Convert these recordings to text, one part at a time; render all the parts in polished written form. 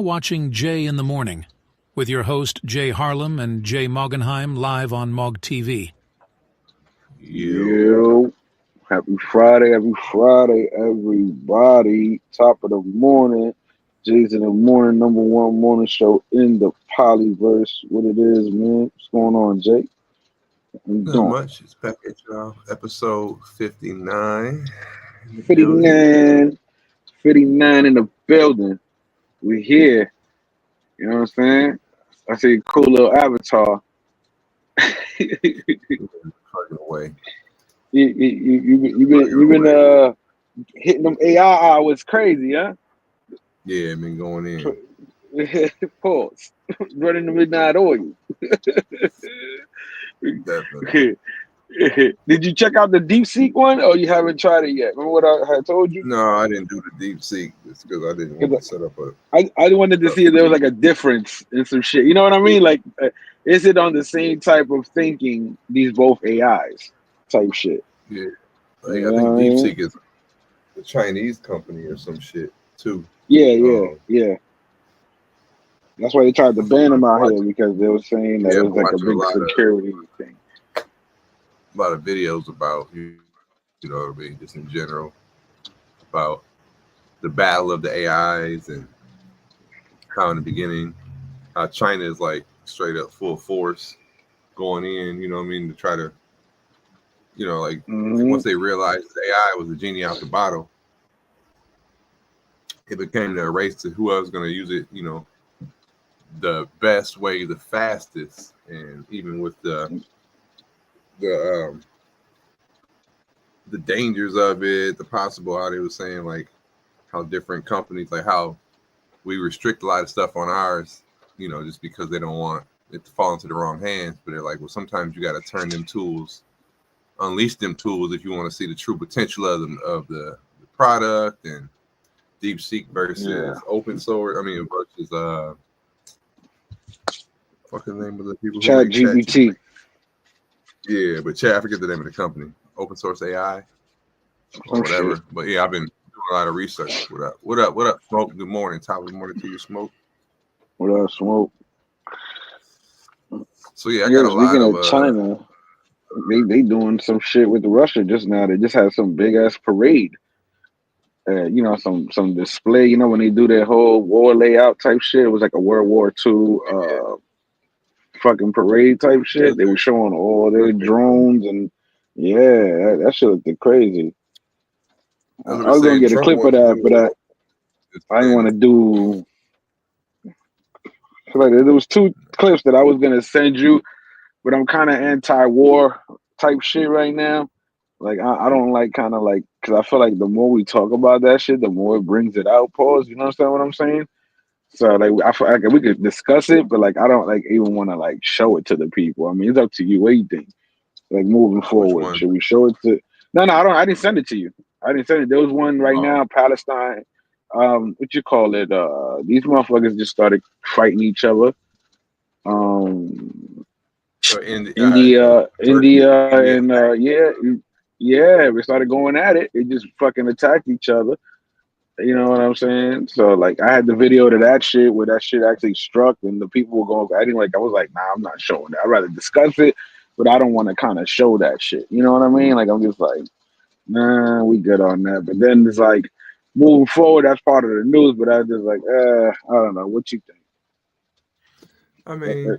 watching Jay in the Morning with your host Jay Harlem and Jay Moggenheim live on Mog TV. Yo, happy Friday, everybody. Top of the morning. Jay's in the Morning, #1 morning show in the Polyverse. What it is, man. What's going on, Jay? Not much. It's back at y'all. Episode 59. 59 in the building. We here. You know what I'm saying? I see a cool little avatar. Away. You've been hitting them AI hours crazy, huh? Yeah, I've been going in. Pause. Running the midnight oil. Definitely. Did you check out the DeepSeek one, or you haven't tried it yet? Remember what I had told you? No, I didn't do the DeepSeek. It's because I didn't want to set up a. I wanted to see if there was like a difference in some shit. You know what I mean? Like, is it on the same type of thinking? These both AIs type shit. Yeah, like, I think DeepSeek is a Chinese company or some shit too. Yeah. That's why they tried to ban them out here, because they were saying that it was like a big security thing. A lot of videos about, you know what I mean, just in general, about the battle of the AIs and how in the beginning, China is like straight up full force going in, you know what I mean, to try to, you know, like once they realized the AI was a genie out the bottle, it became the race to who was going to use it, you know, the best way, the fastest. And even with the dangers of it, the possible, how they were saying, like how different companies, like how we restrict a lot of stuff on ours, you know, just because they don't want it to fall into the wrong hands. But they're like, well, sometimes you got to turn them tools, unleash them tools if you want to see the true potential of them, of the product. And DeepSeek versus open source. I mean, versus what's the name of the people? ChatGPT. Yeah, but I forget the name of the company. Open source AI or whatever. Shit. But yeah, I've been doing a lot of research. What up, Smoke? Good morning. Top of the morning to you, Smoke. What up, Smoke? So yeah, I got a lot of China. They doing some shit with Russia just now. They just had some big ass parade. You know, some display. You know, when they do their whole war layout type shit, it was like a World War II fucking parade type shit. They were showing all their drones and that shit looked crazy. I was gonna get a clip of that, but I didn't want to do. Like, there was 2 clips that I was gonna send you, but I'm kind of anti-war type shit right now. Like, I don't like kind of like, because I feel like the more we talk about that shit, the more it brings it out. Pause. You know what I'm saying? So like, I feel like we could discuss it, but like, I don't like even want to like show it to the people. I mean, it's up to you. What do you think? Like, moving forward, should we show it to? No, I didn't send it to you. I didn't send it. There was one right now, Palestine. What you call it? These motherfuckers just started fighting each other. So India, and we started going at it. They just fucking attacked each other. You know what I'm saying? So like, I had the video to that shit where that shit actually struck, and the people were going. I was like, nah, I'm not showing that. I'd rather discuss it, but I don't want to kind of show that shit. You know what I mean? Like, I'm just like, nah, we good on that. But then it's like, moving forward, that's part of the news. But I just like, I don't know. What you think? I mean,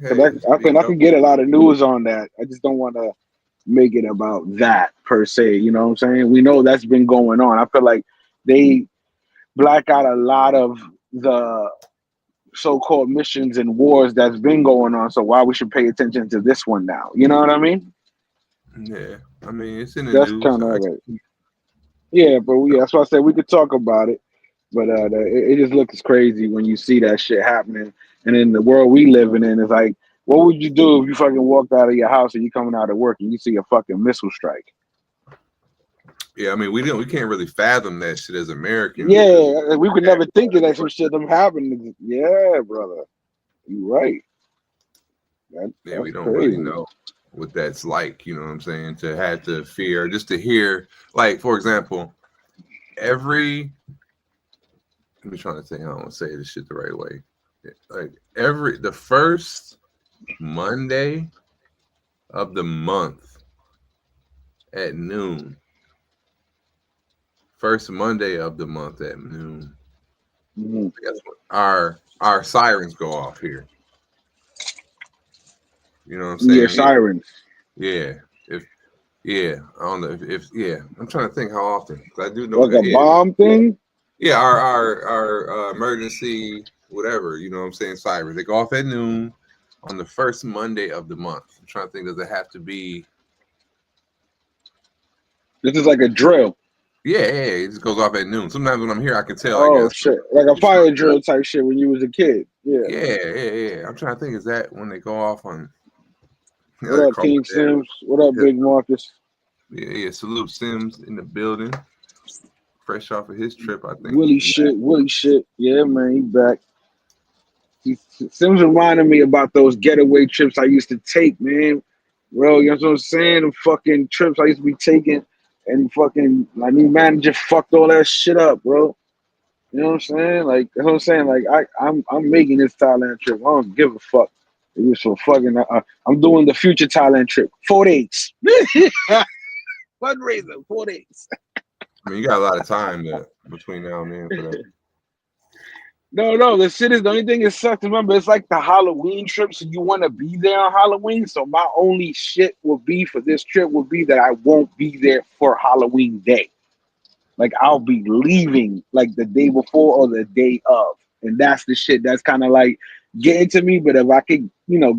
I can get a lot of news on that. I just don't want to make it about that per se. You know what I'm saying? We know that's been going on. I feel like they black out a lot of the so-called missions and wars that's been going on. So why we should pay attention to this one now? You know what I mean? Yeah, I mean, it's in the that's news. That's kind of like, yeah, but that's why I said we could talk about it. But it just looks crazy when you see that shit happening. And in the world we living in, it's like, what would you do if you fucking walked out of your house and you coming out of work and you see a fucking missile strike? Yeah, I mean, we can't really fathom that shit as Americans. Yeah, we could never think of that some shit them happening. Yeah, brother, you right. We don't really know what that's like. You know what I'm saying? To have to fear, just to hear, like, for example, let me try to say, I don't want to say this shit the right way. like the first Monday of the month at noon. First Monday of the month at noon. Mm-hmm. That's when our sirens go off here. You know what I'm saying? Yeah, sirens. Yeah. I don't know if I'm trying to think how often. I do know Like a bomb thing? Yeah, our emergency whatever, you know what I'm saying, sirens. They go off at noon on the first Monday of the month. I'm trying to think, does it have to be This is like a drill. Yeah, it just goes off at noon. Sometimes when I'm here I can tell, I Oh guess. shit. Like a fire drill type shit when you was a kid. Yeah. Yeah. I'm trying to think, is that when they go off on What up, King Sims? What up, Big Marcus? Yeah. Salute Sims in the building. Fresh off of his trip, I think. Willie shit. Yeah, man, he back. Sims reminded me about those getaway trips I used to take, man. Bro, you know what I'm saying? The fucking trips I used to be taking, and fucking my new manager fucked all that shit up, bro. You know what I'm saying? Like, you know what I'm saying? Like, I'm making this Thailand trip. I don't give a fuck. It was for fucking. I'm doing the future Thailand trip. 4 days. Fundraiser, 4 days. I mean, you got a lot of time between now and then for that. No. The shit is the only thing that sucks. Remember, it's like the Halloween trip, so you want to be there on Halloween. So my only shit will be for this trip will be that I won't be there for Halloween day. Like I'll be leaving like the day before or the day of, and that's the shit that's kind of like getting to me. But if I could,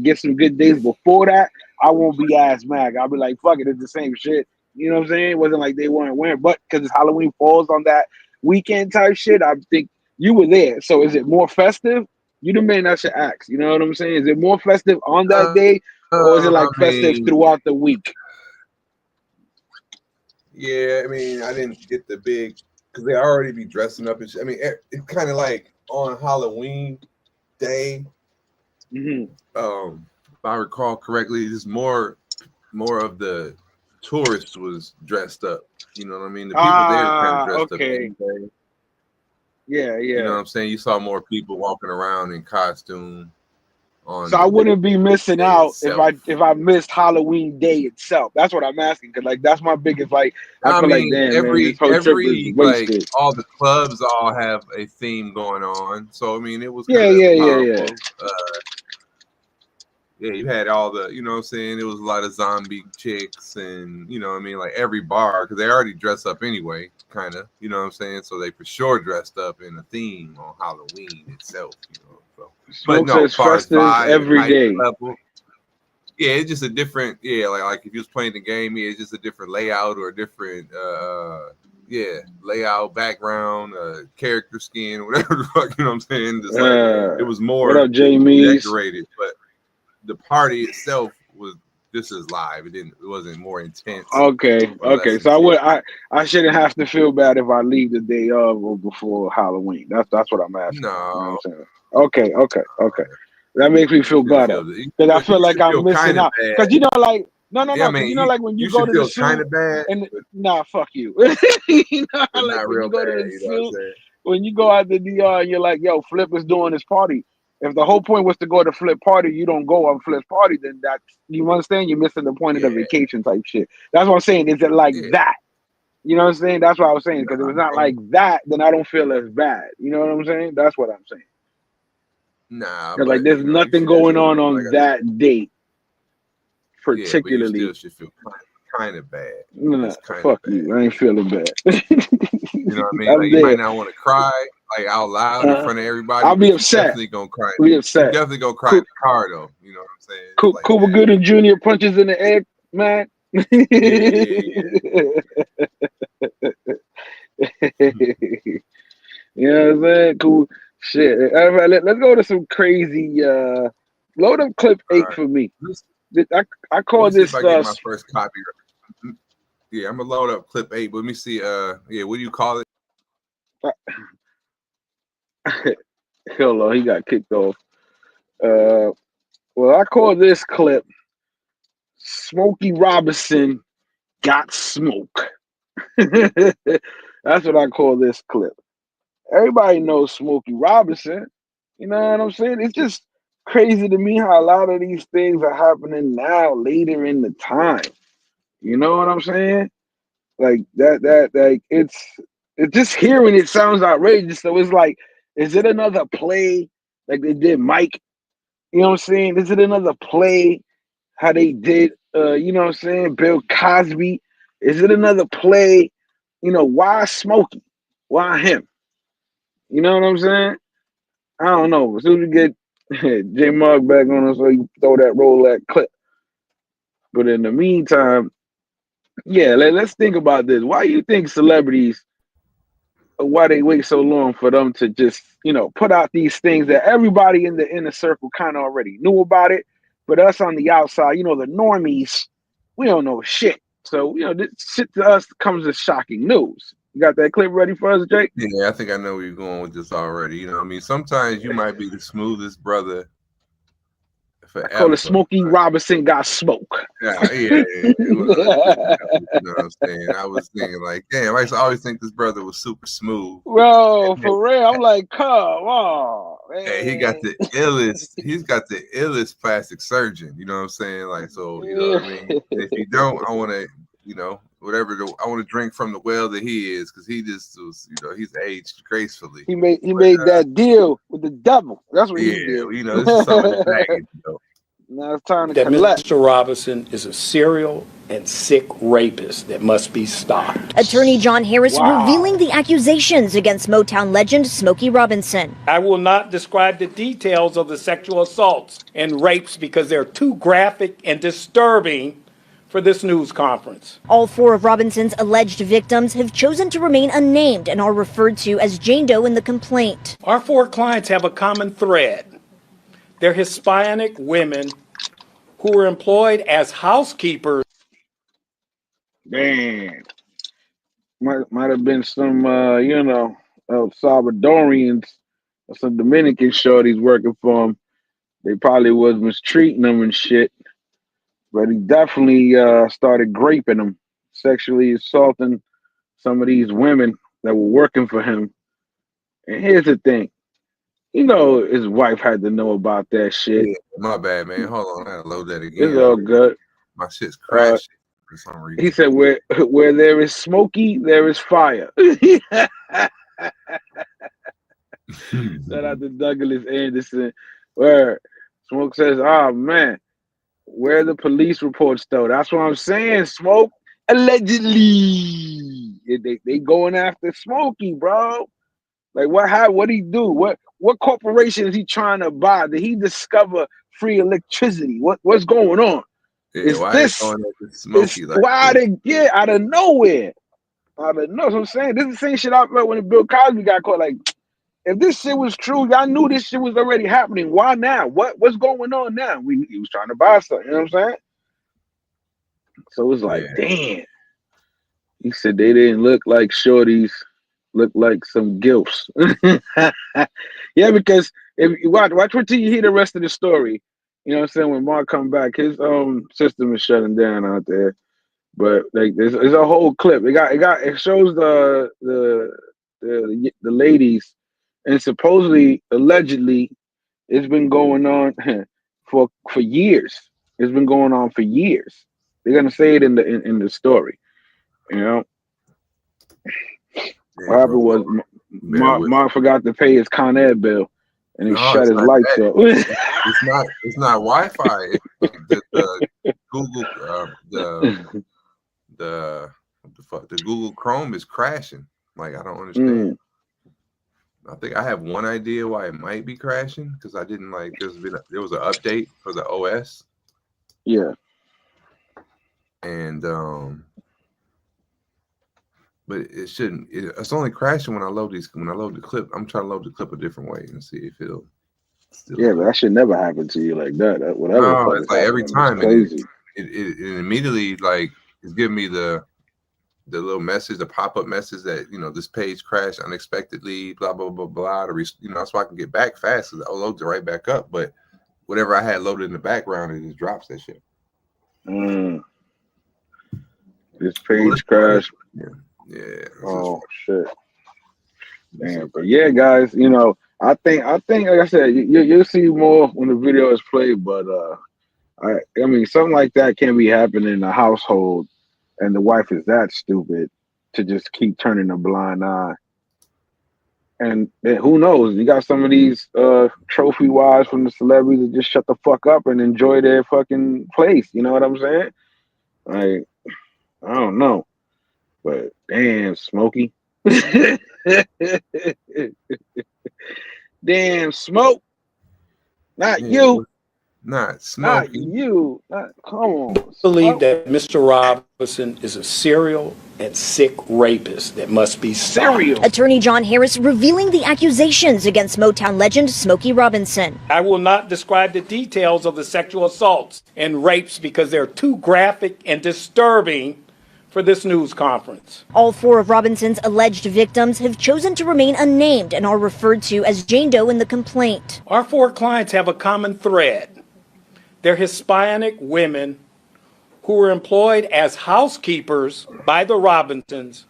get some good days before that, I won't be as mad. I'll be like, fuck it, it's the same shit. You know what I'm saying? It wasn't like they weren't wearing, but because Halloween falls on that weekend type shit, I think you were there. So is it more festive? You the man that should ask. You know what I'm saying? Is it more festive on that day, or is it like festive throughout the week? Yeah, I mean, I didn't get the big because they already be dressing up and shit. I mean, it's kind of like on Halloween day. Mm-hmm. If I recall correctly, just more of the tourists was dressed up. You know what I mean? The people there kind of dressed up anyway. Yeah. You know what I'm saying? You saw more people walking around in costume. So I wouldn't be missing out if I missed Halloween day itself. That's what I'm asking, because like that's my biggest like. I feel like damn man, this whole trip is wasted. Like all the clubs all have a theme going on, so I mean it was yeah. Yeah, you had all the, you know what I'm saying? It was a lot of zombie chicks and, you know what I mean? Like every bar, because they already dress up anyway, kind of, you know what I'm saying? So they for sure dressed up in a theme on Halloween itself, So. Smoke says festive every day. Level, yeah, it's just a different, like if you was playing the game, it's just a different layout or a different, layout, background, character skin, whatever the fuck, you know what I'm saying? Just like, it was more what up, Jamie? Decorated, but the party itself was this is live. It wasn't more intense. Okay. So I shouldn't have to feel bad if I leave the day of or before Halloween. That's what I'm asking. No. You know what I'm saying? Okay. That makes me feel better because I feel like I'm missing out. Because no. Yeah, I mean, like when you go to the kind of bad. And fuck you. Like when you go to the suit, when you go out the DR, and you're like, yo, Flip is doing this party. If the whole point was to go to Flip party, you don't go on Flip party, then that you understand you're missing the point of the vacation type shit. That's what I'm saying. Is it like that? You know what I'm saying? That's what I was saying. Because if it's not like that, then I don't feel as bad. You know what I'm saying? That's what I'm saying. Nah, because like there's nothing going on that date, particularly. Yeah, but you still should feel kind of bad. Nah, fuck bad. You. I ain't feeling bad. You know what I mean? Like, you might not want to cry like out loud in front of everybody. I'll be upset. Definitely gonna cry. Be upset. Definitely gonna cry in the car though. You know what I'm saying? Cuba Gooding Jr. punches in the air, man. You know what I'm saying? Cool shit. All right, let's go to some crazy. Load up clip 8 for me. I call this. I get my first copy. Yeah, I'm gonna load up clip 8. But let me see. What do you call it? Hell no, he got kicked off. Well, I call this clip Smokey Robinson got smoke. That's what I call this clip. Everybody knows Smokey Robinson. You You know what I'm saying? It's just crazy to me how a lot of these things are happening now, later in the time. You know what I'm saying? Like like it's just hearing it sounds outrageous. So it's like, is it another play like they did Mike? You know what I'm saying? Is it another play how they did you know what I'm saying, Bill Cosby? Is it another play? You know, why Smokey? Why him? You know what I'm saying? I don't know. As soon as we get J Mug back on us, so you throw that roll that clip. But in the meantime, yeah, let's think about this. Why do you think celebrities, why they wait so long for them to just, put out these things that everybody in the inner circle kind of already knew about it, but us on the outside, the normies, we don't know shit. So, this shit to us comes as shocking news. You got that clip ready for us, Jake? Yeah, I think I know where you're going with this already. You know what I mean? Sometimes you might be the smoothest brother forever. I call it Smokey Robinson got smoke. Yeah. You know what I'm saying? I was thinking like, damn, I used to always think this brother was super smooth. Bro, for real. I'm like, come on, man. Hey, he's got the illest plastic surgeon. You know what I'm saying? Like, so, you know what I mean? If you don't, I want to, I want to drink from the well that he is, because he just was, he's aged gracefully. He made that deal with the devil. That's what he did. This is some of the baggage, Now it's time to that collect. Mr. Robinson is a serial and sick rapist that must be stopped. Attorney John Harris revealing the accusations against Motown legend Smokey Robinson. I will not describe the details of the sexual assaults and rapes because they're too graphic and disturbing for this news conference. All 4 of Robinson's alleged victims have chosen to remain unnamed and are referred to as Jane Doe in the complaint. Our 4 clients have a common thread. They're Hispanic women who were employed as housekeepers. Damn. Might have been some, Salvadorians or some Dominican shorties working for him. They probably was mistreating them and shit. But he definitely started graping them, sexually assaulting some of these women that were working for him. And here's the thing. His wife had to know about that shit. Yeah, my bad, man. Hold on, I gotta load that again. It's all good. My shit's crashing for some reason. He said, "Where there is smoky, there is fire." Shout out to Douglas Anderson. Where Smoke says, "Oh man, where are the police reports though?" That's what I'm saying. Smoke allegedly they going after Smokey, bro. Like what he do? What corporation is he trying to buy? Did he discover free electricity? What's going on? Yeah, Is why this Smokey like why they get out of nowhere? Out of nowhere. So I'm saying, this is the same shit I felt when Bill Cosby got caught. Like, if this shit was true, y'all knew this shit was already happening. Why now? What's going on now? He was trying to buy something, you know what I'm saying? So it's like, damn. He said they didn't look like shorties, look like some gilfs. Yeah, because if you watch until you hear the rest of the story. You know what I'm saying? When Mark come back, his system is shutting down out there. But like, there's a whole clip. It shows the ladies, and supposedly, allegedly, it's been going on for years. It's been going on for years. They're gonna say it in the story. What happened was Mark forgot to pay his Con Ed bill, and he shut his lights off. It's not Wi-Fi. The Google the Google Chrome is crashing. Like, I don't understand. I think I have one idea why it might be crashing, because I didn't like there was an update for the OS. Yeah. And but it shouldn't. It's only crashing when I load the clip. I'm trying to load the clip a different way and see if it'll. Yeah, but that should never happen to you like that. Whatever. No, it's like every time crazy. It immediately like it's giving me the little message, the pop-up message that this page crashed unexpectedly, blah blah blah blah. So I can get back fast, because I'll load it right back up. But whatever I had loaded in the background, it just drops that shit. This page crashed. Yeah. Oh shit. Damn. But yeah, guys, I think, like I said, you'll see more when the video is played. But I mean, something like that can't be happening in a household, and the wife is that stupid to just keep turning a blind eye. And who knows? You got some of these trophy wives from the celebrities that just shut the fuck up and enjoy their fucking place. You know what I'm saying? Like, I don't know, but damn, Smokey. Damn, Smoke. Not Yeah, you. not Not smoking. you. Come on. Believe Smoke. that Mr. Robinson is a serial and sick rapist that must be stopped. Serial. Attorney John Harris revealing the accusations against Motown legend Smokey Robinson. I will not describe the details of the sexual assaults and rapes because they're too graphic and disturbing for this news conference. All four of Robinson's alleged victims have chosen to remain unnamed and are referred to as Jane Doe in the complaint. Our four clients have a common thread. They're Hispanic women who were employed as housekeepers by the Robinsons,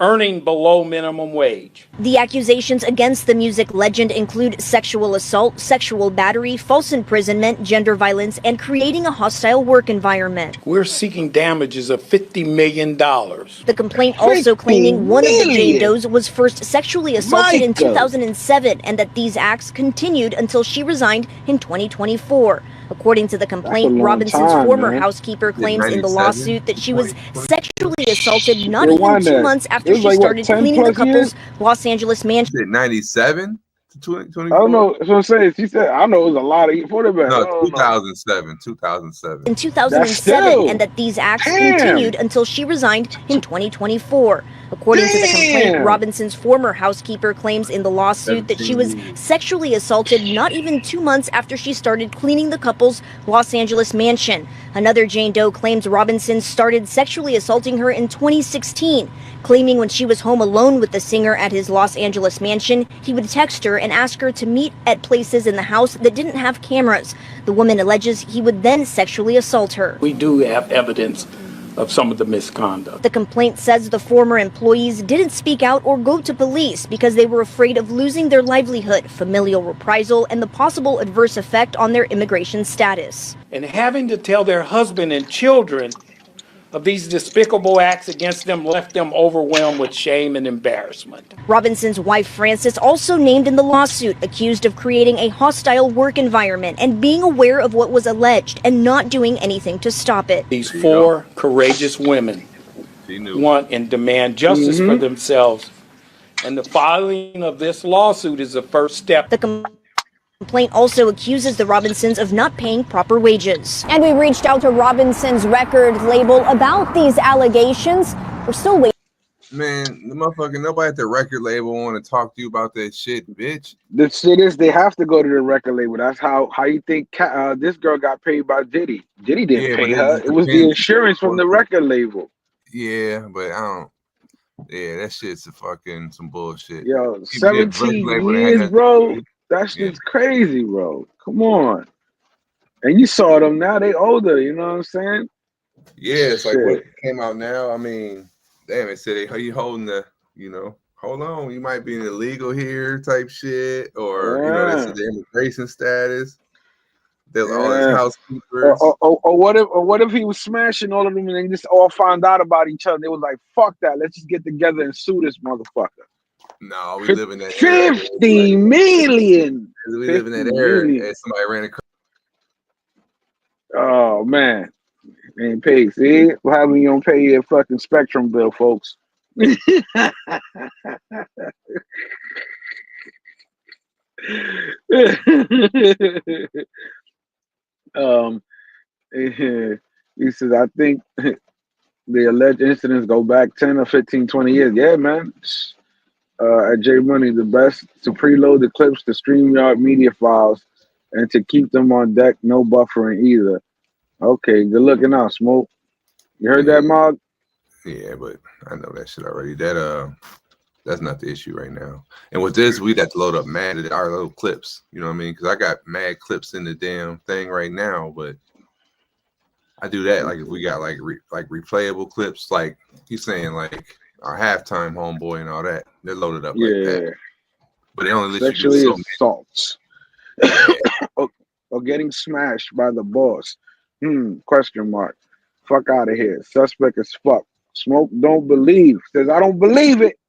earning below minimum wage. The accusations against the music legend include sexual assault, sexual battery, false imprisonment, gender violence, and creating a hostile work environment. We're seeking damages of $50 million. The complaint also claiming one of the Jane Does was first sexually assaulted in 2007 and that these acts continued until she resigned in 2024. According to the complaint, Robinson's former housekeeper claims in the lawsuit that she was sexually assaulted not even 2 months after she started cleaning the couple's Los Angeles mansion. 97 to 2024? I don't know. That's what I'm saying. She said, I know it was a lot of before that. No, 2007. 2007. In 2007, and that these acts continued until she resigned in 2024. According to the complaint, Robinson's former housekeeper claims in the lawsuit that she was sexually assaulted not even 2 months after she started cleaning the couple's Los Angeles mansion. Another Jane Doe claims Robinson started sexually assaulting her in 2016, claiming when she was home alone with the singer at his Los Angeles mansion, he would text her and ask her to meet at places in the house that didn't have cameras. The woman alleges he would then sexually assault her. We do have evidence of some of the misconduct. The complaint says the former employees didn't speak out or go to police because they were afraid of losing their livelihood, familial reprisal, and the possible adverse effect on their immigration status. And having to tell their husband and children of these despicable acts against them left them overwhelmed with shame and embarrassment. Robinson's wife, Frances, also named in the lawsuit, accused of creating a hostile work environment and being aware of what was alleged and not doing anything to stop it. These four courageous women want and demand justice for themselves, and the filing of this lawsuit is the first step. The complaint also accuses the Robinsons of not paying proper wages. And we reached out to Robinson's record label about these allegations. We're still waiting. Man, the motherfucking nobody at the record label want to talk to you about that shit, bitch. The shit is they have to go to the record label. That's how you think this girl got paid by Diddy. Diddy didn't pay her. It was the insurance from the record label. Yeah, but I don't. Yeah, that shit's some bullshit. Yo, 17 years, bro. That shit's crazy, bro. Come on. And you saw them now, they older, you know what I'm saying? Yeah, it's like what came out now. I mean, damn, it said you holding the, hold on, you might be illegal here type shit, or that's the immigration status. There's all these housekeepers. Or what if he was smashing all of them and they just all found out about each other? They was like, fuck that, let's just get together and sue this motherfucker. No, we live in that 50 million. We live in that era. And somebody ran across. Oh man, ain't paid. See, what happens when you don't pay your fucking Spectrum bill, folks? He says, I think the alleged incidents go back 10 or 15, 20 years. Yeah, man. At J Money, the best to preload the clips to StreamYard media files and to keep them on deck, no buffering either. Okay, good looking out, Smoke. You heard that, Mog? Yeah, but I know that shit already. That's not the issue right now. And with this, we'd have to load up our little clips. You know what I mean? Because I got mad clips in the damn thing right now, but I do that like if we got like replayable clips, like he's saying like our halftime homeboy and all that. They're loaded up like that. But they only let sexually you do so assaults or getting smashed by the boss. Question mark. Fuck out of here. Suspect as fuck. Smoke don't believe. Says I don't believe it.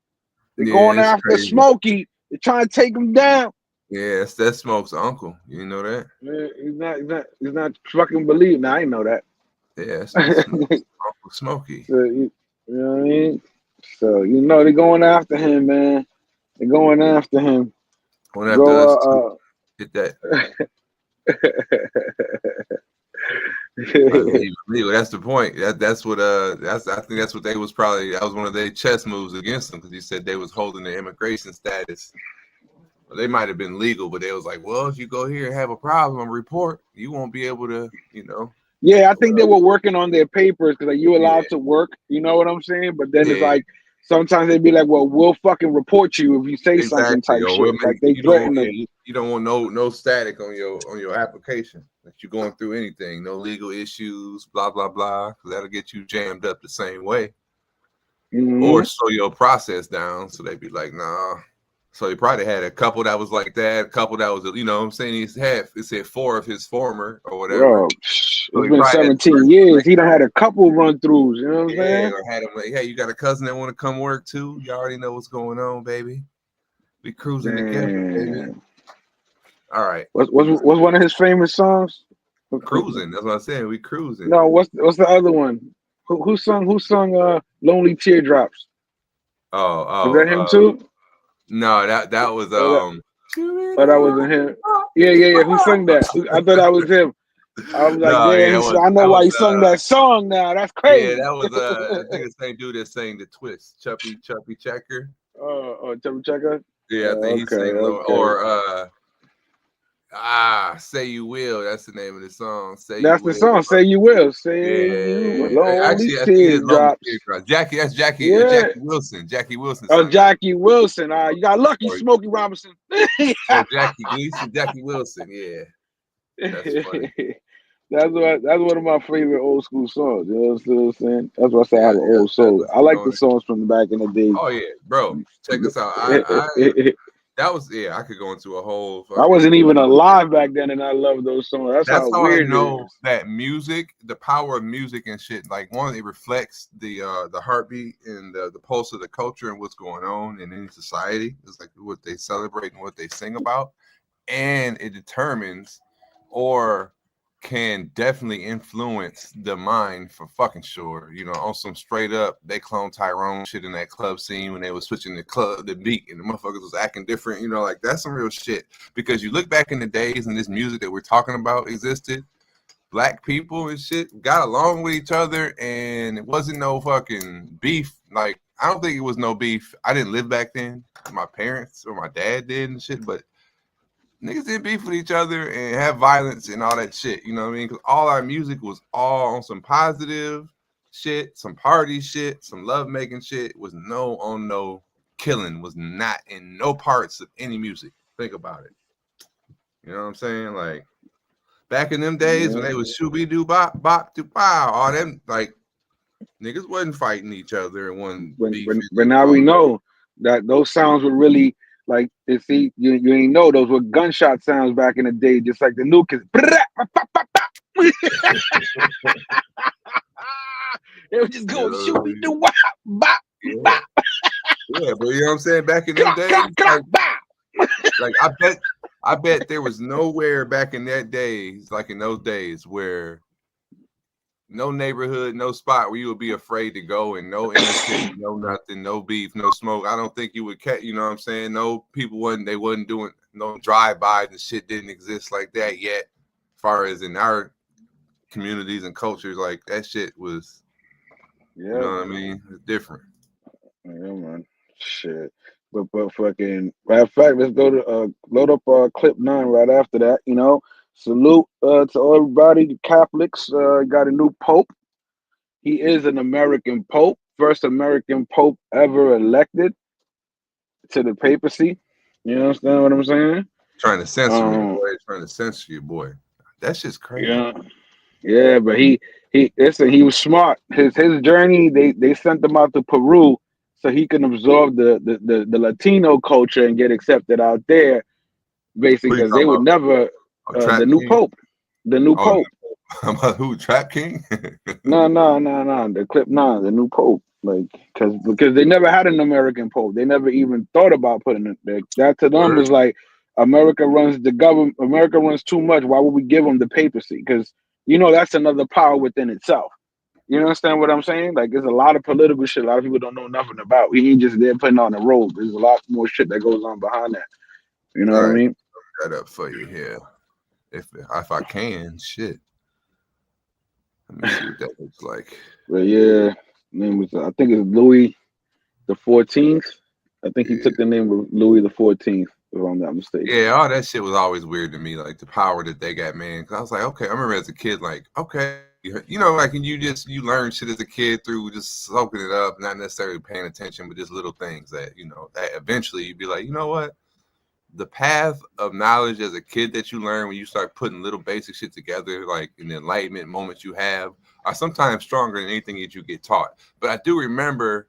They're going it's after crazy. Smokey. They're trying to take him down. Yeah, that's Smoke's uncle. You know that? Yeah, he's not fucking believe. Now I know that. Yeah, it's Uncle Smokey. So, you know what I mean? So they're going after him, man. They're going after him. Going after us too. Hit that. That's the point. That's what I think that's what they was probably. That was one of their chess moves against them because he said they was holding their immigration status. Well, they might have been legal, but they was like, well, if you go here and have a problem, report, you won't be able to, Yeah, I think they were working on their papers because like, you allowed to work. You know what I'm saying? But then it's like sometimes they'd be like, well, we'll fucking report you if you say something type shit. Like they threaten them. You don't want no static on your application. That you're going through anything, no legal issues, blah blah blah. Because that'll get you jammed up the same way, or slow your process down. So they'd be like, nah. So he probably had a couple that was like that, a couple that was, what I'm saying? It said 4 of his former or whatever. Bro, it's been 17 years. He done had a couple run throughs. You know what I'm saying? Or had him like, hey, you got a cousin that want to come work too? You already know what's going on, baby. We cruising together, baby. All right. What's one of his famous songs? Cruising. That's what I'm saying. We cruising. No, what's the other one? Who sung Lonely Teardrops? Oh, was that him too? No, that was that wasn't him. Yeah. Who sung that? I thought that was him. I was like, I know why he sung that song now. That's crazy. Yeah, that was I think the same dude that sang the Twist, Chuppy Checker. Chuppy Checker. Yeah, I think he sang or Say You Will. That's the name of the song. That's the song. Say You Will. Say You Will. Actually, I think it's Teardrops. Jackie. That's Jackie. Yeah. Jackie Wilson. Jackie Wilson. Oh, Jackie Wilson. You got lucky, Smokey Robinson. Jackie Gleason. Jackie Wilson. Yeah. That's funny. That's one of my favorite old school songs. You know what I'm saying? That's why I say I have an old soul. I like the songs from the back in the day. Oh yeah, bro. Check this out. That was I could go into a whole. I wasn't even alive back then, and I love those songs. That's how weird I know that music, the power of music and shit. Like one, it reflects the heartbeat and the pulse of the culture and what's going on in any society. It's like what they celebrate and what they sing about, and it determines or can definitely influence the mind for fucking sure. On some straight up, they clone Tyrone shit in that club scene when they was switching the beat and the motherfuckers was acting different. Like that's some real shit. Because you look back in the days and this music that we're talking about existed, black people and shit got along with each other and it wasn't no fucking beef. Like I don't think it was no beef. I didn't live back then. My parents or my dad did and shit, but niggas did beef with each other and have violence and all that shit. You know what I mean? Because all our music was all on some positive shit, some party shit, some love making shit. Was no killing. Was not in no parts of any music. Think about it. You know what I'm saying? Like back in them days when they was shooby doo bop bop doo pow, all them like niggas wasn't fighting each other and wasn't beefing. But now we know that those sounds were really. Like, you ain't know those were gunshot sounds back in the day, just like the nuke is. They were just going shooby doo wop bop bop. Yeah, but you know what I'm saying? Back in them days, like I bet there was nowhere back in that days, like in those days, where no neighborhood, no spot where you would be afraid to go, and no innocent, no nothing, no beef, no smoke. I don't think you would catch. You know what I'm saying? No people wasn't doing no drive-bys and shit didn't exist like that yet. As far as in our communities and cultures, like that shit was. You know what I mean? It's different. Yeah, man. Shit. But fucking matter of fact, let's go to load up clip 9 right after that. Salute to everybody, Catholics. Got a new pope. He is an American pope, first American pope ever elected to the papacy. You understand what I'm saying? Trying to censor me, boy. Trying to censor you, boy. That's just crazy. Yeah, but he was smart. His journey. They sent him out to Peru so he can absorb the Latino culture and get accepted out there, basically, What are you because they talking would about? never Trap the new King? pope, the new Oh, pope. about who? Trap King? No, the clip, the new pope, like because they never had an American pope. They never even thought about putting it there. That to them Word. was like America runs the government. America runs too much. Why would we give them the papacy? Because that's another power within itself. You understand what I'm saying? Like, there's a lot of political shit a lot of people don't know nothing about. He ain't just there putting on a robe. There's a lot more shit that goes on behind that. You know All what I right, mean? that up for you here, if I can. Shit. Let me see what that looks like. But yeah, name was I think it's Louis the 14th. I think he Yeah. took the name of Louis the 14th, if I'm not mistaken. Yeah, all that shit was always weird to me, like the power that they got, man. Because I was like, okay, I remember as a kid, like, okay, like, and you learn shit as a kid through just soaking it up, not necessarily paying attention, but just little things that that eventually you'd be like, you know what? The path of knowledge as a kid that you learn when you start putting little basic shit together, like in the enlightenment moments you have, are sometimes stronger than anything that you get taught. But I do remember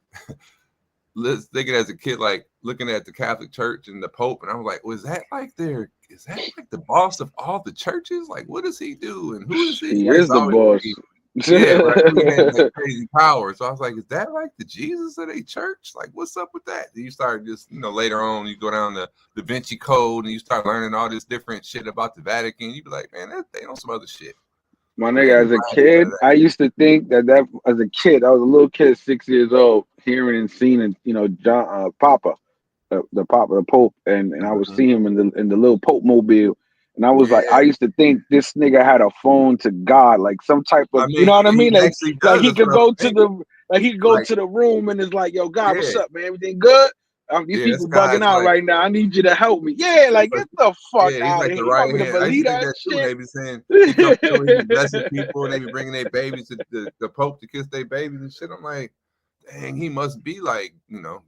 thinking as a kid, like looking at the Catholic Church and the Pope, and I was like, is that like the boss of all the churches? Like, what does he do? And who is he? He is the boss. Yeah, right. He had like crazy power. So I was like, is that like the Jesus of a church? Like, what's up with that? Then you start just, later on, you go down the Da Vinci Code and you start learning all this different shit about the Vatican. You be like, man, they know some other shit. My nigga, as a kid, I used to think that as a kid, I was a little kid, 6 years old, hearing and seeing, John Papa, the Pope, and I would see him in the little Pope mobile, and I was like, I used to think this nigga had a phone to God, like some type of, you know what I mean? Like he could go to the room and it's like, yo, God, what's up, man? Everything good? These people bugging out right now. I need you to help me. Yeah, like get the fuck out of here. You want me to believe that shit? They be saying he come through, he be blessing people, and they be bringing their babies to the Pope to kiss their babies and shit. I'm like, dang, he must be like,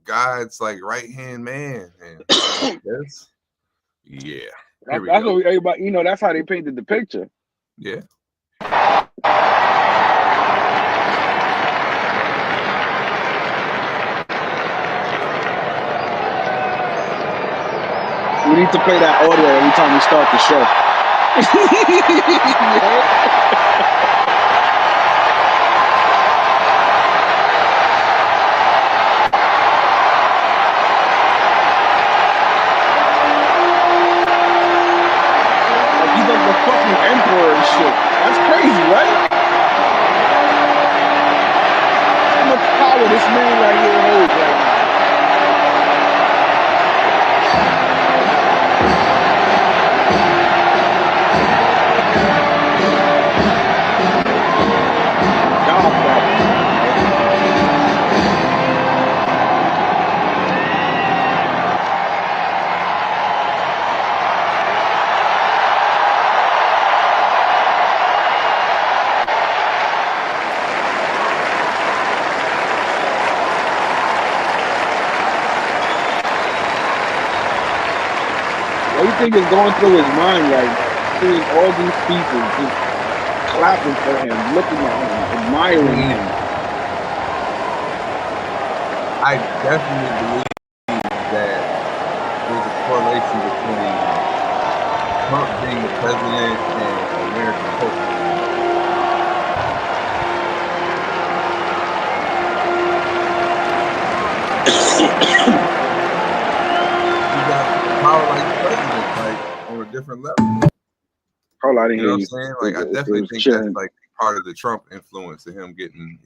God's like right hand man. And that's what everybody, that's how they painted the picture. Yeah. We need to play that audio every time we start the show. Like he's like the fucking emperor and shit. That's crazy, right? How much power this man right here holds right now. What do you think is going through his mind right now? Seeing all these people just clapping for him, looking at him, admiring him. I definitely believe that there's a correlation between Trump being the president and American culture. You got power like the president, like on a different level. Hold on, you know what I'm saying? Like, I definitely think that's like part of the Trump influence of him getting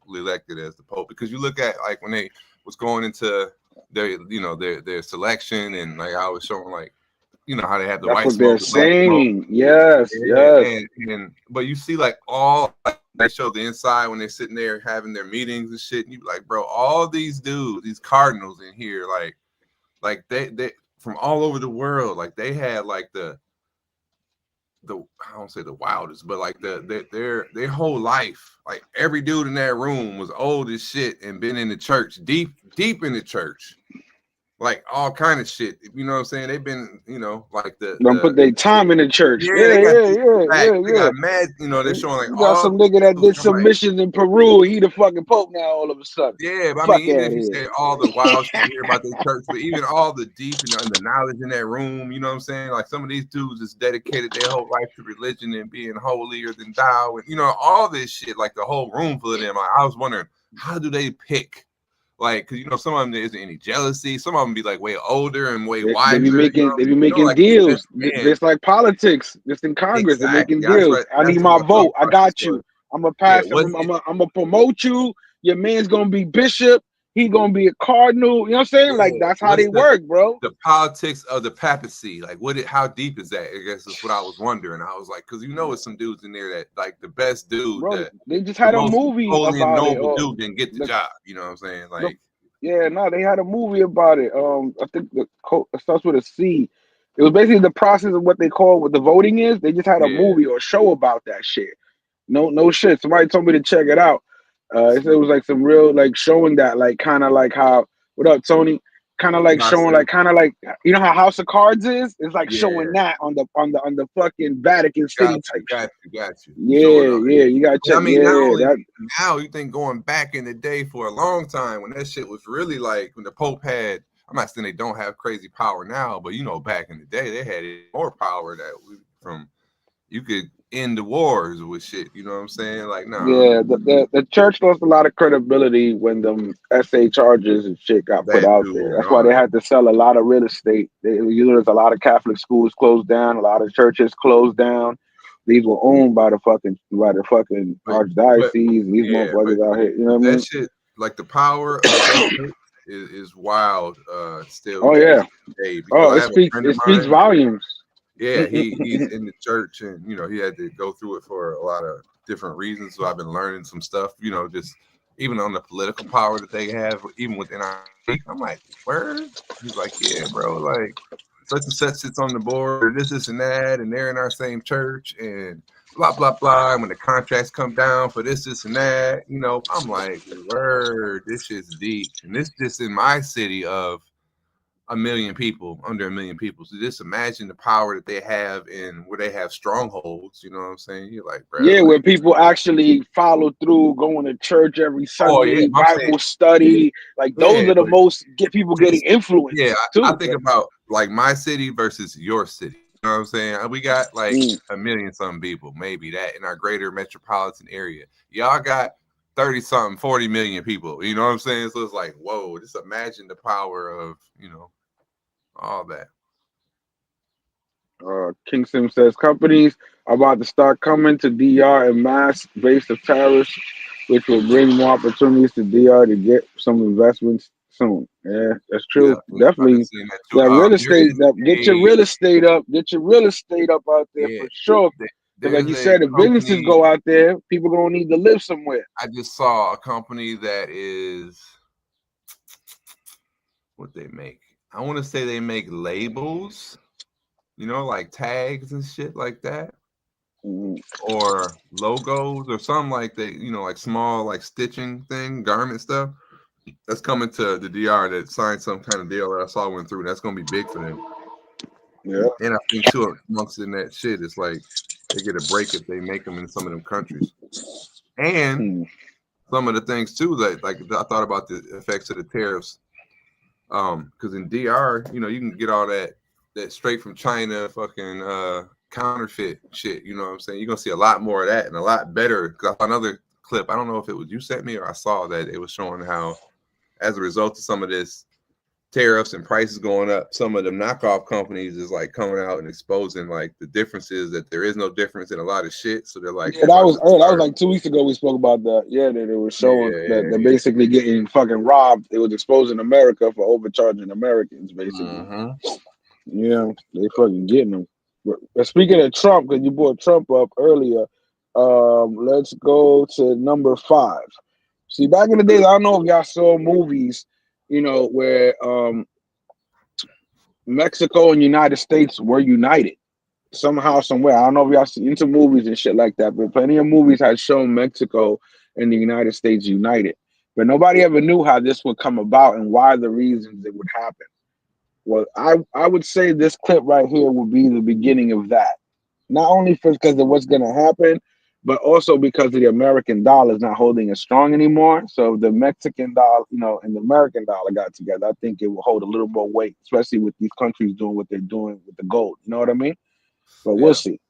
elected as the Pope. Because you look at like when they was going into their, their selection, and like I was showing like, how they had the white smoke. That's what they're saying. Yes, yes. But you see like all they show the inside when they're sitting there having their meetings and shit, and you be like, bro, all these dudes, these cardinals in here, like they from all over the world, like they had like the I don't say the wildest, but like their whole life, like every dude in that room was old as shit and been in the church, deep in the church. like all kind of shit. You know what I'm saying? They've been, you know, like Don't put their time in the church. yeah, they got mad. You know, they're showing like You got some nigga that did some missions in Peru. He the fucking Pope now all of a sudden. Yeah, but Fuck I mean, even if you here. say all the wild shit you hear about their church, but even all the deep and the knowledge in that room, you know what I'm saying? Like some of these dudes just dedicated their whole life to religion and being holier than thou, and you know, all this shit, like the whole room full of them. Like, I was wondering, how do they pick? Like, because you know, some of them there isn't any jealousy. Some of them be like way older and way wiser. They be making deals. It's like politics. Just in Congress, they're making deals. I need my vote. I got you. I'm gonna pass. I'm gonna promote you. Your man's gonna be bishop. He gonna be a cardinal. You know what I'm saying? Like that's how they work, bro. The politics of the papacy, like how deep is that? I guess is what I was wondering. I was like, because you know, it's some dudes in there that like the best dude. Bro, that they just had a movie about noble it. Dude didn't get the job. You know what I'm saying? Like, yeah, no, they had a movie about it. I think it starts with a C. It was basically the process of what they call what the voting is. They just had a movie or show about that shit. No shit. Somebody told me to check it out. It was like some real like showing that like kind of like how what up Tony, kind of like showing like kind of like you know how House of Cards is. It's like showing that on the fucking Vatican City type. Got you. Yeah, you gotta check. I mean, now you think going back in the day for a long time when that shit was really like when the Pope had. I'm not saying they don't have crazy power now, but you know, back in the day they had more power that you could end the wars with shit. You know what I'm saying? Like, no. Yeah, the church lost a lot of credibility when them SA charges and shit got put out there. That's why they had to sell a lot of real estate. There's a lot of Catholic schools closed down, a lot of churches closed down. These were owned by the fucking archdiocese. These motherfuckers out here. You know what I mean? That shit, like the power of that is wild. Still. Oh yeah. Today, it speaks volumes. Yeah, he's in the church, and you know he had to go through it for a lot of different reasons. So I've been learning some stuff, you know, just even on the political power that they have, even within our. I'm like, where? He's like, yeah, bro, like such and such sits on the board, or this and that, and they're in our same church, and blah blah blah. And when the contracts come down for this and that, you know, I'm like, word, this shit's deep, and this just in my city of. Under 1 million people. So just imagine the power that they have in where they have strongholds. You know what I'm saying? You're like, bro. Yeah, where people actually follow through, going to church every Sunday, Bible study. Like those are the most people getting influenced. Yeah, I think about like my city versus your city. You know what I'm saying? We got like 1 million something people, maybe that in our greater metropolitan area. Y'all got 30-something, 40 million people. You know what I'm saying? So it's like, whoa, just imagine the power of, you know, all that. King Sim says companies are about to start coming to DR in mass base of tariffs, which will bring more opportunities to DR to get some investments soon. Yeah, that's true. Yeah, definitely. That real estate, get your real estate up. Get your real estate up out there for sure. Like you said, if businesses go out there, people gonna need to live somewhere. I just saw a company that is what they make. I want to say they make labels, you know, like tags and shit like that, or logos or something like that. You know, like small like stitching thing, garment stuff. That's coming to the DR that signed some kind of deal that I saw went through. That's gonna be big for them. Yeah, and I think too amongst in that shit, it's like they get a break if they make them in some of them countries, and some of the things too that like I thought about the effects of the tariffs. Because in DR, you know, you can get all that straight from China fucking counterfeit shit. You know what I'm saying? You're gonna see a lot more of that and a lot better. Because I saw another clip. I don't know if it was you sent me or I saw that it was showing how, as a result of some of this tariffs and prices going up, some of the knockoff companies is like coming out and exposing like the differences, that there is no difference in a lot of shit. So they're like, that was like 2 weeks ago. We spoke about that. Yeah, that it was showing that they're basically getting fucking robbed. It was exposing America for overcharging Americans, basically. Yeah, they fucking getting them. But speaking of Trump, because you brought Trump up earlier, let's go to number 5. See, back in the days, I don't know if y'all saw movies, you know, where Mexico and United States were united somehow, somewhere. I don't know if y'all see into movies and shit like that, but plenty of movies had shown Mexico and the United States united. But nobody ever knew how this would come about and why the reasons it would happen. Well, I would say this clip right here will be the beginning of that. Not only because of what's going to happen, but also because the American dollar is not holding as strong anymore. So if the Mexican dollar, and the American dollar got together, I think it will hold a little more weight, especially with these countries doing what they're doing with the gold. You know what I mean? But we'll see.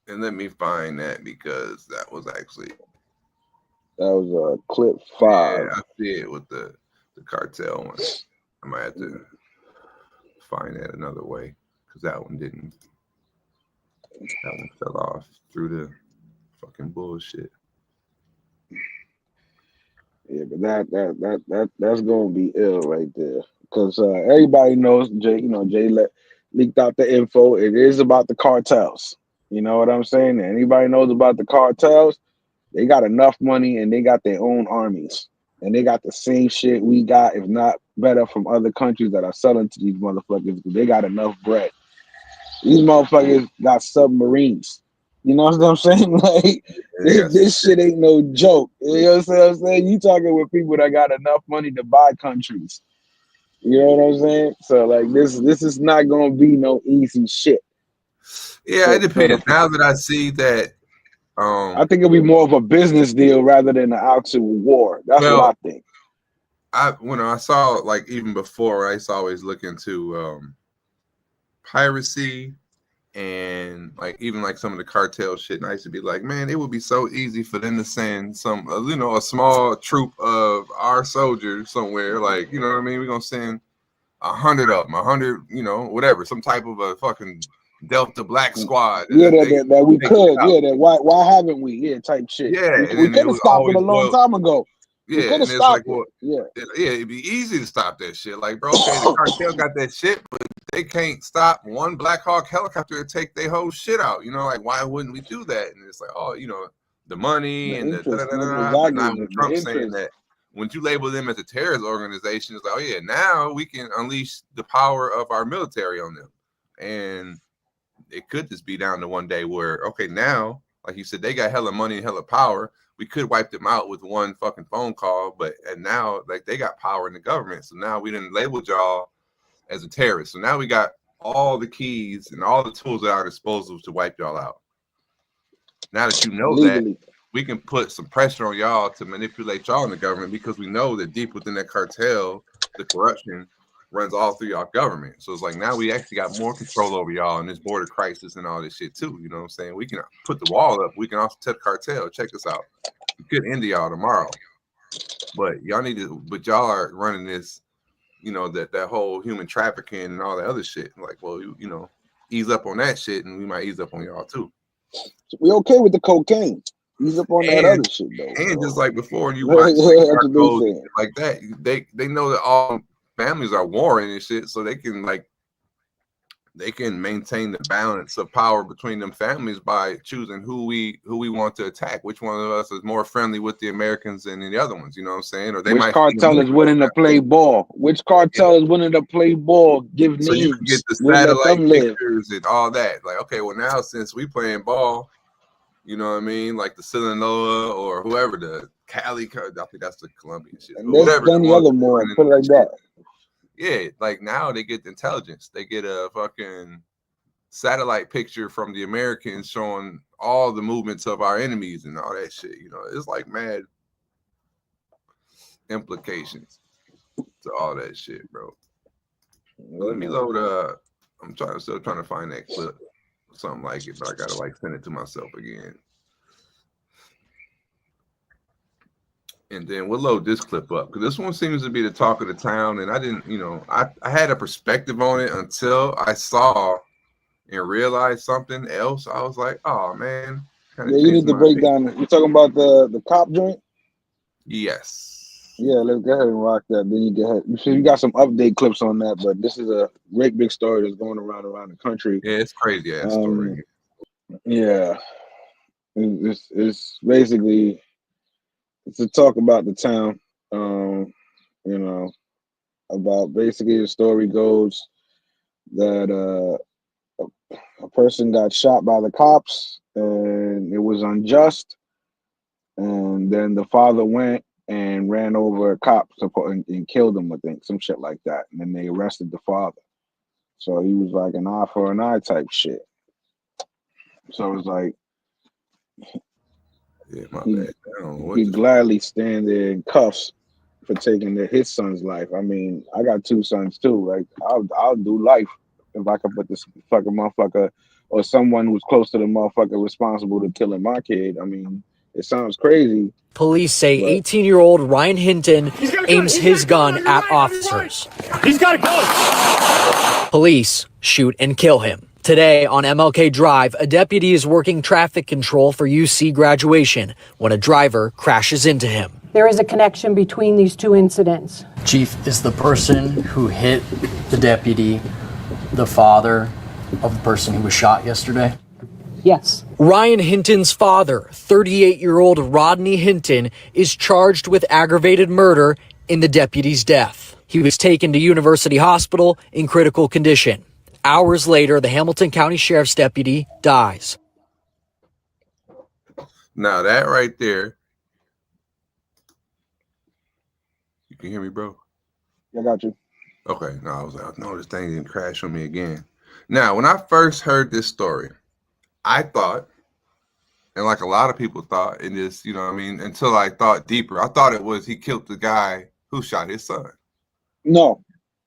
And let me find that because that was clip 5. Yeah, I see it with the cartel one. I might have to find that another way because that one fell off through the fucking bullshit. Yeah, but that's gonna be ill right there because everybody knows Jay. Jay leaked out the info. It is about the cartels. You know what I'm saying? Anybody knows about the cartels? They got enough money and they got their own armies and they got the same shit we got, if not better, from other countries that are selling to these motherfuckers because they got enough bread. These motherfuckers got submarines. You know what I'm saying? Like this shit ain't no joke. You know what I'm saying? You talking with people that got enough money to buy countries. You know what I'm saying? So like this is not gonna be no easy shit. Yeah, it depends. Now that I see that, I think it'll be more of a business deal rather than an actual war. That's what I think. When I saw, like, even before, I used to always look into piracy and like even like some of the cartel shit. And I used to be like, man, it would be so easy for them to send some, a small troop of our soldiers somewhere. Like, you know what I mean? We're gonna send 100 of them, 100, whatever, some type of a fucking Delta Black Squad. Yeah, that we could. Yeah, that why haven't we? Yeah, type shit. Yeah, we could have stopped it a long time ago. Yeah, we could have stopped it. Yeah, it'd be easy to stop that shit. Like, bro, okay, the cartel got that shit, but they can't stop one Black Hawk helicopter to take their whole shit out. Like, why wouldn't we do that? And it's like, oh, the money and the Trump saying that when you label them as a terrorist organization, it's like, oh yeah, now we can unleash the power of our military on them. And it could just be down to one day where, okay, now, like you said, they got hella money and hella power. We could wipe them out with one fucking phone call, and now like they got power in the government. So now we didn't label y'all as a terrorist. So now we got all the keys and all the tools at our disposal to wipe y'all out. Now that you know legally, that, we can put some pressure on y'all to manipulate y'all in the government because we know that deep within that cartel, the corruption runs all through y'all government. So it's like now we actually got more control over y'all in this border crisis and all this shit too. You know what I'm saying? We can put the wall up. We can also tell the cartel, check this out. We could end y'all tomorrow. But y'all are running this, that whole human trafficking and all that other shit. Like, well, ease up on that shit and we might ease up on y'all too. So we okay with the cocaine. Ease up on that other shit though. And just like before, you watch like that, they know that all families are warring and shit, so they can maintain the balance of power between them families by choosing who we want to attack. Which one of us is more friendly with the Americans than the other ones? You know what I'm saying? Or which cartel is winning to play ball? Which cartel is winning to play ball? Give names. So you can get the satellite pictures and all that. Like, okay, well now since we playing ball, you know what I mean? Like the Sinaloa or whoever, the Cali, I think that's the Colombian shit. And whatever. Any other more, put it like that. Yeah, like now they get the intelligence. They get a fucking satellite picture from the Americans showing all the movements of our enemies and all that shit. It's like mad implications to all that shit, bro. Let me load I'm still trying to find that clip. Something like it, but I gotta send it to myself again. And then we'll load this clip up because this one seems to be the talk of the town. And I didn't, I had a perspective on it until I saw and realized something else. I was like, oh man. Yeah, you need to break down. You're talking about the cop joint? Yes. Yeah, let's go ahead and rock that. Then you get ahead. You got some update clips on that, but this is a great big story that's going around the country. Yeah, it's crazy ass story. Yeah. It's basically it's a talk about the town. About basically the story goes that a person got shot by the cops and it was unjust. And then the father went and ran over a cop and killed him, I think, some shit like that. And then they arrested the father. So he was like an eye for an eye type shit. So it's like he'd gladly stand there in cuffs for taking his son's life. I mean, I got 2 sons too. Like I'll do life if I can put this fucking motherfucker or someone who's close to the motherfucker responsible to killing my kid. I mean, it sounds crazy. Police say 18-year-old Ryan Hinton aims his gun at officers. He's got a gun! Police shoot and kill him. Today on MLK Drive, a deputy is working traffic control for UC graduation when a driver crashes into him. There is a connection between these 2 incidents. Chief, is the person who hit the deputy the father of the person who was shot yesterday? Yes. Ryan Hinton's father, 38-year-old Rodney Hinton, is charged with aggravated murder in the deputy's death. He was taken to University Hospital in critical condition. Hours later, the Hamilton County Sheriff's deputy dies. Now that right there, you can hear me, bro? I got you. Okay. No, I was like, no, this thing didn't crash on me again. Now, when I first heard this story, I thought, and like a lot of people thought, and just, you know what I mean, until I thought deeper, I thought it was he killed the guy who shot his son. No.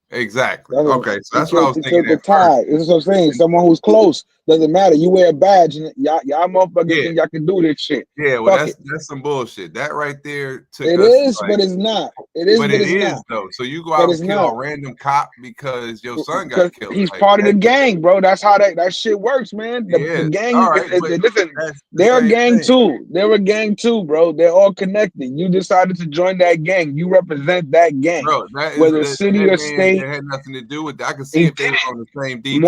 Exactly. Okay, so that's what I was thinking. The tie. This is what I'm saying. Someone who's close. Doesn't matter. You wear a badge and y'all motherfuckers think y'all can do this shit. Yeah, well, that's some bullshit. That right there took it us is, like, but it's not. It is, but it it is not. Though. So you go out and kill a random cop because your son got killed. He's like, part of the gang, bro. That's how that shit works, man. The gang, listen, they're a gang too. They're a gang too, bro. They're all connected. You decided to join that gang. You represent that gang, bro. Whether city or state. It had nothing to do with that. I can see if they were on the same detail.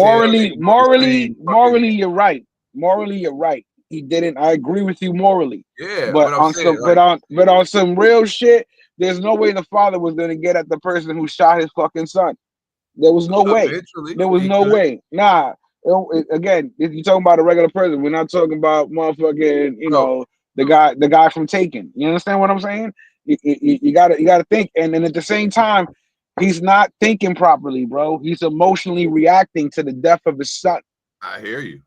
Morally, you're right. Morally, you're right. He didn't. I agree with you morally. Yeah, but on some real shit, there's no way the father was gonna get at the person who shot his fucking son. There was no way. There was no way. Nah. Again, if you're talking about a regular person, we're not talking about motherfucking, the guy from Taken. You understand what I'm saying? You gotta think, and then at the same time, he's not thinking properly, bro. He's emotionally reacting to the death of his son. I hear you,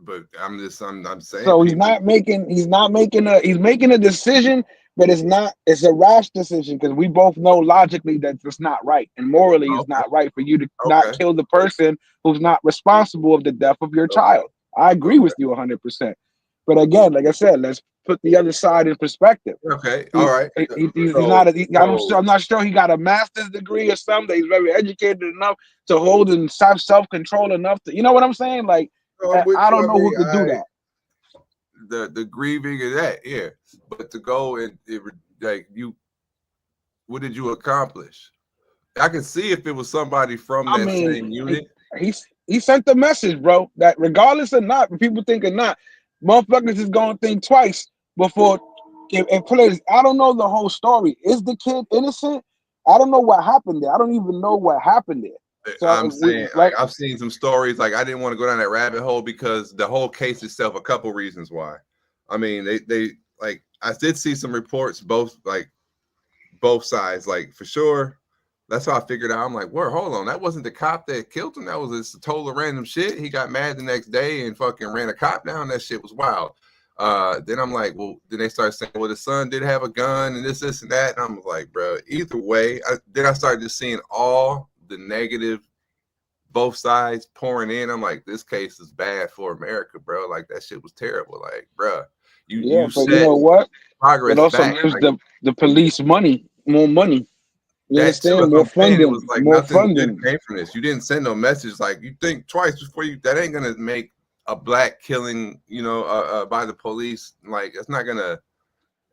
but I'm saying. So he's making a decision, but it's a rash decision because we both know logically that it's not right, and morally it's not right for you to not kill the person who's not responsible of the death of your child. I agree with you 100%. But again, like I said, let's put the other side in perspective. Okay, all right. I'm not sure he got a master's degree or something. He's very educated enough to hold and self-control enough to, you know what I'm saying? Like, I don't know who could do that. The grieving of that, yeah. But to go and what did you accomplish? I can see if it was somebody from that same unit. He sent the message, bro, that regardless or not, people think or not, motherfuckers is gonna think twice before and players. I don't know the whole story. Is the kid innocent? I don't know what happened there. I don't even know what happened there. So I'm saying, like, I've seen some stories. Like, I didn't want to go down that rabbit hole because the whole case itself. A couple reasons why. I mean, they like I did see some reports, both sides. Like, for sure, that's how I figured out. I'm like, whoa, hold on, that wasn't the cop that killed him. That was this total random shit. He got mad the next day and fucking ran a cop down. That shit was wild. Then I'm like, well, then they started saying, well, the son did have a gun and this and that. And I'm like, bro, either way. Then I started just seeing all the negative, both sides pouring in. I'm like, this case is bad for America, bro. Like, that shit was terrible. Like, bro, you but you know what? Progress. It also gives the police more money. You understand? More funding. Like, more funding came from this. You didn't send no message. Like, you think twice before you. That ain't gonna make a black killing, by the police. Like, it's not gonna.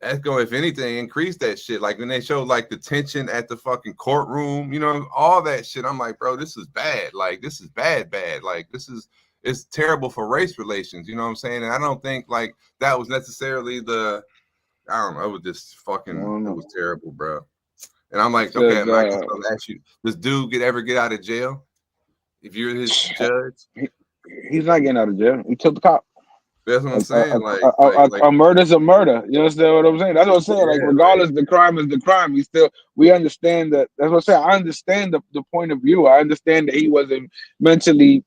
That's going, if anything, increase that shit. Like, when they showed like the tension at the fucking courtroom, all that shit. I'm like, bro, this is bad. Like, this is bad. Like, it's terrible for race relations. You know what I'm saying? And I don't think like that was necessarily I don't know. It was just fucking. It was terrible, bro. And I'm like, okay, Mike, I'll ask you: does dude ever get out of jail? If you're his judge, he's not getting out of jail. He killed the cop. That's what I'm saying. Like A murder's a murder. You understand what I'm saying? That's what I'm saying. Like, regardless, the crime is the crime. We understand that. That's what I'm saying. I understand the point of view. I understand that he wasn't mentally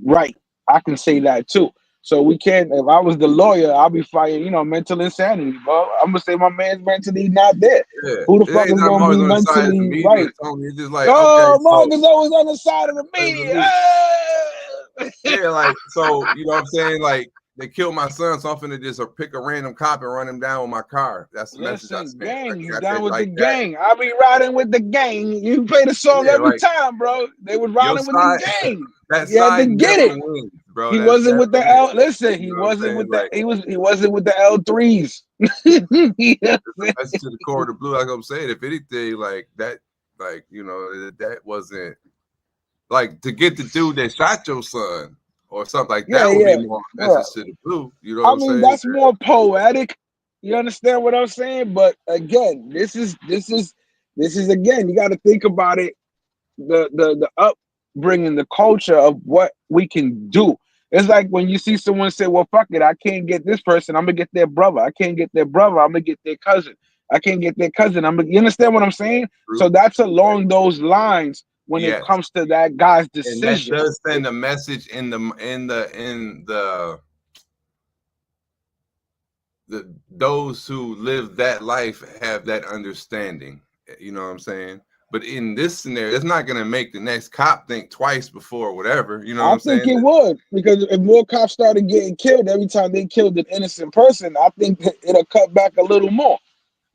right. I can say that too. So we can't. If I was the lawyer, I'll be fighting, mental insanity, bro. I'm gonna say my man's mentally not there. Yeah. Who the fuck is gonna be mentally right? It's just like, oh, Mark is always on the side of the media. Yeah, like, so, you know what I'm saying? Like, they killed my son, so I'm finna just pick a random cop and run him down with my car. That's the message I sent. Gang, you down with the gang. I'll be riding with the gang. You play the song every time, bro. They was riding with the gang. You had to get it, wins, bro. He wasn't with the L. Listen, he wasn't with the. He wasn't with the L3s. That's to the core of the blue. Like I'm saying, if anything, like that, like that wasn't like to get the dude that shot your son or something like that would be more message to the blue. You know what I'm saying? That's more poetic. You understand what I'm saying? But again, this is again, you got to think about it. The upbringing, the culture of what we can do. It's like when you see someone say, well, fuck it, I can't get this person, I'm gonna get their brother. I can't get their brother, I'm gonna get their cousin. I can't get their cousin. You understand what I'm saying? True. So that's along those lines when it comes to that guy's decision. And that does send a message in those who live that life have that understanding. You know what I'm saying? But in this scenario, it's not going to make the next cop think twice before whatever. You know what I'm saying? I think it would, because if more cops started getting killed every time they killed an innocent person, I think it'll cut back a little more.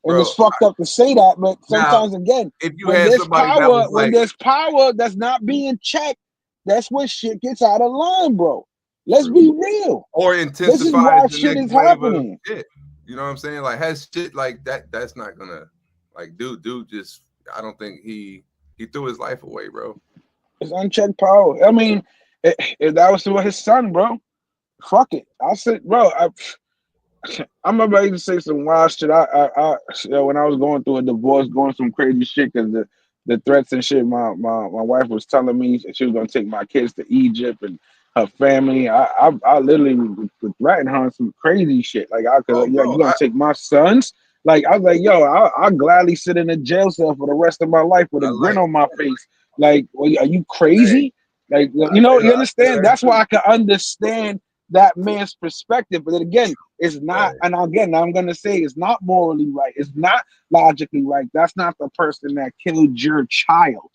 And it's fucked up to say that, but sometimes, now, again, if you had somebody when there's power that's not being checked, that's when shit gets out of line, bro. Let's be real. Or intensifies. This is why shit is happening. Shit. You know what I'm saying? Like, has shit like that, that's not gonna, like, dude just, I don't think he threw his life away, bro. It's unchecked power. I mean, if that was his son, bro, fuck it. I said, bro, I'm about to say some wild shit. When I was going through a divorce, going some crazy shit because the threats and shit. My wife was telling me she was gonna take my kids to Egypt and her family. I literally would threaten her on some crazy shit. Like, you gonna take my sons? Like, I was like, yo, I'll gladly sit in a jail cell for the rest of my life with a grin on my face. Like, well, are you crazy? Like, you understand? That's why I can understand that man's perspective. But then again, it's not, and again, I'm gonna say it's not morally right. It's not logically right. That's not the person that killed your child.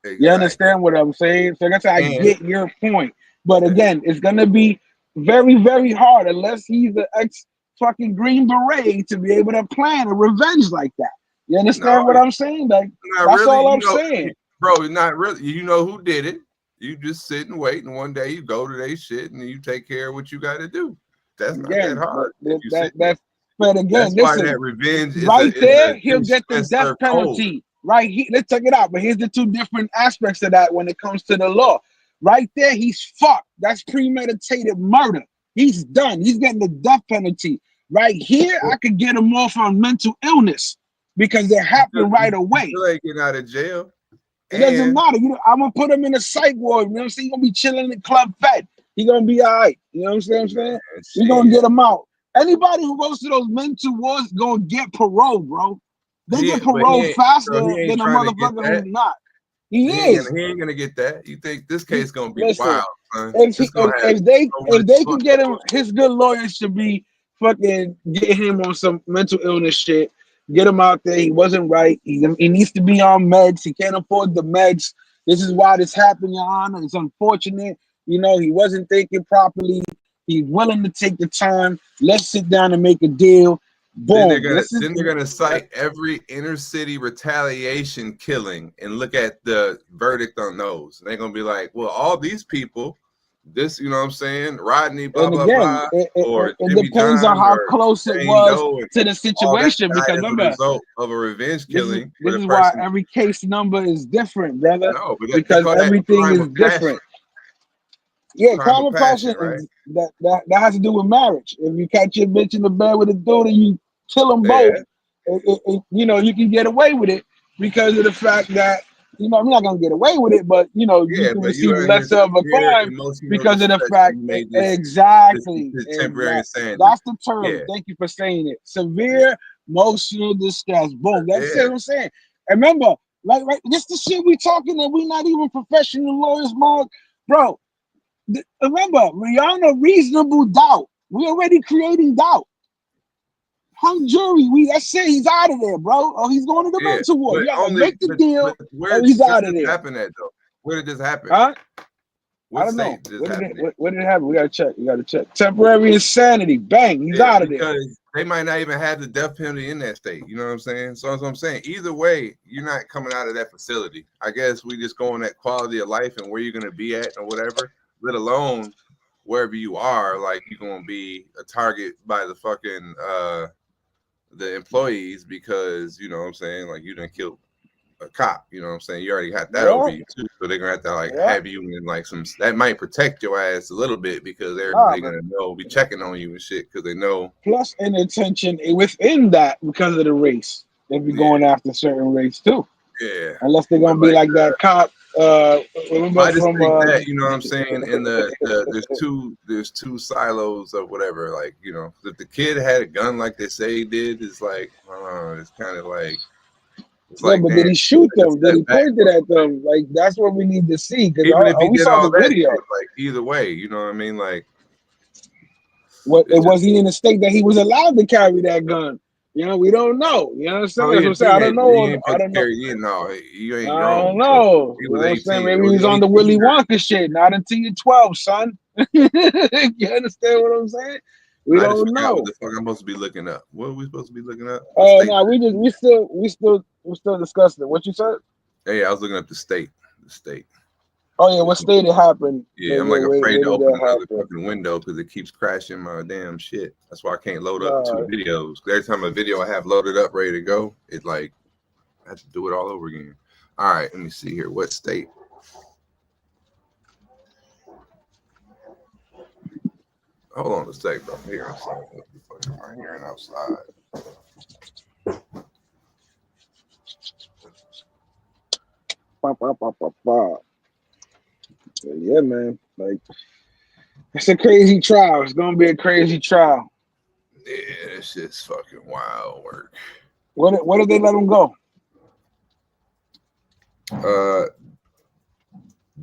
Exactly. You understand what I'm saying? So that's how I get your point. But again, it's gonna be very, very hard unless he's an ex-fucking Green Beret to be able to plan a revenge like that. You understand what I'm saying? Like, that's really, all I'm saying. Bro, not really. You know who did it. You just sit and wait, and one day you go to their shit and you take care of what you got to do. That's not that hard. But again, that's why that revenge is he'll get the death penalty. Right, let's check it out. But here's the two different aspects of that when it comes to the law. Right there, he's fucked. That's premeditated murder. He's done. He's getting the death penalty. Right here, I could get him off on mental illness because it happened right away. You ain't getting out of jail. It doesn't matter. I'm gonna put him in a psych ward. You know what I'm saying? He's gonna be chilling in the Club Fed. He's gonna be all right. You know what I'm saying? We're gonna get him out. Anybody who goes to those mental wards gonna get parole, bro. They get parole faster than a motherfucker who's not. He is. He ain't gonna get that. You think this case gonna be wild, son? If they can get him, his good lawyers should be fucking get him on some mental illness shit. Get him out there. He wasn't right. He needs to be on meds. He can't afford the meds. This is why this happened, Your Honor. It's unfortunate. He wasn't thinking properly. He's willing to take the time. Let's sit down and make a deal. Boom. Then they're gonna cite every inner city retaliation killing and look at the verdict on those. They're gonna be like, well, all these people, this, you know what I'm saying, Rodney, blah, blah, blah. It depends on how close it was to the situation. Because remember, result of a revenge killing. This is why every case number is different, brother. No, because everything is different. Yeah, crime of passion, right? That has to do with marriage. If you catch your bitch in the bed with a dude and you kill them both, you can get away with it because of the fact that you know, I'm not gonna get away with it, but you know, you Yeah, can but receive you less of a crime because of the fact exactly. temporary insanity. That's the term. Yeah. Thank you for saying it. Severe emotional distress. Boom. That's what I'm saying. And remember, like this the shit we talking and we not even professional lawyers, Mark. Bro, remember, Rihanna, reasonable doubt. We already creating doubt. Hung jury, that's it. He's out of there, bro. Oh, he's going to the mental ward. Yeah, make the deal. Where he's out of did this there. happen at though? Where did this happen? Huh? What I don't know. state did this happen? What did it happen? We gotta check. Temporary insanity. Bang. He's out of there. Because they might not even have the death penalty in that state. You know what I'm saying? So that's what I'm saying. Either way, you're not coming out of that facility. I guess we just go on that quality of life and where you're gonna be at or whatever. Let alone wherever you are, like you're gonna be a target by the fucking the employees because you know what I'm saying, like you done killed a cop, you know what I'm saying? You already got that over you too. So they're gonna have to like have you in like some that might protect your ass a little bit because they're gonna be checking on you and shit because they know. Plus inattention within that because of the race. They be going after certain race too. Yeah. Unless they're gonna be like that cop. Remember I just from think that, you know what I'm saying? In there's two silos of whatever. Like, you know, if the kid had a gun like they say he did, it's like it's kind of like but did he shoot them? Did he point it at them? Like that's what we need to see. Because even if he we did saw all the that video. shit, like either way, you know what I mean? Like was he in a state that he was allowed to carry that gun? You know, we don't know. You know what I'm saying? That's what I'm saying. I don't know. I don't know. You ain't I grown. don't know. He You know was what I'm 18. saying? Maybe he was on the Willy Wonka shit. Not until you're 12, son. You understand what I'm saying? We don't know. What the fuck I'm supposed to be looking up? What are we supposed to be looking up? Oh no, we still discussing it. What you said? Hey, I was looking up the state. The state. Oh yeah, what state it happened? Yeah, I'm like afraid to open another fucking window because it keeps crashing my damn shit. That's why I can't load up 2 videos. Every time a video I have loaded up ready to go, it like I have to do it all over again. All right, let me see here. What state? Hold on a second, bro. I'm hearing something. What the fuck am I hearing outside? Yeah, man. Like it's a crazy trial. It's gonna be a crazy trial. Yeah, it's just fucking wild work. What did they let him go?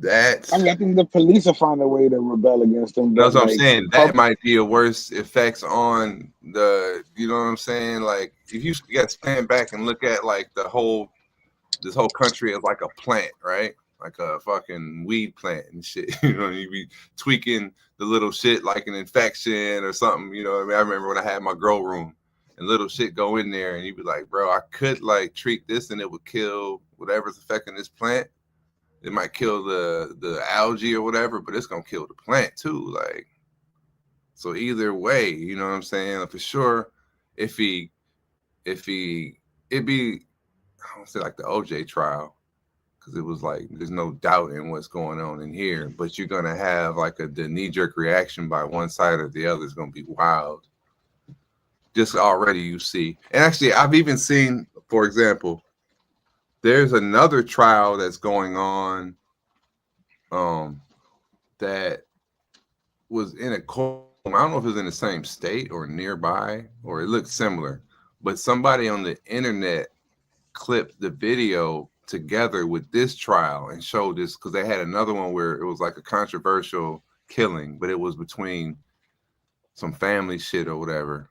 I think the police will find a way to rebel against him. That's what I'm saying. That might be a worse effects on the, you know what I'm saying? Like if you got to stand back and look at like this whole country as like a plant, right? Like a fucking weed plant and shit. You know, you be tweaking the little shit like an infection or something. You know what I mean? I remember when I had my grow room and little shit go in there and you'd be like, bro, I could like treat this and it would kill whatever's affecting this plant. It might kill the algae or whatever, but it's gonna kill the plant too. Like, so either way, you know what I'm saying? For sure, it'd be, I don't say like the OJ trial, because it was like there's no doubt in what's going on in here, but you're gonna have like the knee-jerk reaction by one side or the other is gonna be wild. Just already you see, and actually I've even seen, for example, there's another trial that's going on that was in a court. I don't know if it was in the same state or nearby, or it looked similar, but somebody on the internet clipped the video together with this trial and showed this, because they had another one where it was like a controversial killing, but it was between some family shit or whatever.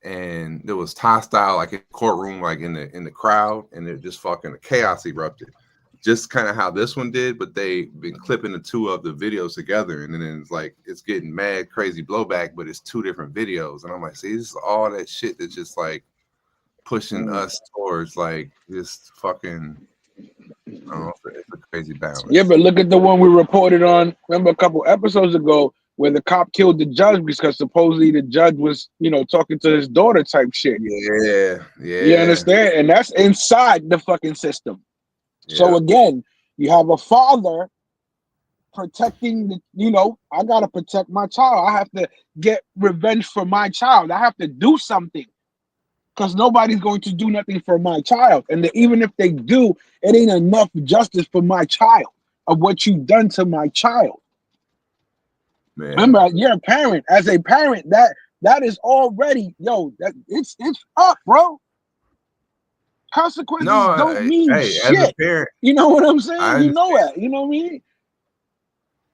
And there was hostile, like in the courtroom, like in the crowd, and it just fucking chaos erupted. Just kind of how this one did, but they've been clipping the two of the videos together, and then it's like it's getting mad, crazy blowback, but it's 2 different videos. And I'm like, see, this is all that shit that's just like pushing us towards like this fucking, I don't know, it's a crazy balance. Yeah, but look at the one we reported on, remember a couple episodes ago, where the cop killed the judge because supposedly the judge was, you know, talking to his daughter type shit. Yeah. You understand? And that's inside the fucking system. Yeah. So again, you have a father protecting the, you know, I gotta protect my child. I have to get revenge for my child. I have to do something. because nobody's going to do nothing for my child. And even if they do, it ain't enough justice for my child of what you done to my child. Man. Remember, you're a parent. As a parent, that is already, yo, that it's up, bro. Consequences don't mean shit. As a parent, you know what I'm saying? You know that. You know what I mean?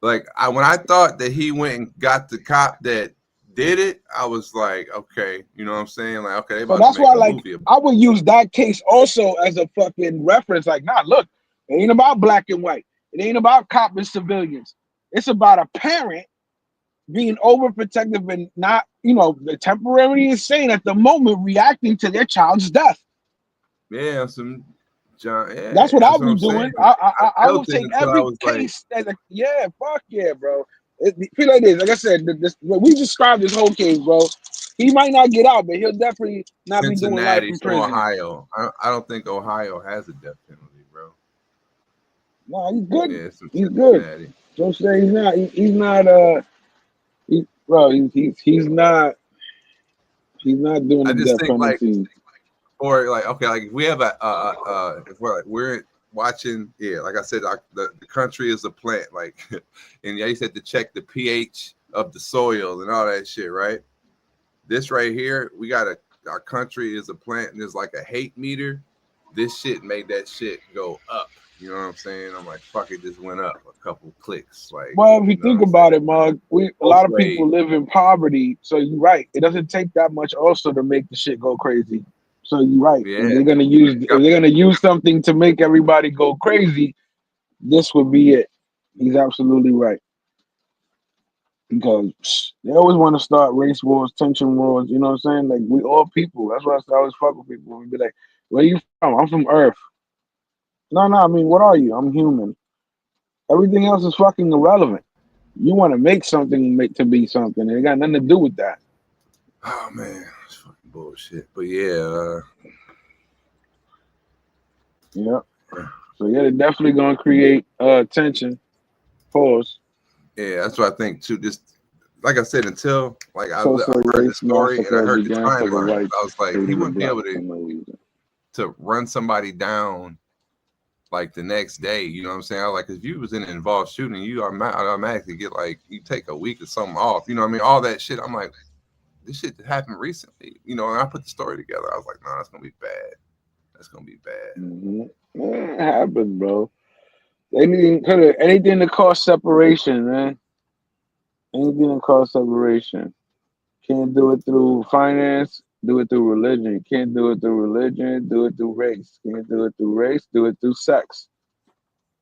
Like when I thought that he went and got the cop that did it, I was like, okay, you know what I'm saying? Like, okay, so that's why, like, I would use that case also as a fucking reference. Like, nah, look, it ain't about black and white. It ain't about cop and civilians. It's about a parent being overprotective and not, you know, the temporarily insane at the moment, reacting to their child's death. Yeah, some John. Yeah, that's what I'll be doing. I will take every case as a fuck yeah, bro. Feel like this. Like I said, what we described this whole case, bro. He might not get out, but he'll definitely not be doing life in prison. Ohio. I don't think Ohio has a death penalty, bro. No, he's good. Yeah, he's good. Don't say he's not. He's not. He's not. He's not doing the death penalty. Or like, okay, like if we have if we're watching, like I said, the country is a plant, like, and you said to check the pH of the soil and all that shit, right? This right here, we got our country is a plant, and there's like a hate meter. This shit made that shit go up. You know what I'm saying? I'm like, fuck, it just went up a couple clicks. Like, well, if you think about it, Mug, a lot of people live in poverty, so you're right. It doesn't take that much also to make the shit go crazy. So you're right. Yeah. If they're gonna use something to make everybody go crazy, this would be it. He's absolutely right. Because they always want to start race wars, tension wars. You know what I'm saying? Like, we all people. That's why I always fuck with people. We be like, "Where you from?" I'm from Earth. No, I mean, what are you? I'm human. Everything else is fucking irrelevant. You want to make something to be something. It got nothing to do with that. Oh man. Bullshit, but yeah. So they're definitely gonna create tension. Pause. Yeah, that's what I think too. Just like I said, until like I heard the story and I heard the timeline, I was like, he wouldn't be able to run somebody down like the next day. You know what I'm saying? I was like, if you was in an involved shooting, you automatically get like, you take a week or something off. You know what I mean? All that shit. I'm like, this shit happened recently, you know, and I put the story together. I was like, no, that's gonna be bad. That's gonna be bad. Yeah, it happens, bro. Anything to cause separation, man. Anything to cause separation. Can't do it through finance, do it through religion. Can't do it through religion, do it through race. Can't do it through race, do it through sex.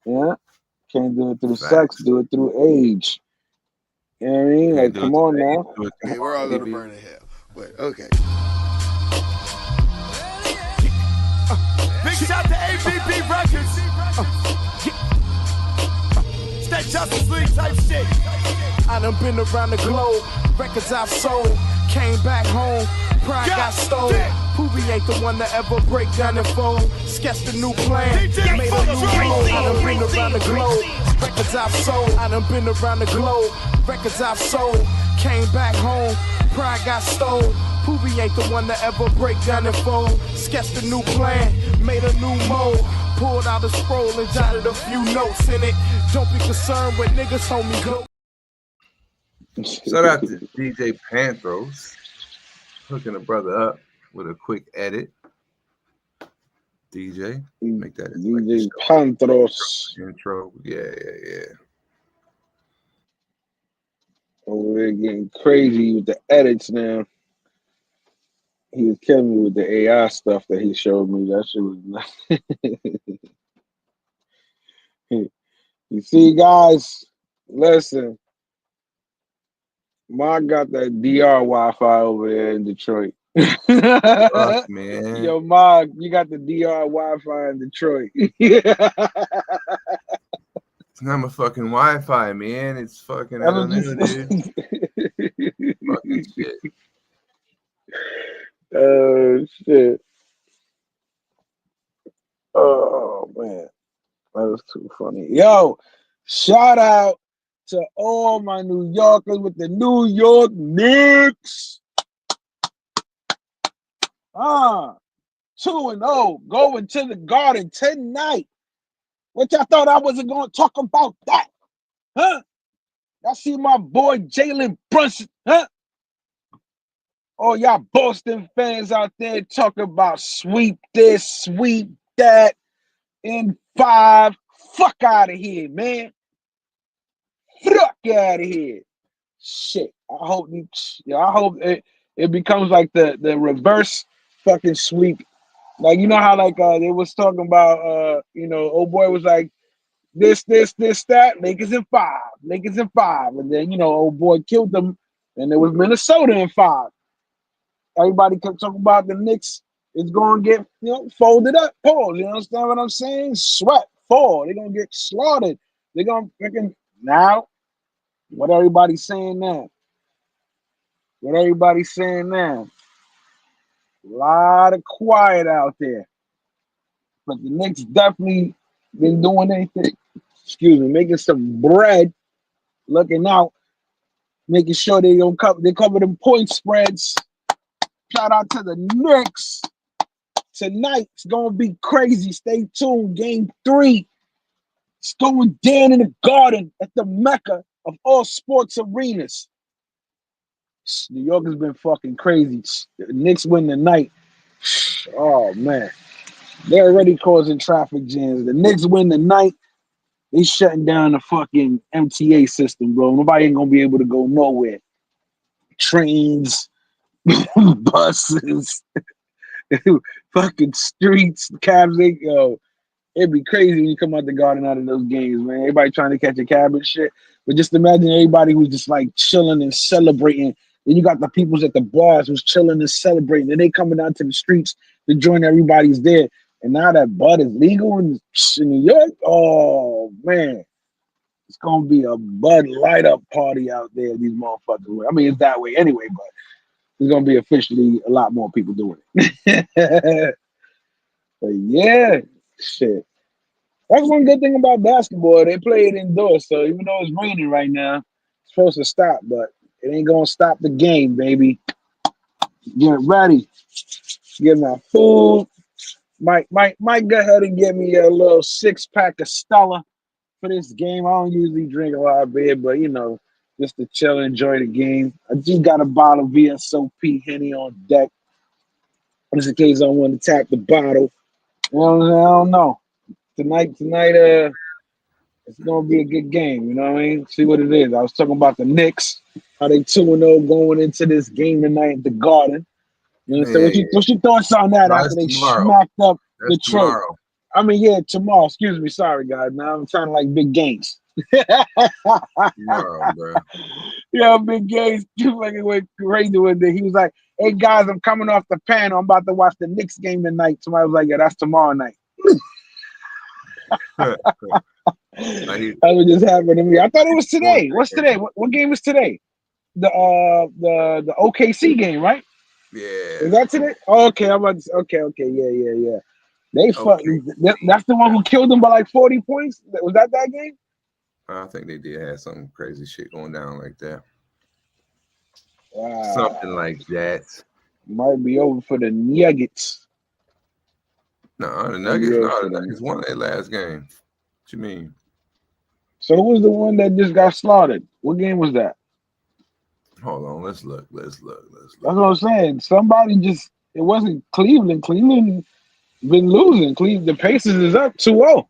Yeah? Can't do it through sex, do it through age. You know what I mean? Like, come on now. Hey, we're all gonna burn in hell. But okay. Big shout to ABB Records. It's that Justice League type shit. I done been around the globe. Records I've sold. Came back home. Pride got stole. Poobie ain't the one to ever break down and fold. Sketched a new plan. Made a new road. I done been around the globe. Records I've sold. I done been around the globe. Records I've sold. Came back home. Pride got stole. Poobie ain't the one to ever break down and fold. Sketched a new plan. Made a new mode. Pulled out a scroll and jotted a few notes in it. Don't be concerned with niggas, homie, go. Shout out to DJ Panthros, hooking a brother up with a quick edit. DJ, make that DJ Panthros intro. Yeah. Oh, we're getting crazy with the edits now. He was killing me with the AI stuff that he showed me. That shit was nice. You see, guys, listen. Mark got that DR Wi-Fi over there in Detroit. Fuck, man. Yo, Mark, you got the DR Wi-Fi in Detroit. It's not my fucking Wi-Fi, man. It's fucking unlimited. Fucking shit. Oh, shit. Oh, man. That was too funny. Yo, shout out to all my New Yorkers with the New York Knicks. 2-0, going to the Garden tonight. What y'all thought I wasn't going to talk about that? Huh? Y'all see my boy Jalen Brunson, huh? All y'all Boston fans out there talking about sweep this, sweep that, in 5. Fuck out of here, man. Fuck out of here. Shit. I hope it becomes like the reverse fucking sweep. Like, you know how like they was talking about old boy was like this, that, Lakers in 5, Lakers in 5. And then, old boy killed them, and it was Minnesota in 5. Everybody kept talking about the Knicks is going to get, folded up. Pause. You understand what I'm saying? Sweat. Fall. They're going to get slaughtered. They're going to freaking, now, what everybody's saying now? What everybody's saying now? A lot of quiet out there. But the Knicks definitely been doing anything. Excuse me, making some bread, looking out, making sure they cover them point spreads. Shout out to the Knicks. Tonight's gonna be crazy. Stay tuned. Game 3. It's going down in the Garden at the Mecca of all sports arenas. New York has been fucking crazy. The Knicks win tonight. Oh man, they're already causing traffic jams. The Knicks win tonight. They shutting down the fucking MTA system, bro. Nobody ain't gonna be able to go nowhere. Trains, buses, fucking streets, cabs. It'd be crazy when you come out the Garden out of those games, man. Everybody trying to catch a cab and shit. But just imagine everybody who's just like chilling and celebrating. Then you got the peoples at the bars who's chilling and celebrating. Then they coming out to the streets to join everybody's there. And now that bud is legal in New York, oh man, it's gonna be a Bud light up party out there. These motherfuckers. I mean, it's that way anyway, but there's gonna be officially a lot more people doing it. But yeah, shit. That's one good thing about basketball. They play it indoors, so even though it's raining right now, it's supposed to stop, but it ain't gonna stop the game, baby. Get ready. Get my food. Might go ahead and get me a little 6-pack of Stella for this game. I don't usually drink a lot of beer, but just to chill and enjoy the game. I just got a bottle of VSOP Henny on deck. Just in case I want to tap the bottle. Well, I don't know. Tonight, it's gonna be a good game. You know what I mean? See what it is. I was talking about the Knicks, how they 2-0 going into this game tonight at the Garden. You know, so what's your thoughts on that after they smacked up Detroit? Tomorrow. I mean, yeah, tomorrow. Excuse me, sorry guys. Now I'm trying to like big games. Tomorrow, bro. Yeah, big games. You fucking went crazy with it. He was like, "Hey guys, I'm coming off the panel. I'm about to watch the Knicks game tonight." Somebody was like, "Yeah, that's tomorrow night." That was just happening to me. I thought it was today. What's today? What game is today? The OKC game, right? Yeah. Is that today? Oh, okay, okay, yeah. They fucking. That's the one who killed them by like 40 points. Was that game? I think they did have some crazy shit going down like that. Wow. Something like that. Might be over for the Nuggets. No, the Nuggets won their last game. What you mean? So who was the one that just got slaughtered? What game was that? Hold on, let's look. That's what I'm saying. Somebody just, it wasn't Cleveland. Cleveland been losing. The Pacers is up 2-0.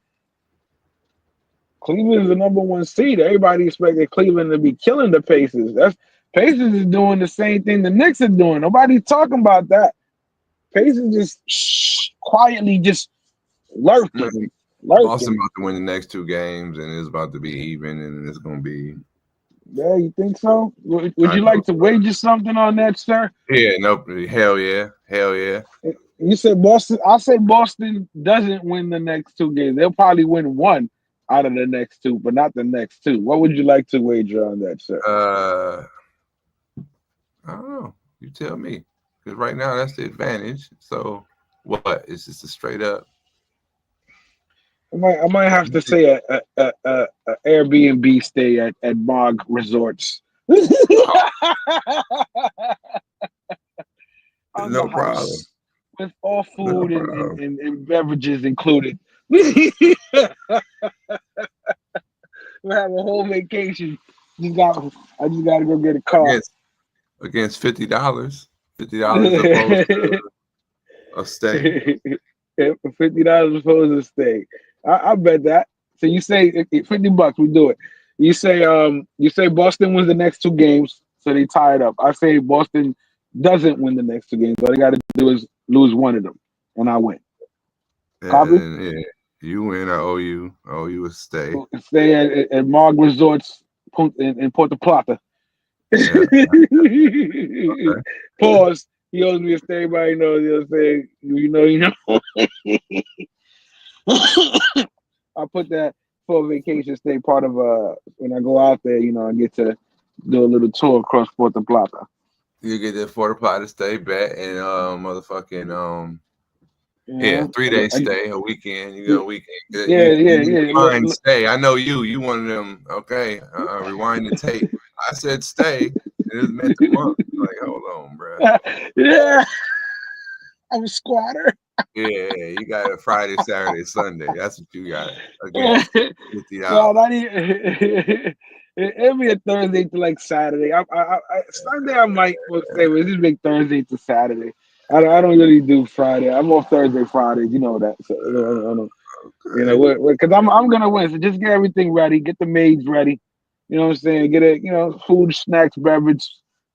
Cleveland is the number 1 seed. Everybody expected Cleveland to be killing the Pacers. Pacers is doing the same thing the Knicks are doing. Nobody's talking about that. Pacers just quietly just lurking. Boston about to win the next 2 games, and it's about to be even, and it's going to be. Yeah, you think so? Would you like to wager something on that, sir? Yeah, nope. Hell yeah. You said Boston. I say Boston doesn't win the next 2 games. They'll probably win 1 out of the next 2, but not the next 2. What would you like to wager on that, sir? I don't know. You tell me. Because right now that's the advantage. So what? It's just a straight up. I might have to say a Airbnb stay at Mog Resorts. No problem. with all food and beverages included. We'll have a whole vacation. I just gotta go get a car. Against $50. $50 opposed to a steak. $50 opposed to a steak. I bet that. So you say $50, we do it. You say Boston wins the next 2 games, so they tie it up. I say Boston doesn't win the next 2 games. All they got to do is lose one of them, and I win. Copy? Yeah, you win. I owe you a stay. Stay at Marg Resorts in Puerto Plata. Yeah. Okay. Pause. He owes me a stay. Everybody knows. You know. I put that for a vacation stay part of when I go out there. I get to do a little tour across Puerto Plata. You get the Puerto Plata stay bet and motherfucking 3-day stay, a weekend. You go a weekend. Rewind stay. I know you one of them. Okay, rewind the tape. I said stay. It was meant to month. Like, hold on, bro. Yeah, I'm a squatter. Yeah, you got a Friday, Saturday, Sunday. That's what you got. Again, it'll be a Thursday to like Saturday. Sunday I might say, well, just make Thursday to Saturday. I don't really do Friday. I'm on Thursday, Friday. You know that. So, because I'm gonna win. So just get everything ready. Get the maids ready. You know what I'm saying? Get it. Food, snacks, beverage,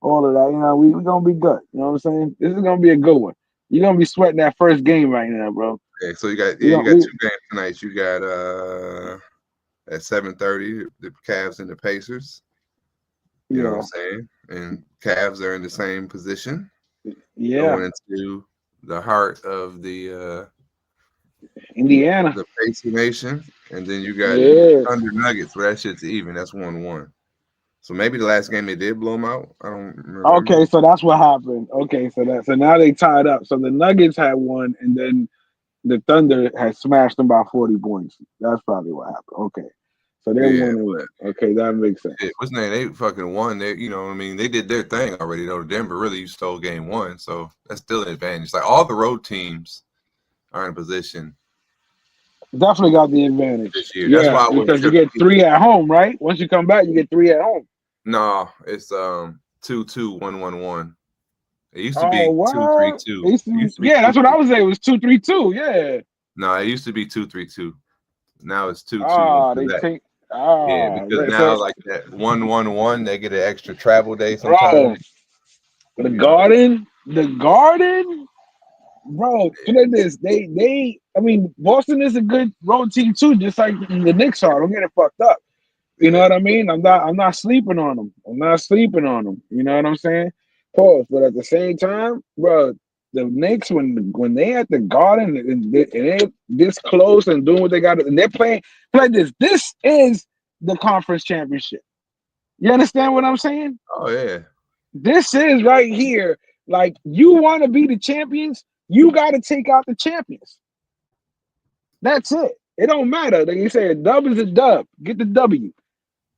all of that. We're gonna be good. You know what I'm saying? This is gonna be a good one. You're gonna be sweating that first game right now, bro. Okay, so you got 2 games tonight. You got at 7:30 the Cavs and the Pacers. You know what I'm saying? And Cavs are in the same position. Yeah. Going into the heart of the Indiana, the Pacer Nation, and then you got Thunder Nuggets. Where that shit's even. That's 1-1. So maybe the last game they did blow them out. I don't remember. Okay, so that's what happened. Okay, so now they tied up. So the Nuggets had won, and then the Thunder had smashed them by 40 points. That's probably what happened. Okay, so they're 1-1. Okay, that makes sense. What's the name? They fucking won. They, they did their thing already. Though Denver really stole game 1, so that's still an advantage. Like all the road teams are in a position. Definitely got the advantage this year. That's why because you get 3 at home, right? Once you come back, you get 3 at home. No, it's 2-2, 1-1-1. It used to be 2-3-2. Yeah, that's what I was saying. It was 2-3-2. Yeah. No, it used to be 2-3-2. Now it's 2-2. Because now like that 1-1-1, they get an extra travel day sometimes. Bro, the Garden, bro. Look at this. Boston is a good road team too, just like the Knicks are. Don't get it fucked up. You know what I mean? I'm not sleeping on them. You know what I'm saying? Pause. But at the same time, bro, the Knicks when they at the Garden and they're this close and doing what they got, and they're playing like this. This is the conference championship. You understand what I'm saying? Oh yeah. This is right here. Like, you want to be the champions, you got to take out the champions. That's it. It don't matter. Like you say, a dub is a dub. Get the W.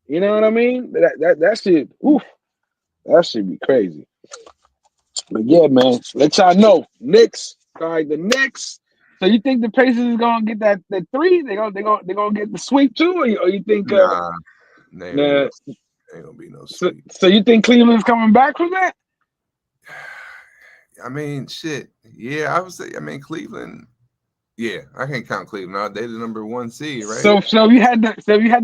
You know what I mean? That shit. Oof. That should be crazy. But yeah, man. Let y'all know. Knicks. All right, the Knicks. So you think the Pacers is gonna get that 3? They gonna get the sweep too, or you think? Nah, ain't gonna be no sweep. So you think Cleveland's coming back from that? I mean, shit. Yeah, I would say. I mean, Cleveland. Yeah, I can't count Cleveland out. They're the number 1 seed, right? So if you had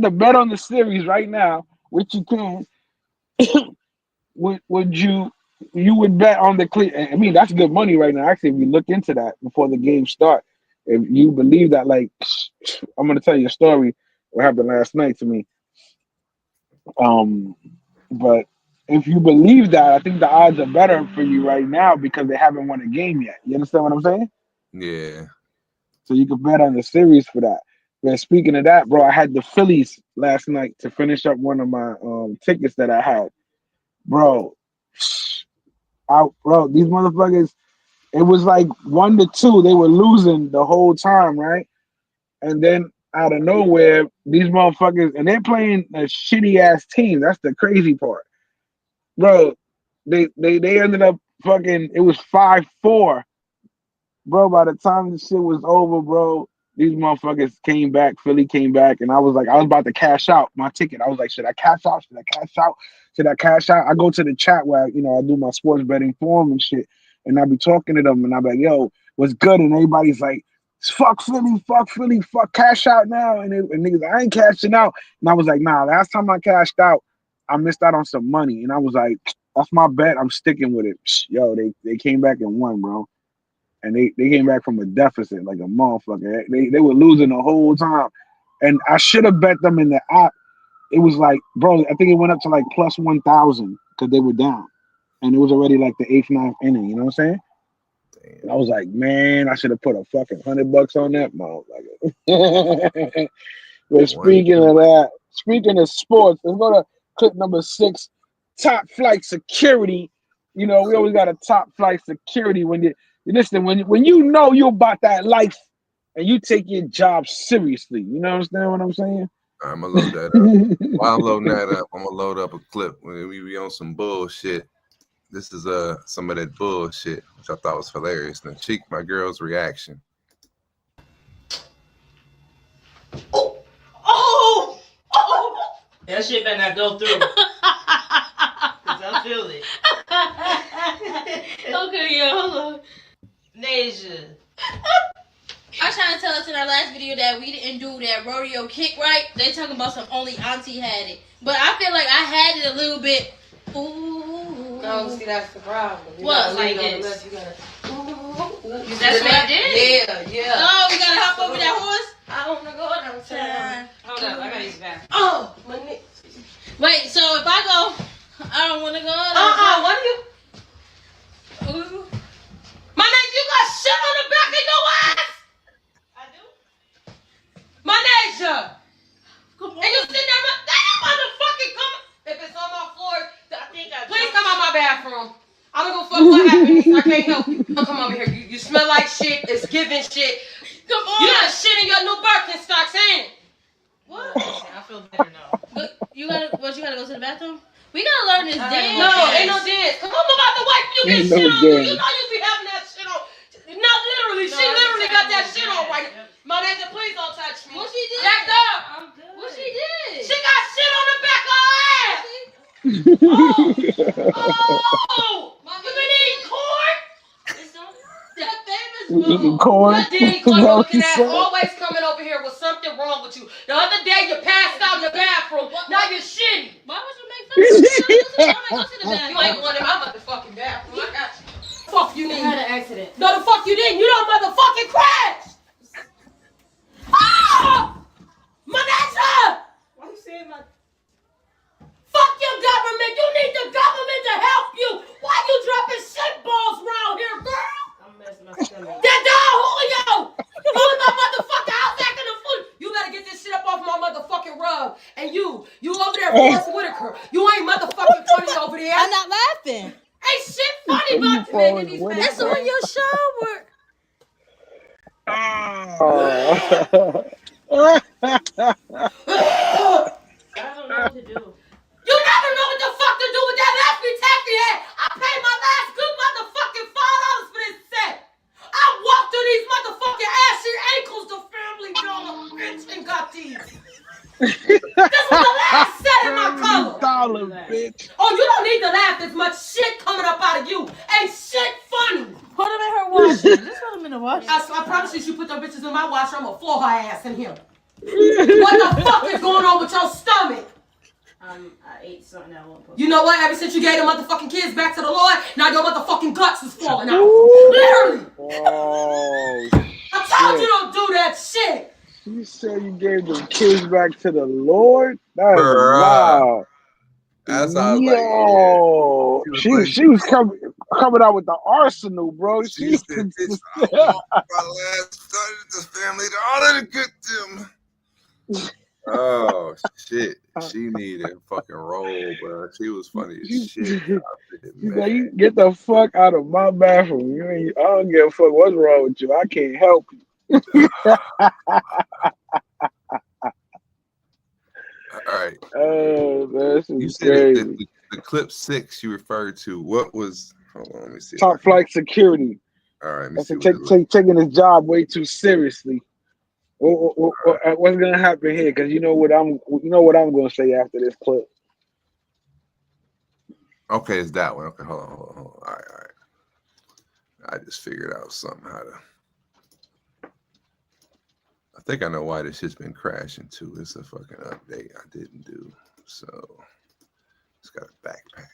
to bet on the series right now, which you can, would you would bet on the Cleveland? I mean, that's good money right now. Actually, if you look into that before the game start, if you believe that, like, I'm gonna tell you a story. What happened last night to me. But if you believe that, I think the odds are better for you right now because they haven't won a game yet. You understand what I'm saying? Yeah. So you can bet on the series for that. But speaking of that, bro, I had the Phillies last night to finish up one of my tickets that I had. Bro, these motherfuckers, it was like 1-2. They were losing the whole time, right? And then out of nowhere, these motherfuckers, and they're playing a shitty ass team. That's the crazy part. Bro, they ended up fucking, it was 5-4 bro, by the time the shit was over, bro, these motherfuckers came back. Philly came back, and I was about to cash out my ticket. I was like, should I cash out? Should I cash out? Should I cash out? I go to the chat where I do my sports betting forum and shit, and I be talking to them, and I be like, yo, what's good? And everybody's like, fuck Philly, fuck cash out now. And niggas, I ain't cashing out. And I was like, nah, last time I cashed out, I missed out on some money. And I was like, that's my bet. I'm sticking with it. Yo, they came back and won, bro. And they came back from a deficit like a motherfucker. They were losing the whole time. And I should have bet them in the app. It was like, bro, I think it went up to like plus 1,000 because they were down. And it was already like the 8th, 9th inning. You know what I'm saying? And I was like, man, I should have put a fucking $100 on that motherfucker. But speaking of sports, let's go to clip number 6, top flight security. We always got a top flight security when you listen, when you know you're about that life and you take your job seriously. You know what I'm saying? I'm gonna load that up. While I'm loading that up, I'm gonna load up a clip when we be on some bullshit. This is some of that bullshit, which I thought was hilarious. Now, check my girl's reaction. Oh! That shit better not go through. Cause I feel it. Okay, yeah, hold on. Nasia. I was trying to tell us in our last video that we didn't do that rodeo kick right. They talking about some only auntie had it. But I feel like I had it a little bit. Ooh. No, see, that's the problem. What? Like this? That's what I did? Yeah. Oh, we gotta hop over that horse? I don't want to go downtown. Hold up, I gotta use the bathroom. Oh, my neck. Wait, so if I go, I don't want to go. What are you? Ooh. My nigga, you got shit on the back of your ass. I do. My nigga. Come on. And you sitting there, that motherfucking come. If it's on my floor, please come out my bathroom. I don't give a fuck what happened. I can't help you. Don't come over here. You smell like shit. It's giving shit. Come on. You got shit in your new Birkenstocks, ain't it? What? I feel better now. You gotta go to the bathroom? We gotta learn this dance. No, ain't no dance. Come on, I'm about to wipe you. Get shit on you. You know you be having that shit on. Not literally. She literally got that shit on right now. My nigga, please don't touch me. What she did? Back up. I'm good. What she did? She got shit on the back of her ass. Oh! You been eating corn? That famous Eating corn? That dang looking ass always coming over here with something wrong with you. The other day you passed out in the bathroom. Now you're shitty. Why would you make fun of me? Why would I go to the bathroom? You ain't going in my motherfucking bathroom. I got you. Fuck you need. I had an accident. No, the fuck you didn't. You don't motherfucking crash. Ah! Manessa! Why you saying my... Fuck your government. You need the government to help you. Why you dropping shit balls around here, girl? I'm messing my stomach. That dog Julio! You in my motherfucking house acting a fool. You better get this shit up off my motherfucking rug. And you over there, Forrest Whitaker. You ain't motherfucking funny over there. I'm not laughing. Ain't shit funny about you, man. That's on your shower. I don't know what to do. You never know what the fuck to do with that laffy taffy head. I paid my last good motherfucking $5 for this set. I walked through these motherfucking ashy ankles to Family Dollar, bitch, and got these. This was the last set in my color. Bitch. Oh, you don't need to laugh. There's much shit coming up out of you. Ain't shit funny. Put them in her washer. Just put them in the washer. I promise you, put them bitches in my washer. I'm gonna floor her ass in here. What the fuck is going on with your stomach? I ate something that won't put. You know what? Ever since you gave the motherfucking kids back to the Lord, now your motherfucking guts is falling out. Literally. Oh, I told you don't do that shit. You said you gave the kids back to the Lord? That's wild. That's how Yo, she was coming out with the arsenal, bro. She said, "Bitch, I want my last started this family to honor the good them." Oh shit, she needed a fucking role, bro. She was funny as shit. You get the fuck out of my bathroom. I don't give a fuck what's wrong with you. I can't help you. All right. Oh, that's you crazy. said the clip 6 you referred to. What was? Hold on, let me see. Top flight security. All right. let me see. Taking his job way too seriously. What's gonna happen here? Because you know what I'm gonna say after this clip. Okay, it's that one. Okay, hold on. All right. I just figured out something how to. I think I know why this shit's been crashing too. It's a fucking update I didn't do. So it's got a backpack.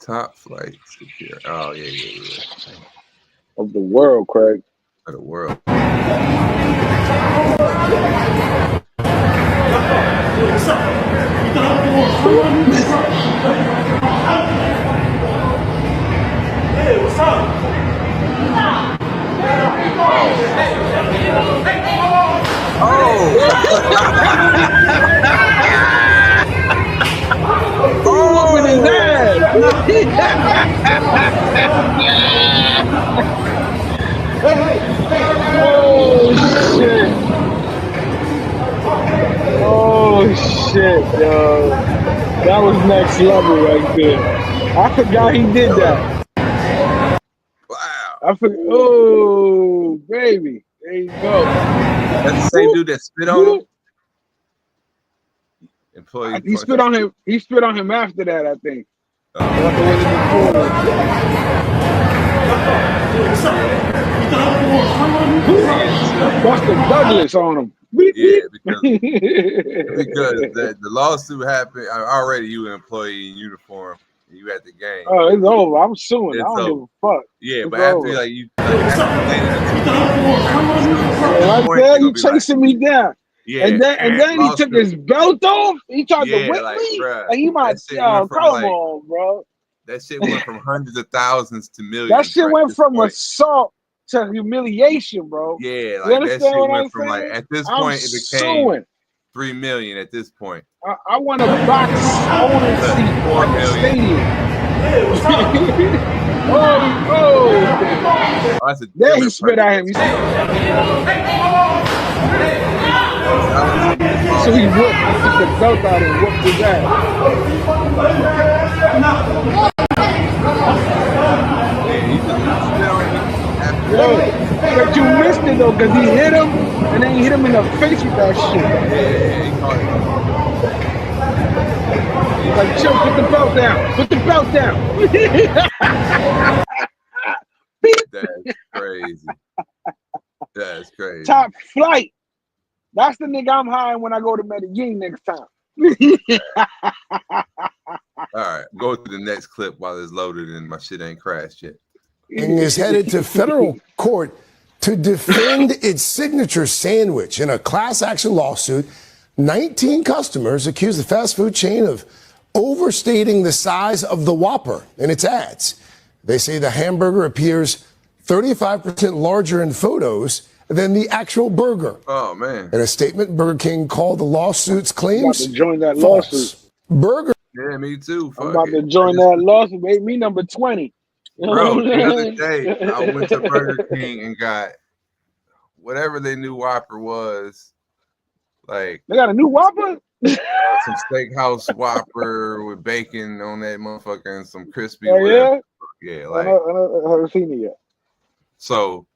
Top flight secure. Oh yeah. Of the world, Craig. Of the world. Hey, what's up? Whooping his ass. Oh shit, yo. That was next level right there. I forgot he did that. Wow. I forgot. Oh, baby. There you go. That's the same dude that spit on him? He spit on him. He spit on him after that, I think. Buster Douglas on him. Yeah, because the lawsuit happened. Already you an employee in uniform. You at the game. Oh, it's over. I'm suing. I don't give a fuck. Yeah, it's but after over. like you right there, you chasing me down. Yeah, and then he took his belt off. He tried to whip me. Bruh, and he might, come on, bro. That shit went from hundreds of thousands to millions. That shit went from assault to humiliation, bro. Yeah, like that shit went from like at this point it became 3 million at this point. I want a box owner seat at the stadium. There he spit at him. You see? So he took the belt out and whooped his ass. But you missed it though, because he hit him and then he hit him in the face with that shit. He's like, chill, put the belt down. Put the belt down. That's crazy. That's crazy. Top flight. That's the nigga I'm hiring when I go to Medellin next time. All right, go to the next clip while it's loaded and my shit ain't crashed yet. Is headed to federal court to defend its signature sandwich in a class action lawsuit. 19 customers accuse the fast food chain of overstating the size of the Whopper in its ads. They say the hamburger appears 35% larger in photos than the actual burger. Oh, man. In a statement, Burger King called the lawsuit's claims I'm about to join that false. lawsuit. Burger. Yeah, me too. I'm about to join that lawsuit. Make me number 20. Bro, the other day, I went to Burger King and got whatever their new Whopper was. Like, they got a new Whopper? Some steakhouse Whopper with bacon on that motherfucker and some crispy. Oh, yeah? Yeah, like, I haven't seen it yet. So,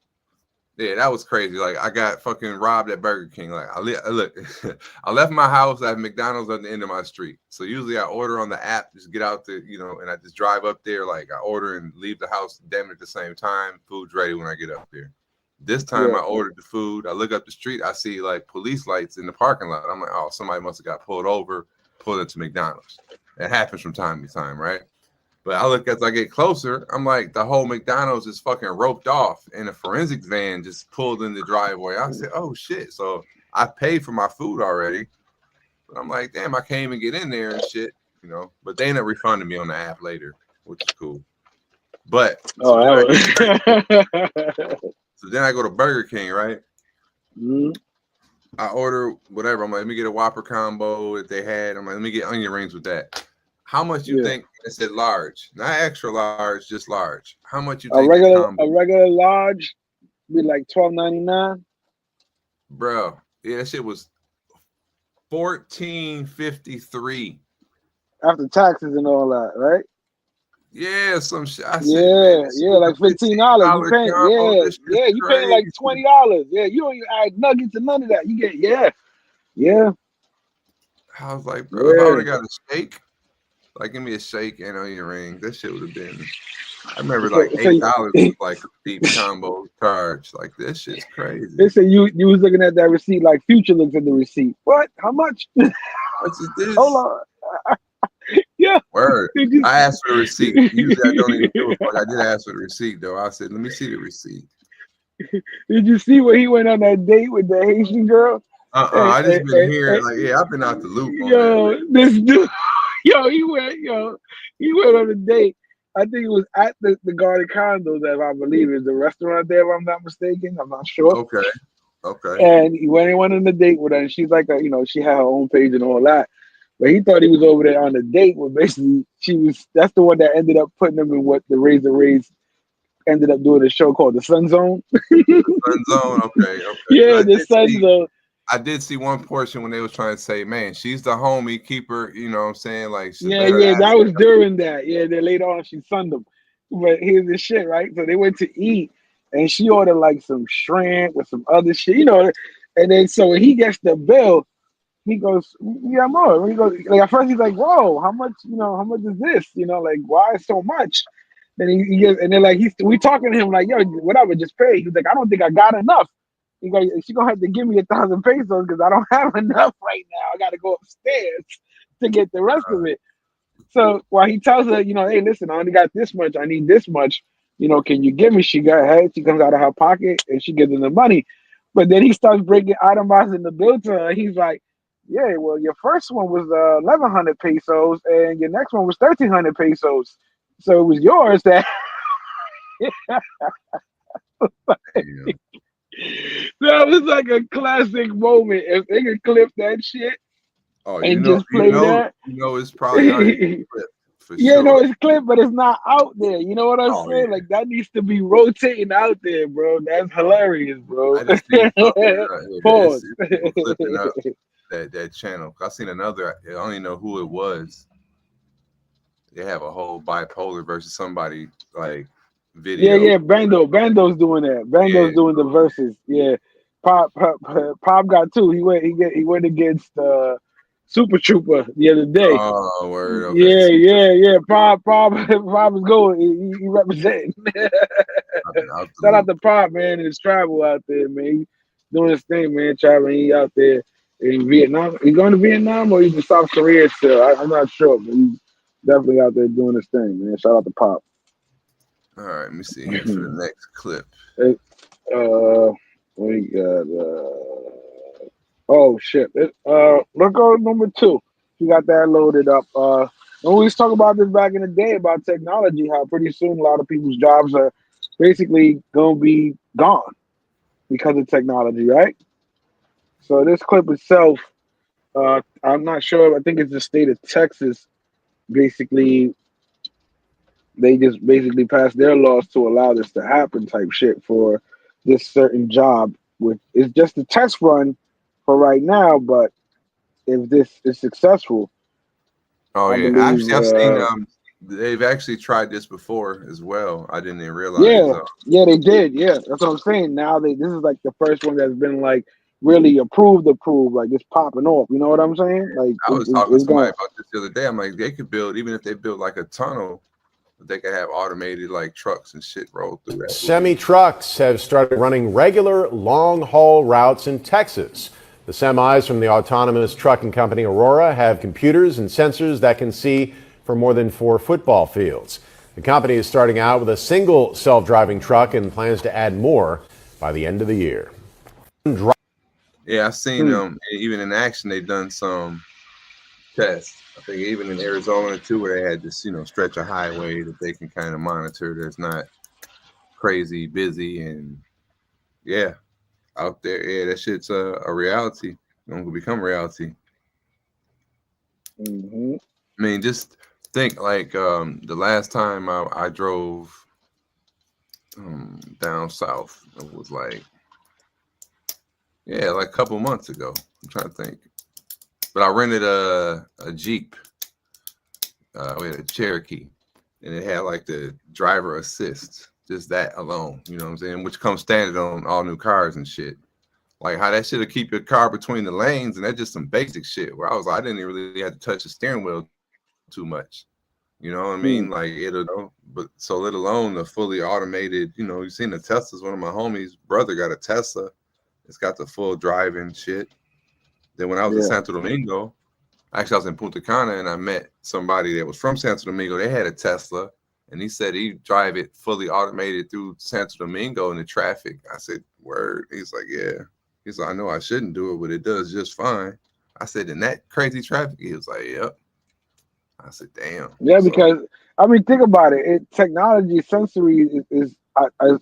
yeah, that was crazy. Like, I got fucking robbed at Burger King. Like, look, I left my house. I have McDonald's at the end of my street. So usually I order on the app, just get out there, and I just drive up there. Like, I order and leave the house damn at the same time. Food's ready when I get up there. This time I ordered the food. I look up the street. I see like police lights in the parking lot. I'm like, oh, somebody must have got pulled over, pulled into McDonald's. It happens from time to time, right? But I look as I get closer, I'm like, the whole McDonald's is fucking roped off and a forensics van just pulled in the driveway. I said, oh shit. So I paid for my food already. But I'm like, damn, I can't even get in there and shit, But they ended up refunding me on the app later, which is cool. But so then I go to Burger King, right? Mm-hmm. I order whatever. I'm like, let me get a Whopper combo if they had. I'm like, let me get onion rings with that. How much you think? It said large, not extra large, just large. How much you think? A regular large be like $12.99. Bro, yeah, that shit was $14.53. after taxes and all that, right? Yeah, some shit. I said, Yeah, man, this yeah, shit like was $15. You paying, combo. yeah, This shit's yeah, you paying like crazy. $20. Yeah, you don't even add nuggets and none of that. You get, yeah. I was like, bro, if I would Yeah. have got a shake, like give me a shake and onion ring, that shit would have been. I remember So, like so $8 was like a deep combo charge. Like this shit's crazy. they say you was looking at that receipt like Future looks at the receipt. What? How much? What's this? Hold on. Yeah. Word. Did you- I asked for the receipt. Usually I don't even do it, but I did ask for the receipt though. I said, let me see the receipt. Did you see when he went on that date with the Haitian girl? I just been hearing like, yeah, I've been out the loop on Yo, that. this dude, he went on a date. I think it was at the Garden Condos, that I believe is the restaurant there, if I'm not mistaken. I'm not sure. Okay. And he went on a date with her, and she's like, she had her own page and all that. But he thought he was over there on a date where basically that's the one that ended up putting him in what the Razor Rays ended up doing a show called The Sun Zone. Sun Zone, okay. Yeah, The Sun Zone. I did see one portion when they was trying to say, man, she's the homie, keep her, you know what I'm saying? Like, Yeah, that was during that. Yeah, then later on she sunned him. But here's the shit, right? So they went to eat, and she ordered like some shrimp with some other shit, And then so when he gets the bill, he goes, "Yeah, more." He goes, like at first he's like, "Whoa, how much? How much is this? Like why so much?" Then he gets, and then like we talking to him like, "Yo, whatever, just pay." He's like, "I don't think I got enough." He goes, "She gonna have to give me 1,000 pesos because I don't have enough right now. I got to go upstairs to get the rest of it." So while he tells her, "Hey, listen, I only got this much. I need this much. Can you give me?" She got her. She comes out of her pocket and she gives him the money. But then he starts breaking itemizing the bill to her. He's like, "Yeah, well, your first one was 1,100 pesos, and your next one was 1,300 pesos. So it was yours that." That was like a classic moment. If they could clip that shit and just play that. It's probably already clipped for Yeah, sure. no, it's clipped, but it's not out there. You know what I'm saying? Yeah. Like that needs to be rotating out there, bro. That's hilarious, bro. I just seen Pause. people clipping up that channel. I seen another. I don't even know who it was. They have a whole bipolar versus somebody like video. Yeah. Bando's doing that. Bando's doing the verses. Yeah. Pop got two. He went against Super Trooper the other day. Oh, word. Okay. Yeah. Pop is going. He representing. Shout out to Pop, man, and his travel out there, man. He doing his thing, man. Traveling, he out there in Vietnam. He going to Vietnam or he's in South Korea still? I'm not sure, but he's definitely out there doing his thing, man. Shout out to Pop. All right, let me see here for the next clip. We got oh shit. Look on number 2. You got that loaded up. When we was talking about this back in the day about technology, how pretty soon a lot of people's jobs are basically gonna be gone because of technology, right? So this clip itself, I'm not sure. I think it's the state of Texas. Basically, they just basically passed their laws to allow this to happen, type shit for this certain job. It's just a test run for right now, but if this is successful, oh I yeah, believe, actually I've seen they've actually tried this before as well. I didn't even realize. Yeah, they did. Yeah, that's what I'm saying. Now this is like the first one that's been like really approved, like it's popping off. You know what I'm saying? Like I was talking to somebody about this the other day. I'm like, they could build, even if they build like a tunnel, they could have automated like trucks and shit roll through that. Semi-trucks have started running regular long-haul routes in Texas. The semis from the autonomous trucking company Aurora have computers and sensors that can see for more than 4 football fields. The company is starting out with a single self-driving truck and plans to add more by the end of the year. Yeah, I've seen them even in action. They've done some tests. I think even in Arizona too, where they had this, stretch of highway that they can kind of monitor. That's not crazy busy, and yeah, out there, yeah, that shit's a reality. Going to become reality. Mm-hmm. I mean, just think like the last time I drove down south, it was like, like a couple months ago. I'm trying to think, but I rented a Jeep we had a Cherokee, and it had like the driver assist, just that alone, you know what I'm saying, which comes standard on all new cars and shit. Like how that shit'll keep your car between the lanes, and that's just some basic shit. Where I was like, I didn't even really have to touch the steering wheel too much. You know what I mean? Like it'll, but so let alone the fully automated. You know, you've seen the Teslas. One of my homies' brother got a Tesla. It's got the full driving shit. Then when I was in Santo Domingo, actually I was in Punta Cana, and I met somebody that was from Santo Domingo. They had a Tesla, and he said he'd drive it fully automated through Santo Domingo in the traffic. I said, word. He's like, yeah. He's like, I know I shouldn't do it, but it does just fine. I said, in that crazy traffic? He was like, yep. I said, damn. Yeah, because I mean, think about it. Technology, sensory is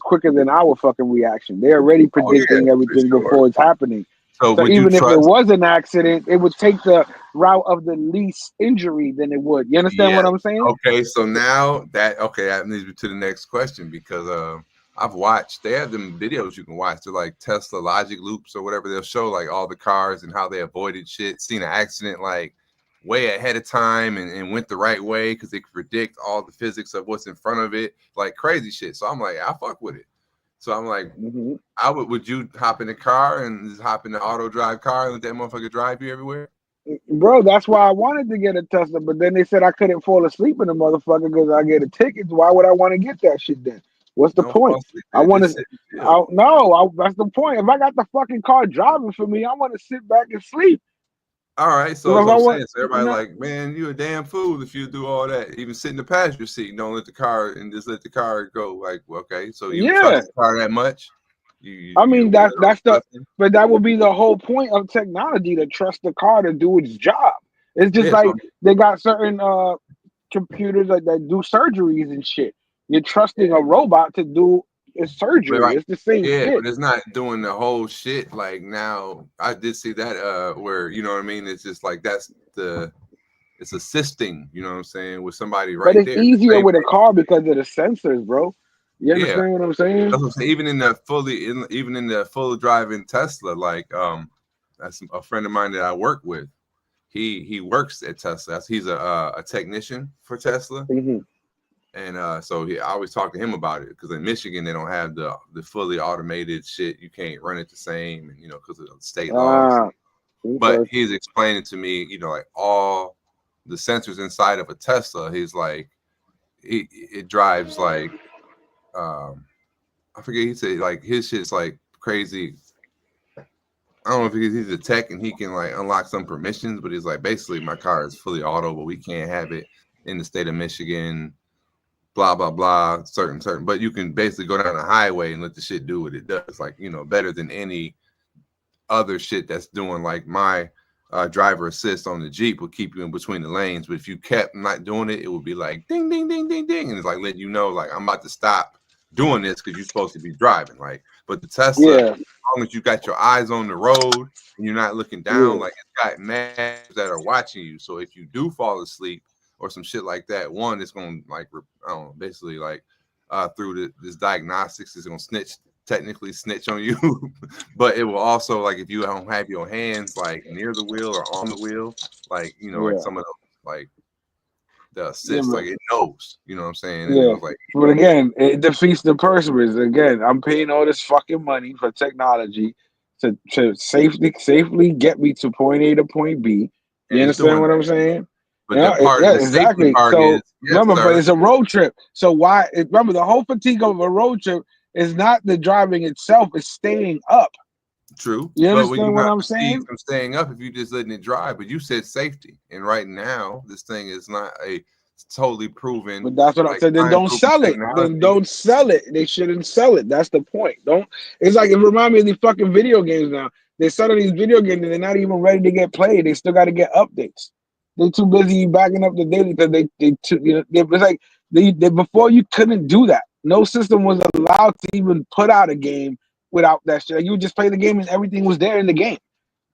quicker than our fucking reaction. They're already predicting everything before it's happening. So even if it was an accident, it would take the route of the least injury than it would. You understand what I'm saying? Okay, so now that leads me to the next question, because I've watched, they have them videos you can watch. They're like Tesla logic loops or whatever. They'll show like all the cars and how they avoided shit, seen an accident like way ahead of time and went the right way because they could predict all the physics of what's in front of it, like crazy shit. So I'm like, I fuck with it. So I'm like, would you hop in the car and just hop in the auto drive car and let that motherfucker drive you everywhere? Bro, that's why I wanted to get a Tesla, but then they said I couldn't fall asleep in the motherfucker because I get a ticket. Why would I want to get that shit then? What's the point? I want to. That's the point. If I got the fucking car driving for me, I want to sit back and sleep. All right, so everybody like, man, you a damn fool if you do all that. Even sit in the passenger seat, don't let the car and just let the car go. Like, okay, so you trust the car that much? I mean, that's but that would be the whole point of technology, to trust the car to do its job. It's just like they got certain computers that do surgeries and shit. You're trusting a robot to do its surgery. Right. It's the same shit. But it's not doing the whole shit. Like now, I did see that where, you know what I mean? It's just like it's assisting, you know what I'm saying, with somebody right there. But it's easier with a car because of the sensors, bro. You understand what I'm saying? Even in the full driving Tesla, like that's a friend of mine that I work with. He works at Tesla. He's a technician for Tesla. And so I always talk to him about it because in Michigan they don't have the fully automated shit. You can't run it the same, and you know, because of the state laws. But he's explaining to me, you know, like all the sensors inside of a Tesla. He's like, it drives like, I forget. He said like his shit's like crazy. I don't know if he's a tech and he can like unlock some permissions, but he's like, basically my car is fully auto, but we can't have it in the state of Michigan. Blah blah blah, certain, but you can basically go down the highway and let the shit do what it does, like, you know, better than any other shit that's doing like my driver assist on the Jeep would keep you in between the lanes. But if you kept not doing it, it would be like ding ding ding ding ding, and it's like letting you know like I'm about to stop doing this because you're supposed to be driving. Like, but the Tesla, as long as you got your eyes on the road and you're not looking down, like it's got maps that are watching you. So if you do fall asleep or some shit like that, one, it's gonna like, I don't know, basically like through this diagnostics, it's gonna technically snitch on you. But it will also, like, if you don't have your hands like near the wheel or on the wheel, like, you know, like some of those, like the assist, like it knows, you know what I'm saying? Yeah. Like, but again, it defeats the purpose. Again, I'm paying all this fucking money for technology to safely get me to point A to point B. You understand what I'm saying? But exactly. So remember, but it's a road trip. So remember, the whole fatigue of a road trip is not the driving itself; it's staying up. True. You understand what I'm saying? From staying up, if you just letting it drive, but you said safety, and right now this thing is not a totally proven. But that's what I said. Then don't sell it. Then don't sell it. They shouldn't sell it. That's the point. It's like, it reminds me of these fucking video games now. They're selling these video games and they're not even ready to get played. They still got to get updates. They're too busy backing up the data because they before you couldn't do that. No system was allowed to even put out a game without that shit. You would just play the game and everything was there in the game.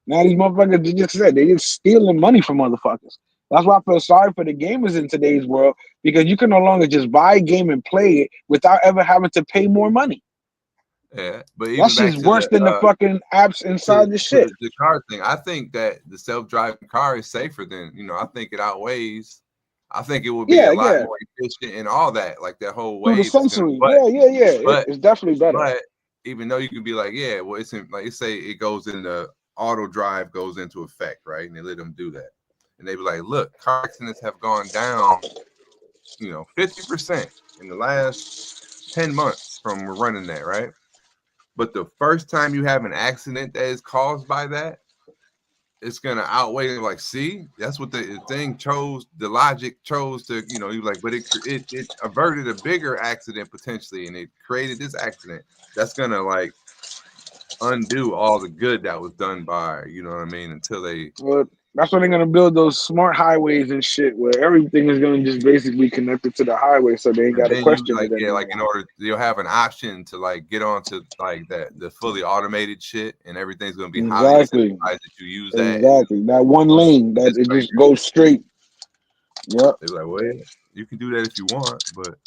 Now these motherfuckers, they just stealing money from motherfuckers. That's why I feel sorry for the gamers in today's world, because you can no longer just buy a game and play it without ever having to pay more money. Yeah, but that's just worse than the fucking apps inside the shit. The car thing, I think that the self-driving car is safer than, you know, I think it outweighs I think it would be a lot more efficient and all that, like that whole way. Through the sensory. Yeah. But, it's definitely better. But even though you can be like, yeah, well, it's in, like, say it goes into auto drive goes into effect, right? And they let them do that. And they be like, look, car accidents have gone down, 50% in the last 10 months from running that, right? But the first time you have an accident that is caused by that, it's gonna outweigh it. Like, see, that's what the thing chose. The logic chose to, you like, but it averted a bigger accident potentially, and it created this accident. That's gonna like undo all the good that was done by, you know what I mean? Until they. Well, that's why they're gonna build those smart highways and shit, where everything is gonna just basically connect it to the highway, so they ain't got to question it. Yeah, like in order, you'll have an option to like get onto like the fully automated shit, and everything's gonna be highly incentivized that you use that. Exactly, that one lane that it just goes straight. Yep. They're like, well, you can do that if you want, but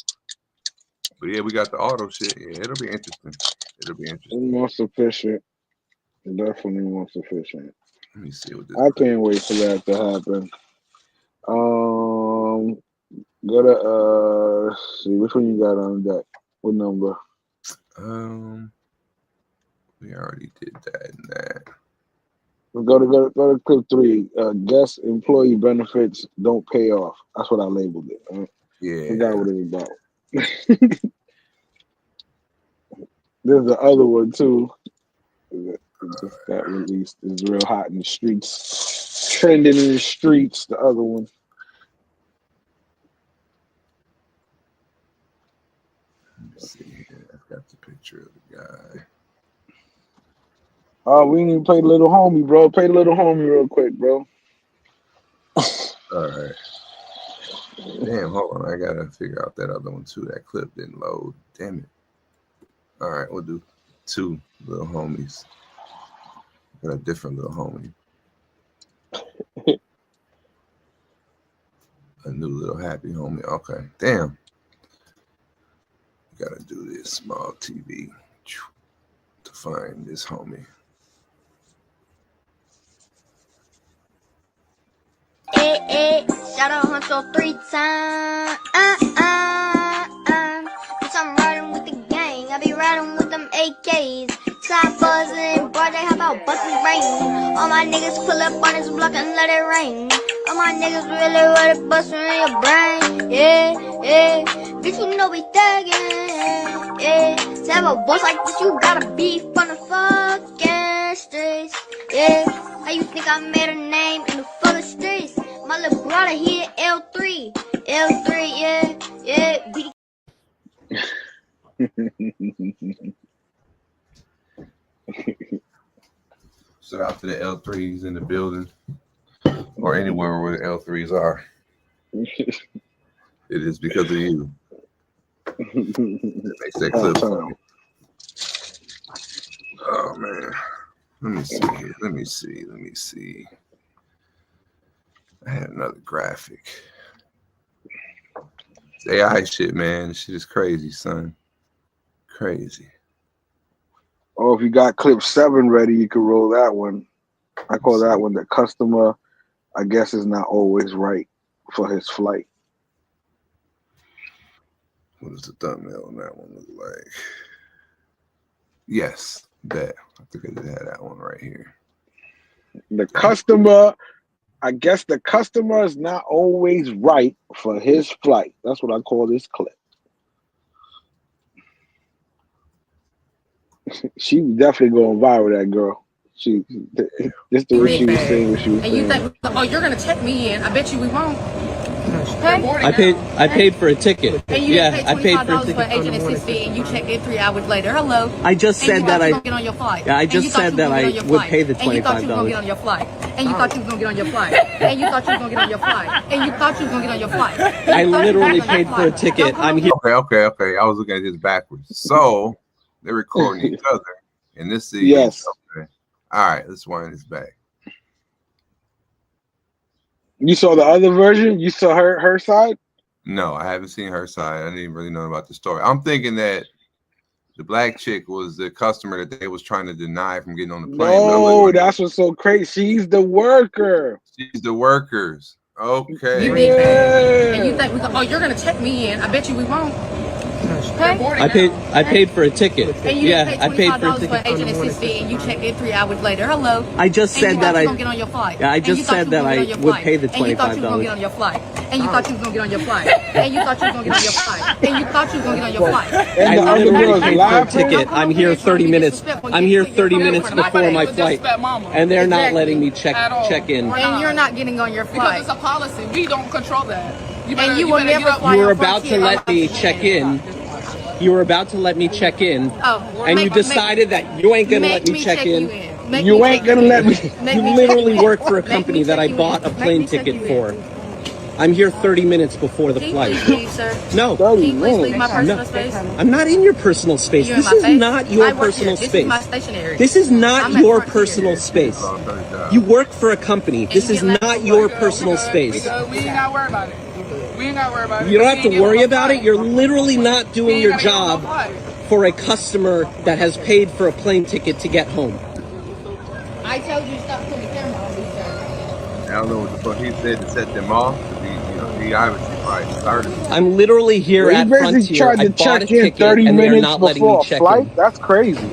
yeah, we got the auto shit. Yeah, it'll be interesting. It's more sufficient. Definitely more sufficient. Let me see what this. I can't wait for that to happen. Go to let's see which one you got on deck. What number? We already did that and that. Go to clip 3. Guest employee benefits don't pay off. That's what I labeled it. Right? Yeah. I forgot what it was about. There's the other one too. Just got released. Is real hot in the streets, trending in the streets. The other one. Let me see here. I've got the picture of the guy. Oh, we didn't even play Little Homie, bro. Play Little Homie real quick, bro. All right. Damn, hold on. I gotta figure out that other one too. That clip didn't load. Damn it. All right, we'll do 2 Little Homies. Got a different Little Homie. A new little happy homie. Okay. Damn. Gotta do this small TV to find this homie. Shout out Huncho 3 times. Bitch, I'm riding with the gang. I be riding with them AKs. Side buzzing, broad day, how about bustin' rain? All my niggas pull up on this block and let it rain. All my niggas really ready bustin' in your brain. Yeah. Bitch, you know we thuggin'. Yeah. To have a boss like this, you gotta be from the fucking streets. Yeah. How you think I made a name in the fucking streets? My little brother here, L3. Yeah. Shout out to the L3s in the building or anywhere where the L3s are. It is because of you. It makes that clip funny. Oh man. Let me see. I had another graphic. It's AI shit, man. This shit is crazy, son. Crazy. Oh, if you got clip 7 ready, you can roll that one. I call that one the customer, I guess, is not always right for his flight. What does the thumbnail on that one look like? Yes, that. I think I just had that one right here. The customer, I guess the customer is not always right for his flight. That's what I call this clip. She definitely going viral, that girl. This the way she was saying what she was saying. And you think, oh, you're gonna check me in? I bet you we won't. Okay? I paid for a ticket. And you I paid for a $25 ticket. for agent assistant, and you checked in 3 hours later. Hello. I just said that I. Get on your flight. Yeah, I just said that I would pay the $25. And you thought you was gonna get on your flight. And you thought you was gonna get on your flight. And you thought you was gonna get on your flight. And you thought you was gonna get on your flight. I literally paid for a ticket. I'm here. Okay. I was looking at this backwards. So they're recording each other, and this is yes. Okay. All right, let's wind this back. You saw the other version? You saw her side? No, I haven't seen her side. I didn't really know about the story. I'm thinking that the black chick was the customer that they was trying to deny from getting on the plane. No, that's what's so crazy. She's the worker. She's the workers. Okay. You big fan. And you think you're gonna check me in? I bet you we won't. Okay. I paid for a ticket. And you Yeah, didn't I pay paid $25 for a for ticket. agent assist fee, and you checked in 3 hours later. Hello. I just And said you that thought you I. were gonna get on your flight. Yeah, I And you just thought said you that were gonna I get on your would flight. pay the And you thought you were gonna $25. get on your flight. And you thought you was gonna get on your flight. And you thought you was gonna get on your flight. And you thought you was gonna get on your flight. I literally paid for a ticket. I'm here 30 minutes. I'm here 30 minutes before my flight, and they're not letting me check in. And you're not getting on your flight. Because it's a policy. We don't control that. And you will never fly You were on about to Frontier. let me check in. You were about to let me check in, and you decided that you ain't gonna let me check in. You ain't gonna let me. You literally work for a company that I bought a plane ticket for. I'm here 30 minutes before the flight. Please leave, sir. No. Can you please leave my personal space? I'm not in your personal space. You're in This my is face. not your I work personal here. space. This is my stationery. This is not I'm at your Frontier. personal space. You work for a company. This is not your personal space. We ain't gotta worry about it. We ain't gotta worry about it. You don't have to worry about it. You're literally not doing your job for a customer that has paid for a plane ticket to get home. I told you to stop putting the camera on me, sir. I don't know what the fuck he said to set them off. He obviously probably started. I'm literally here at Frontier. Tried I to bought a check in ticket 30 and they're minutes not letting me before a check flight. in. That's crazy.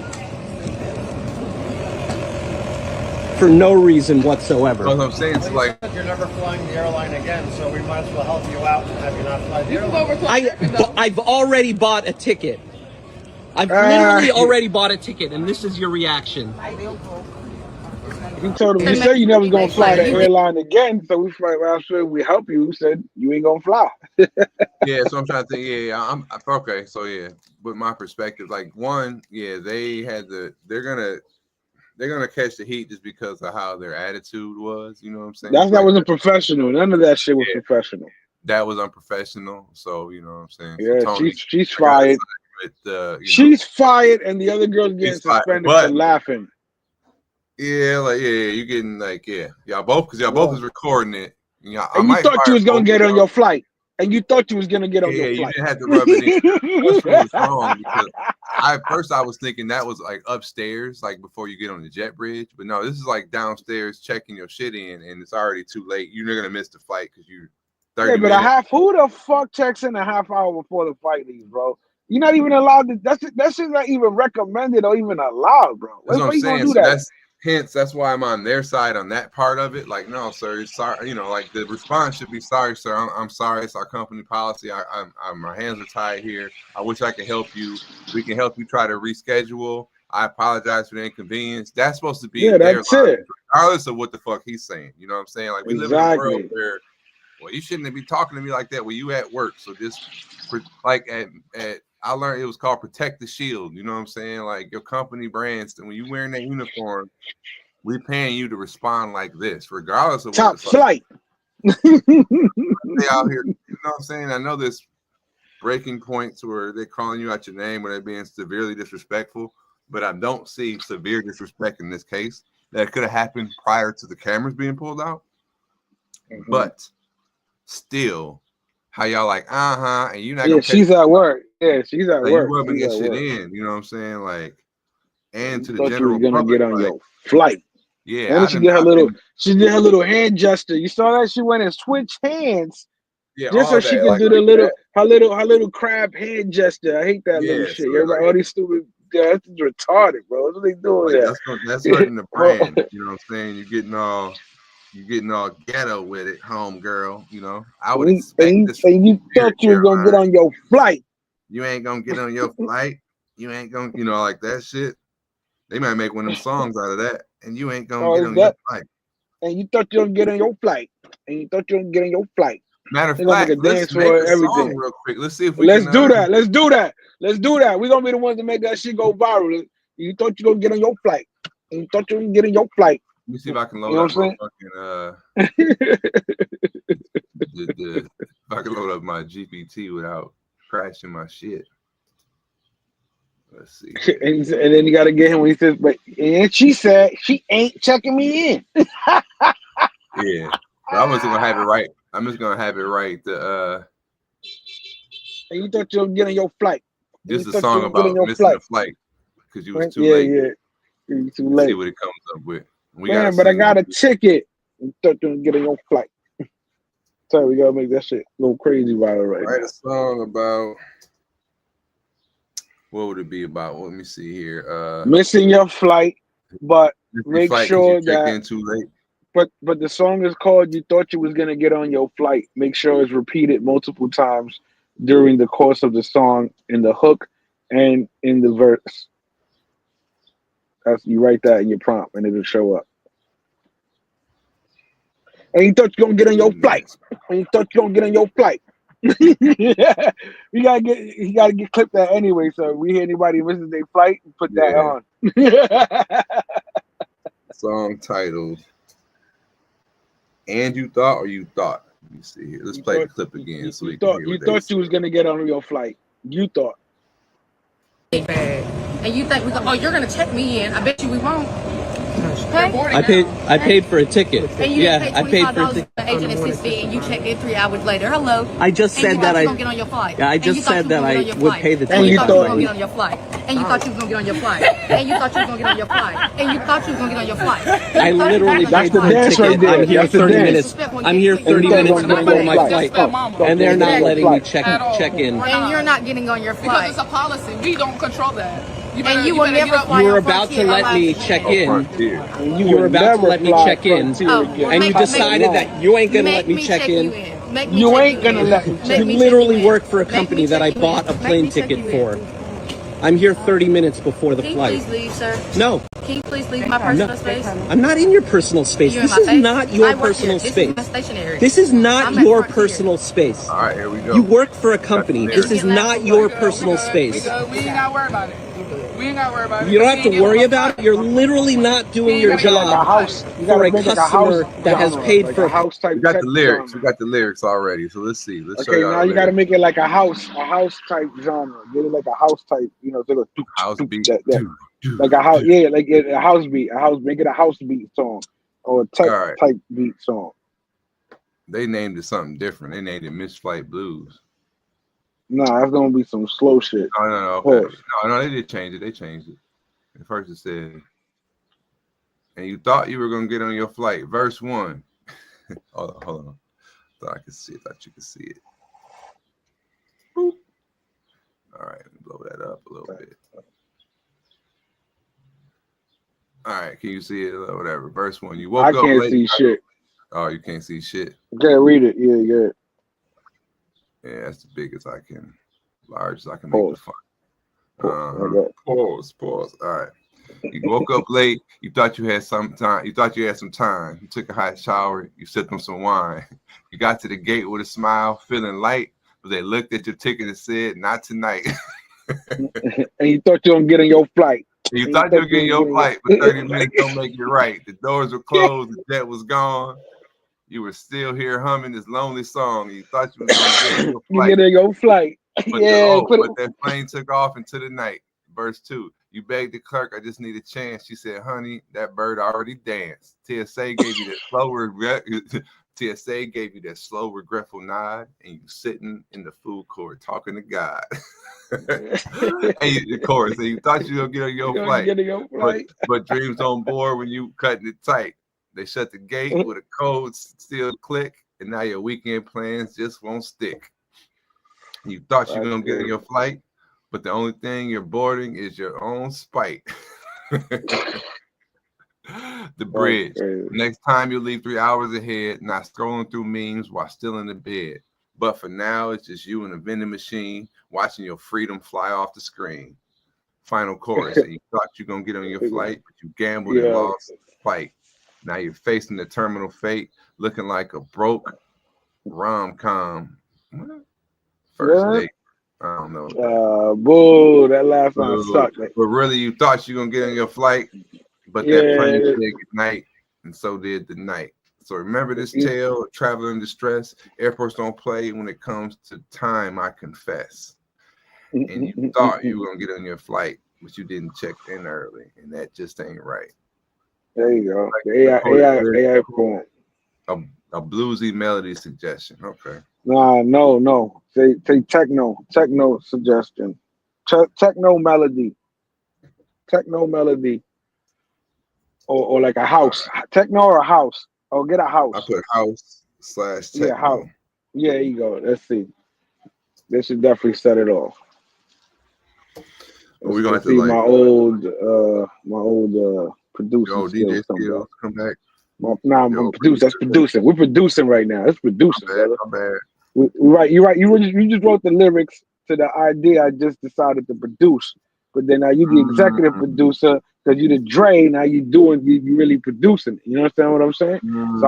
For no reason whatsoever. What I'm saying is like You're never flying the airline again, so we might as well help you out and have you not fly the airline. I've already bought a ticket. I've literally already bought a ticket, and this is your reaction. He told him, you said you never gonna fly the airline again, so we fly. Well, sure we help you. We said you ain't gonna fly. yeah, so I'm trying to think. Yeah, I'm okay. So yeah, with my perspective, like one, yeah, they're gonna catch the heat just because of how their attitude was. You know what I'm saying? That wasn't professional. None of that shit was professional. That was unprofessional. So you know what I'm saying? Yeah, so Tony, she's fired. She's fired, and the other girl's getting suspended for laughing. Yeah, you getting y'all both because y'all both is recording it. And you thought you was gonna get on your flight. And you thought you was gonna get on your flight. Yeah, you didn't have to rub it in. That's was wrong because I was thinking that was like upstairs, like before you get on the jet bridge. But no, this is like downstairs checking your shit in, and it's already too late. You're gonna miss the flight because you. 30 minutes. Who the fuck checks in a half hour before the flight leaves, bro? You're not even allowed to. That shit's not even recommended or even allowed, bro. That's what I'm you saying. gonna do that? That's why I'm on their side on that part of it. Like, no, sir, sorry. You know, like the response should be sorry, sir. I'm sorry. It's our company policy. My hands are tied here. I wish I could help you. We can help you try to reschedule. I apologize for the inconvenience. That's supposed to be their line, regardless of what the fuck he's saying. You know what I'm saying? Like, we live in a world where, well, you shouldn't be talking to me like that when you at work. So just like I learned it was called Protect the Shield. You know what I'm saying? Like your company brands, and when you wearing that uniform, we paying you to respond like this, regardless of top flight. They out here, you know what I'm saying? I know there's breaking points where they're calling you out your name or they're being severely disrespectful, but I don't see severe disrespect in this case. That could have happened prior to the cameras being pulled out. Mm-hmm. But still, how y'all like, and you're not gonna she's at work. Yeah, she's at work. You rubbing your shit in, you know what I'm saying? Like, and to the thought general you were gonna public, get on your flight. Yeah, and then she did her little hand gesture. You saw that? She went and switched hands. Yeah, just so she could do the her little crab hand gesture. I hate that little shit. Everybody, all these stupid that's retarded, bro. What are they doing? That's hurting the brand. You know what I'm saying? You're getting all ghetto with it, home girl. You know, I would expect this. And you thought you were gonna get on your flight. You ain't gonna get on your flight. You ain't gonna, like that shit. They might make one of them songs out of that. And you ain't gonna get on your flight. And you thought you were gonna get on your flight. Matter of fact, let's make a song real quick. Let's see if we Let's do that. Let's do that. We're gonna be the ones to make that shit go viral. You thought you were gonna get on your flight. And you thought you were gonna get on your flight. Let me see if I can load up my fucking if I can load up my GPT without crashing my shit. Let's see. And then you gotta get him when he says, and she said she ain't checking me in. Yeah. So I'm just gonna have it right. I'm just gonna have it right. And you thought you were getting your flight. This is a song about missing the flight because you was too late. Yeah. You too late. See what it comes up with. Man, but I got a ticket. You thought you were getting your flight. So we gotta make that shit a little crazy viral right Write now. a song about, what would it be about? Let me see here. Missing your flight, but make flight 'cause sure you checked that. in too late. But the song is called "You Thought You Was Gonna Get on Your Flight." Make sure it's repeated multiple times during the course of the song, in the hook and in the verse. You write that in your prompt, and it'll show up. And you thought you gonna get on your flight. And you thought you gonna get on your flight. You gotta get clipped that anyway. So if we hear anybody missing their flight, put that on. Song titled "And You Thought" or "You Thought." Let me see here. Let's play the clip again so we can hear You what they thought say. you was gonna get on your flight. You thought. And you think you're gonna check me in? I bet you we won't. Okay? I paid for a ticket. And you Yeah, didn't I pay paid for a $25 ticket. for agent fee, and you checked in 3 hours later. Hello. I just And said you that thought I. you was gonna get on your flight. Yeah, I And you just thought said you that was gonna I get on your would flight. pay the And you $25. thought you was gonna get on your flight. And you thought you was gonna get on your flight. And you thought you was gonna get on your flight. And you thought you was gonna get on your flight. I literally That's paid the for a dance right ticket. there. I'm here That's the 30 dance. minutes. I'm here 30 minutes before my flight, and they're not letting me check in. And you're not getting on your Because flight. it's a policy. We don't control that. And you will never fly You were on about to Frontier let me unless- check in. And You were about to never let me fly check in, Frontier again. and you Make- decided make- that you ain't gonna Make let me me check you in. Make me You check ain't gonna in. let me Make You me check literally in. work for a Make company me that I check you bought a in. plane Make me check ticket you for. in. I'm here 30 minutes before the Can you flight. please leave, sir? No, Can you please leave my personal space? I'm not in your personal space. You're in This my is face. not your I work personal here. space. This is my stationary. This is not I'm at your Frontier. personal space. All right, here we go. You work for a company. This is not your personal We space. ain't gotta worry about it. We ain't gotta worry about it. You don't have to worry about it. You're literally not doing your Make it like a job house. You for gotta a make like a house customer that has genre, paid like for a house type We got tech the lyrics. genre. We got the lyrics already. So let's see. Let's show Okay, y'all now the you gotta lyrics. make it like a house type genre. Get it like a house type, House beat. like a house, yeah, like a house beat, make it a house beat song or a tech All right. type beat song. They named it something different. They named it Mid-Flight Blues. Nah, that's gonna be some slow shit. Oh, no, okay. No, they did change it. They changed it. At first it said, "And you thought you were gonna get on your flight." Verse 1. hold on. Thought I could see it. Thought you could see it. Boop. All right, let me blow that up a little bit. All right, can you see it? Or whatever. Verse 1. You woke I up can't late. see shit. Oh, you can't see shit. Can't read it. Yeah. Yeah, that's the biggest I can, large as I can make the font. Pause. All right. You woke up late. You thought you had some time. You thought you had some time. You took a hot shower. You sipped on some wine. You got to the gate with a smile, feeling light. But they looked at your ticket and said, "Not tonight." And you thought you were gonna get on your flight. You thought you were getting your flight, but 30 minutes don't make it right. The doors were closed. The jet was gone. You were still here humming this lonely song. You thought you was gonna get on your flight. You get on your flight. But, but that plane took off into the night. Verse 2. You begged the clerk, "I just need a chance." She said, "Honey, that bird already danced." TSA gave you that slow regretful nod, and you sitting in the food court talking to God. And of course, and you thought you were gonna get on your flight. But dreams on board when you cutting it tight. They shut the gate with a code still click, and now your weekend plans just won't stick. You thought you were gonna get on your flight, but the only thing you're boarding is your own spite. The bridge. Next time you leave 3 hours ahead, not scrolling through memes while still in the bed. But for now, it's just you and a vending machine watching your freedom fly off the screen. Final chorus. And you thought you were gonna get on your flight, but you gambled and lost the fight. Now you're facing the terminal fate, looking like a broke rom-com. First date. I don't know. Boo, that last one sucked. But really, you thought you were gonna get on your flight, but that plane said goodnight, and so did the night. So remember this tale of traveler in distress. Airports don't play when it comes to time, I confess. And you thought you were gonna get on your flight, but you didn't check in early, and that just ain't right. There you go. AI form. A bluesy melody suggestion. Okay. No. Say techno suggestion. Techno melody. Or like a house. Techno or a house. Or get a house. I put house / techno. Yeah, house. Yeah, there you go. Let's see. They should definitely set it off. We're gonna have to see like my old producing yo, DJ skills come back. I'm producing. That's producing. We're producing right now. That's producing, brother. My bad. Right, you're right. You just wrote the lyrics to the idea I just decided to produce. But then now you the executive producer because you the Dre. Now you really producing. You understand what I'm saying? So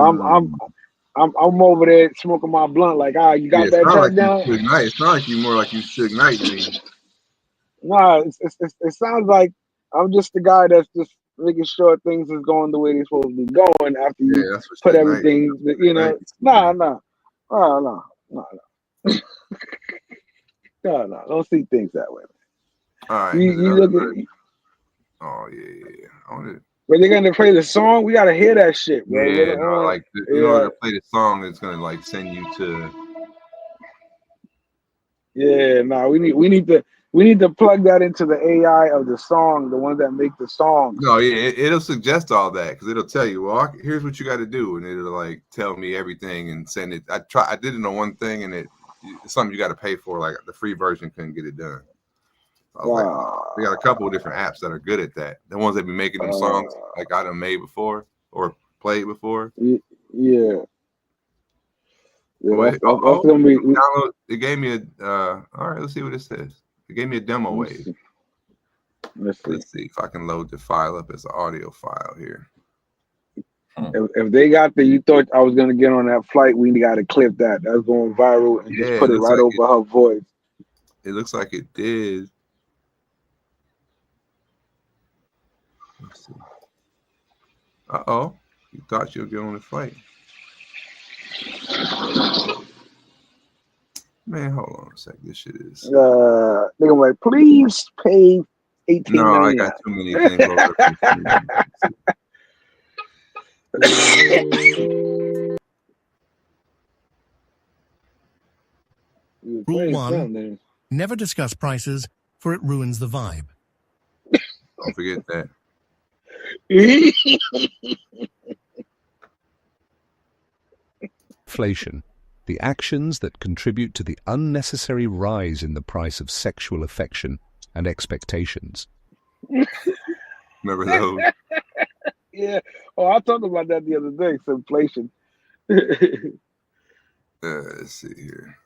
I'm over there smoking my blunt like, you got that joint down? It sounds like you more like you Suge Knight to me. Nah, it sounds like I'm just the guy that's just making sure things is going the way they're supposed to be going after you put everything, you know. No. No, don't see things that way. All right. You look at. Oh yeah. When they're gonna play the song, we gotta hear that shit, bro. Yeah, in order to play the song, it's gonna like send you to. Yeah, we need to plug that into the AI of the song, the ones that make the song. No, yeah, it'll suggest all that because it'll tell you, well, here's what you got to do, and it'll like tell me everything and send it. I did it on one thing, and it's something you got to pay for. Like the free version couldn't get it done. I was like, we got a couple of different apps that are good at that. The ones that be making them songs like I done made before or played before. Yeah. Wait, download. It gave me a. All right, let's see what it says. It gave me a demo wave. Let's see if I can load the file up as an audio file here. If they got you thought I was gonna get on that flight, we got to clip that. That's going viral and just put it right over her voice. It looks like it did. Let's see. You thought you'll get on the flight. Man, hold on a sec. This shit is. They're gonna like, please pay $18. No, I got too many things Rule 1: never discuss prices, for it ruins the vibe. Don't forget that. Inflation. The actions that contribute to the unnecessary rise in the price of sexual affection and expectations. Remember those? Yeah. I talked about that the other day. It's inflation. Let's see here.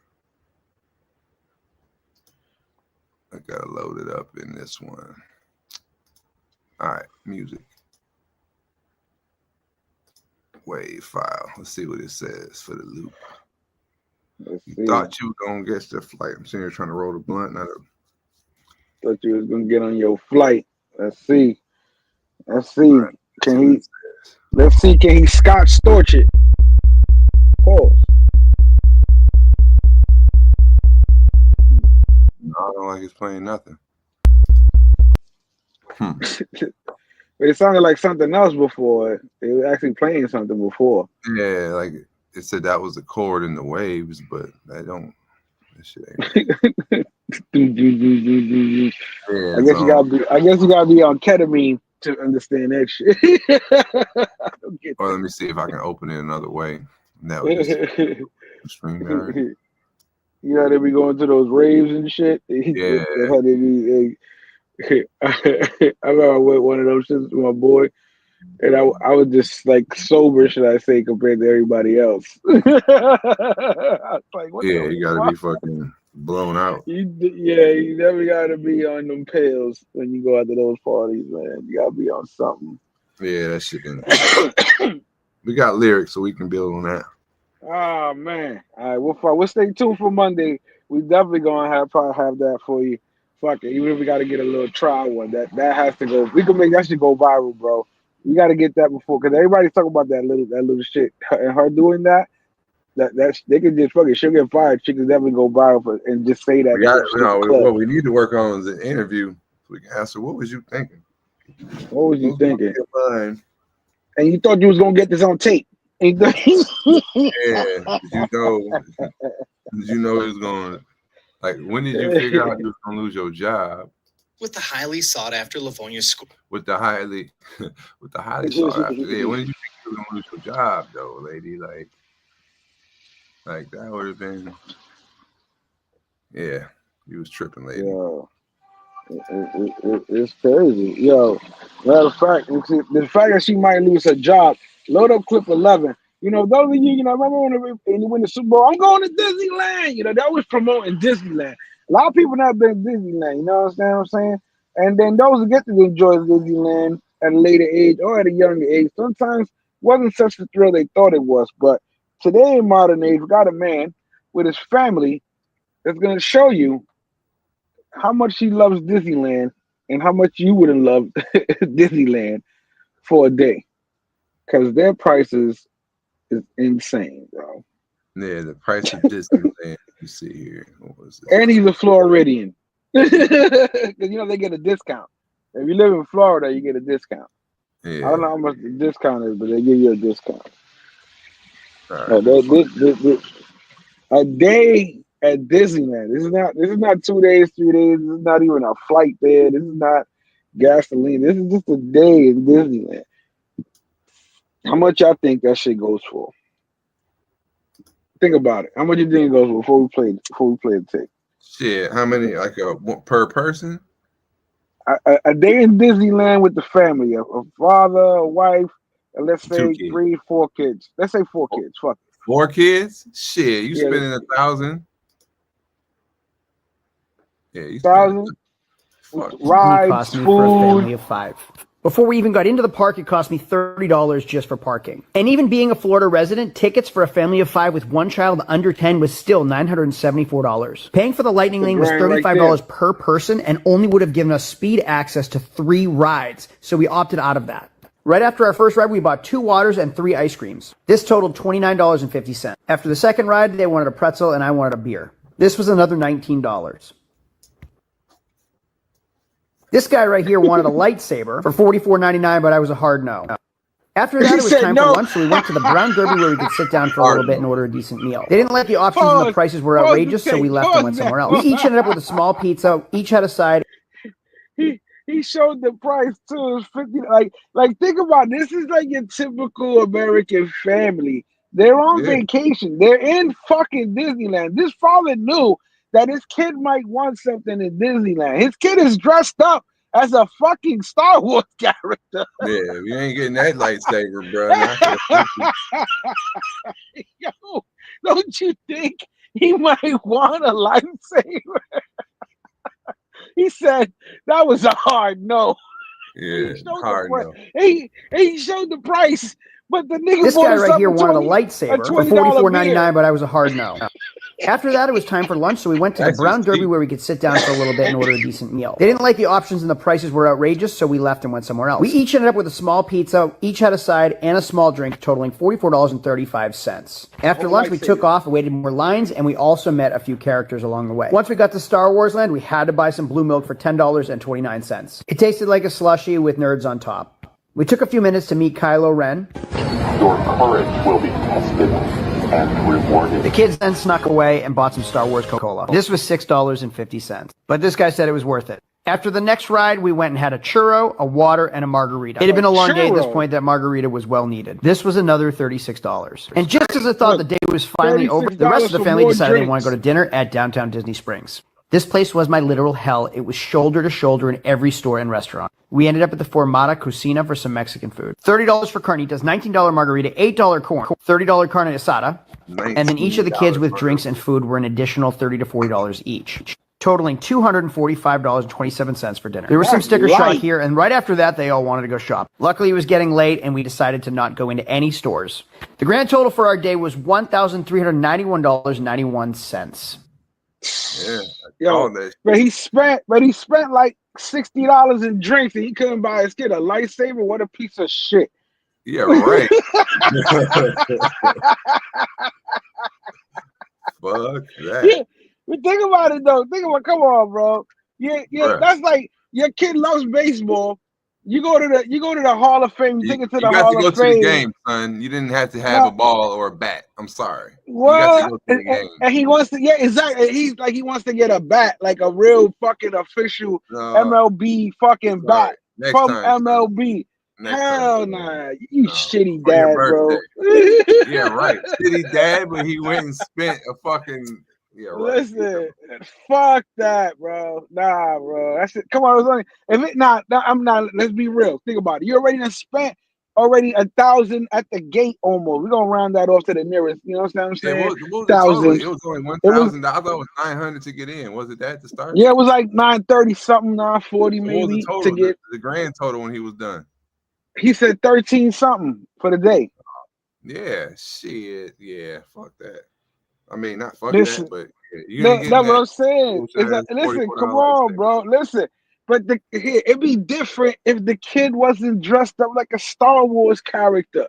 I gotta load it up in this one. All right, music. Wave file. Let's see what it says for the loop. You thought you were gonna get the flight. I'm sitting here trying to roll the blunt. Thought you was gonna get on your flight. Let's see. Right. Can he Scott Storch it? Pause. No, I don't like he's playing nothing. But it sounded like something else before. They were actually playing something before. Yeah, like it said that was the chord in the waves, but that shit ain't. I guess you gotta be on ketamine to understand that shit. Or let me see if I can open it another way. That was StreamYard. You know, they be going to those raves and shit. Yeah. I remember I went one of those shits with my boy, and I was just like sober, should I say, compared to everybody else. I was like, you gotta be fucking blown out. You never gotta be on them pills when you go out to those parties, man. You gotta be on something. Yeah, that shit. We got lyrics, so we can build on that. Oh man! All right, we'll stay tuned for Monday. We definitely gonna probably have that for you. Fuck it, even if we gotta get a little trial one, that has to go. We can make that shit go viral, bro. We gotta get that before, because everybody's talking about that little shit, and her doing that. That they can just fucking, she'll get fired. She can definitely go viral and just say that. What we need to work on is an interview so we can ask her, what was you thinking? What was you thinking? And you thought you was gonna get this on tape? Yeah. Did you know it was going? Like, when did you figure out you was gonna lose your job? With the highly sought after Livonia School. With the highly sought after. Yeah. When did you think you were gonna lose your job, though, lady? Like. Like that would have been. Yeah, he was tripping, lady. Yo, it's crazy. Yo, matter of fact, the fact that she might lose her job. Load up clip 11. You know, those of you, remember when you win the Super Bowl? I'm going to Disneyland. You know, that was promoting Disneyland. A lot of people not been to Disneyland. You know what I'm saying? And then those who get to enjoy Disneyland at a later age or at a younger age, sometimes wasn't such a thrill they thought it was. But today in modern age, we got a man with his family that's going to show you how much he loves Disneyland and how much you would have loved Disneyland for a day. Because their prices is insane, bro. Yeah, the price of Disneyland. You see here. What was this? And he's a Floridian. Because, they get a discount. If you live in Florida, you get a discount. Yeah. I don't know how much the discount is, but they give you a discount. Right. A day at Disneyland. This is not 2 days, 3 days. This is not even a flight there. This is not gasoline. This is just a day in Disneyland. How much y'all think that shit goes for? Think about it. How much you think it goes for before we play the tape? Shit, how many? Like per person? A day in Disneyland with the family, a father, a wife, and let's say 3, 4 kids. Let's say 4 kids. Fuck it. 4 kids? Shit, you spending 1,000? Yeah, you 1,000. Rides, cost me food. For a family of 5. Before we even got into the park, it cost me $30 just for parking. And even being a Florida resident, tickets for a family of 5 with one child under 10 was still $974. Paying for the Lightning Lane was $35 per person and only would have given us speed access to 3 rides. So we opted out of that. Right after our first ride, we bought 2 waters and 3 ice creams. This totaled $29.50. After the second ride, they wanted a pretzel and I wanted a beer. This was another $19. This guy right here wanted a lightsaber for $44.99, but I was a hard no. After that, it was time for lunch, so we went to the Brown Derby where we could sit down for a little bit and order a decent meal. They didn't like the options and the prices were outrageous, so we left and went somewhere else. We each ended up with a small pizza, each had a side. He showed the price too. It was $50. Like think about it. This is like your typical American family. They're on vacation. They're in fucking Disneyland. This father knew that his kid might want something in Disneyland. His kid is dressed up as a fucking Star Wars character. Yeah, we ain't getting that lightsaber, bro. Yo, don't you think he might want a lightsaber? He said that was a hard no. Yeah, hard no. He showed the price, but the nigga this guy right here wanted a lightsaber for $44.99, but I was a hard no. After that, it was time for lunch, so we went to the Brown Derby where we could sit down for a little bit and order a decent meal. They didn't like the options and the prices were outrageous, so we left and went somewhere else. We each ended up with a small pizza, each had a side and a small drink, totaling $44.35. After lunch, we took off, waited more lines, and we also met a few characters along the way. Once we got to Star Wars Land, we had to buy some blue milk for $10.29. It tasted like a slushie with nerds on top. We took a few minutes to meet Kylo Ren. Your courage will be tested and rewarded. The kids then snuck away and bought some Star Wars Coca-Cola. This was $6.50. But this guy said it was worth it. After the next ride, we went and had a churro, a water, and a margarita. It had been a long day at this point. That margarita was well needed. This was another $36. And just as I thought the day was finally over, the rest of the family decided they wanted to go to dinner at downtown Disney Springs. This place was my literal hell. It was shoulder to shoulder in every store and restaurant. We ended up at the Formata Cucina for some Mexican food. $30 for carnitas, $19 margarita, $8 corn, $30 carne asada, and then each of the kids with drinks and food were an additional $30 to $40 each, totaling $245.27 for dinner. There was some sticker shock here, and right after that, they all wanted to go shop. Luckily, it was getting late, and we decided to not go into any stores. The grand total for our day was $1,391.91. Yeah, yo, but he spent like $60 in drinks, and he couldn't buy his kid a lightsaber. What a piece of shit! Yeah, right. Fuck that. Yeah, but think about it though. Come on, bro. Yeah, that's like your kid loves baseball. You go to the Hall of Fame. You take it to the Hall of Fame. You got to go to the game, son. You didn't have to have a ball or a bat. I'm sorry. Well, and he wants to. Yeah, exactly. He wants to get a bat, like a real fucking official MLB fucking bat from MLB. Hell nah, you shitty dad, bro. Yeah, right. Shitty dad, but he went and spent a fucking Listen, fuck that, bro. Nah, bro. That's it. Come on, it was only if it not. I'm not. Let's be real. Think about it. You already done spent already 1,000 at the gate almost. We're gonna round that off to the nearest. You know what I'm saying? What was the total? It was only 1,000. I thought it was 900 to get in. Was it that to start? Yeah, it was like 930 something, 940 maybe. What was the total? To get the grand total when he was done? He said 13 something for the day. Yeah, shit. Yeah, fuck that. I mean, not fuck Listen, that, but yeah, that's what I'm saying. Listen, come on, bro. Listen, but it'd be different if the kid wasn't dressed up like a Star Wars character.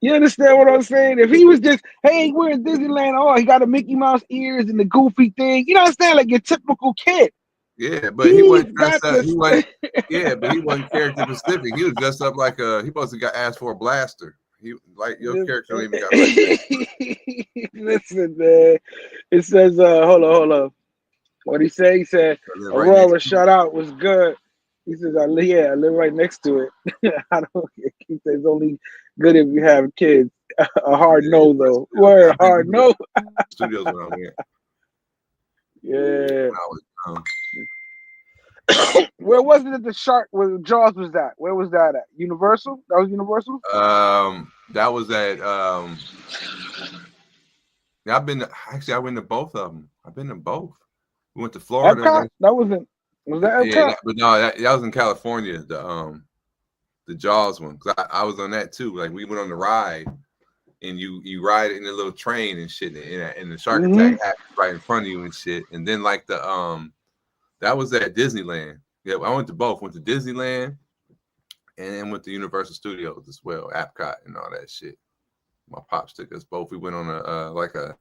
You understand what I'm saying? If he was just, hey, we're in Disneyland. Oh, he got a Mickey Mouse ears and the goofy thing. You know what I'm saying? Like your typical kid. Yeah, but he wasn't dressed up. He wasn't, yeah, but he wasn't character specific. He was dressed up like he supposed to got asked for a blaster. He like your character don't even got like Listen, man. It says, hold on. What he say? He said, Aurora shout out was good. He says, I live right next to it. I don't. He says it's only good if you have kids. A hard no though. Word, hard no. Studios when I went. Yeah. When I was, where was it at the shark where Jaws was at? Where was that at? Universal? That was Universal? That was at yeah, I went to both of them. I've been to both. We went to Florida. Epcot? That wasn't was that Epcot? Yeah, but no, that was in California, the Jaws one. Cause I was on that too. Like we went on the ride and you ride in a little train and shit, and the shark attack happens right in front of you and shit. And then like that was at Disneyland. Yeah, I went to both. Went to Disneyland and then went to Universal Studios as well, Epcot and all that shit. My pops took us both. We went on a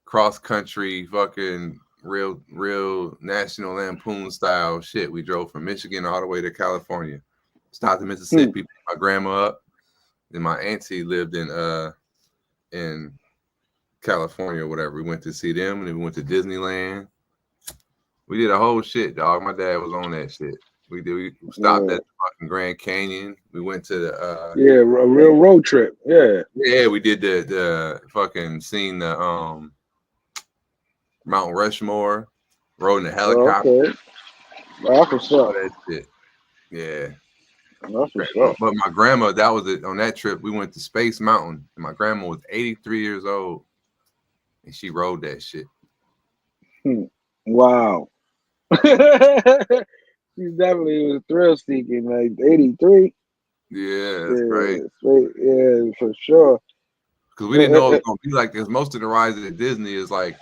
cross country fucking real National Lampoon style shit. We drove from Michigan all the way to California. Stopped in Mississippi, picked my grandma up. Then my auntie lived in California or whatever. We went to see them, and then we went to Disneyland. We did a whole shit, dog. My dad was on that shit. We stopped at the fucking Grand Canyon. We went to the a real road trip. Yeah. Yeah, we did the fucking seen the Mount Rushmore, rode in the helicopter. Okay. That's what's up. That shit. Yeah. That's what's up. But my grandma, that was it. On that trip, we went to Space Mountain, and my grandma was 83 years old, and she rode that shit. Wow. She definitely was thrill seeking, like 83. Yeah, that's right. Yeah, for sure. Because we didn't know it was gonna be like this. Most of the rides at Disney is like,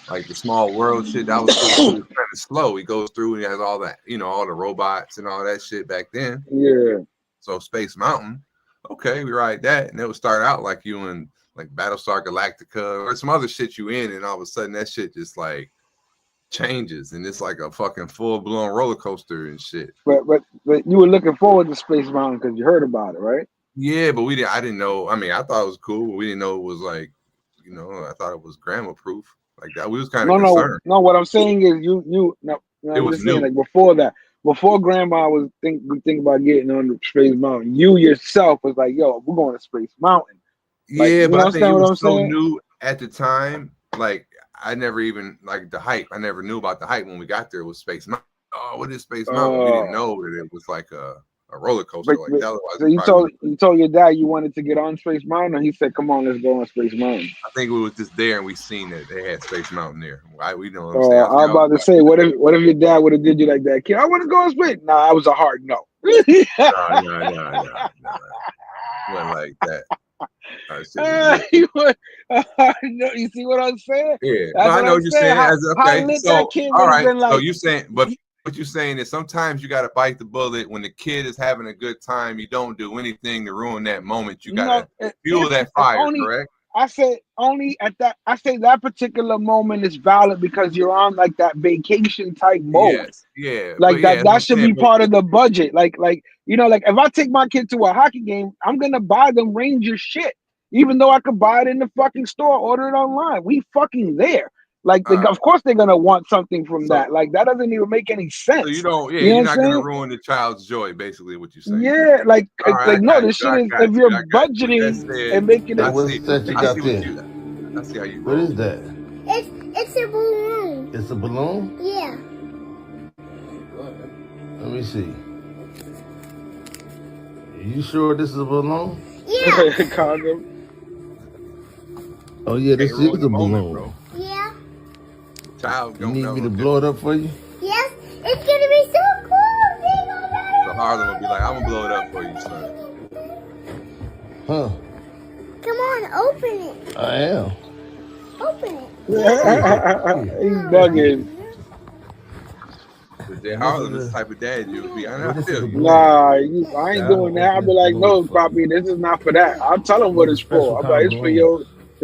like the Small World shit. That was kind of slow. He goes through and he has all that, all the robots and all that shit back then. Yeah. So Space Mountain, okay, we ride that, and it would start out like you in like Battlestar Galactica or some other shit you in, and all of a sudden that shit just like changes, and it's like a fucking full-blown roller coaster and shit. But you were looking forward to Space Mountain because you heard about it, right? Yeah, but I didn't know. I mean, I thought it was cool, but we didn't know it was like, I thought it was grandma proof like that. We was kind of concerned. No. What I'm saying is it was new. Like before that, before grandma was think about getting on the Space Mountain, you yourself was like, yo, we're going to Space Mountain. Yeah, but I think it was so new at the time. Like I never even like the hype. I never knew about the hype when we got there. It was Space Mountain. Oh, what is Space Mountain? We didn't know that it was like a roller coaster like that. So you told your dad you wanted to get on Space Mountain, or he said, "Come on, let's go on Space Mountain." I think we was just there and we seen that they had Space Mountain there. We know what I'm saying. I was about to say, what if your dad would have did you like that, kid? I want to go on Space. Nah, I was a hard no. No. Wasn't like that. You see what I'm saying? Yeah, I know what you're saying. Okay, so all right. So you saying, but what you're saying is sometimes you got to bite the bullet when the kid is having a good time. You don't do anything to ruin that moment. You got to fuel that fire, correct? I say only at that. I say that particular moment is valid because you're on like that vacation type mode. Yes, yeah, like that. That should be part of the budget. Like if I take my kid to a hockey game, I'm gonna buy them Rangers shit, even though I could buy it in the fucking store, order it online. We fucking there. Like, of course they're gonna want something from that. Like, that doesn't even make any sense. So you don't, you're not gonna ruin the child's joy, basically, what you're saying. Yeah, like, Right, no, this shit is if you're budgeting and making it. I see how you. What is that? It's a balloon. It's a balloon? Yeah. Let me see. You sure this is a balloon? Yeah. Condom. Oh yeah, this is a balloon. Bro. Yeah. Child, you need me to blow it up for you? Yes. It's gonna be so cool. So Harlem will be like, I'm gonna blow it up for you, son. Huh? Come on, open it. I am. Open it. He's bugging. But Harlem is the type of dad you would be. I feel you. Nah, I ain't doing that. I'll be like, no, Poppy, this is not for that. I'll tell him what it's for. I'm like,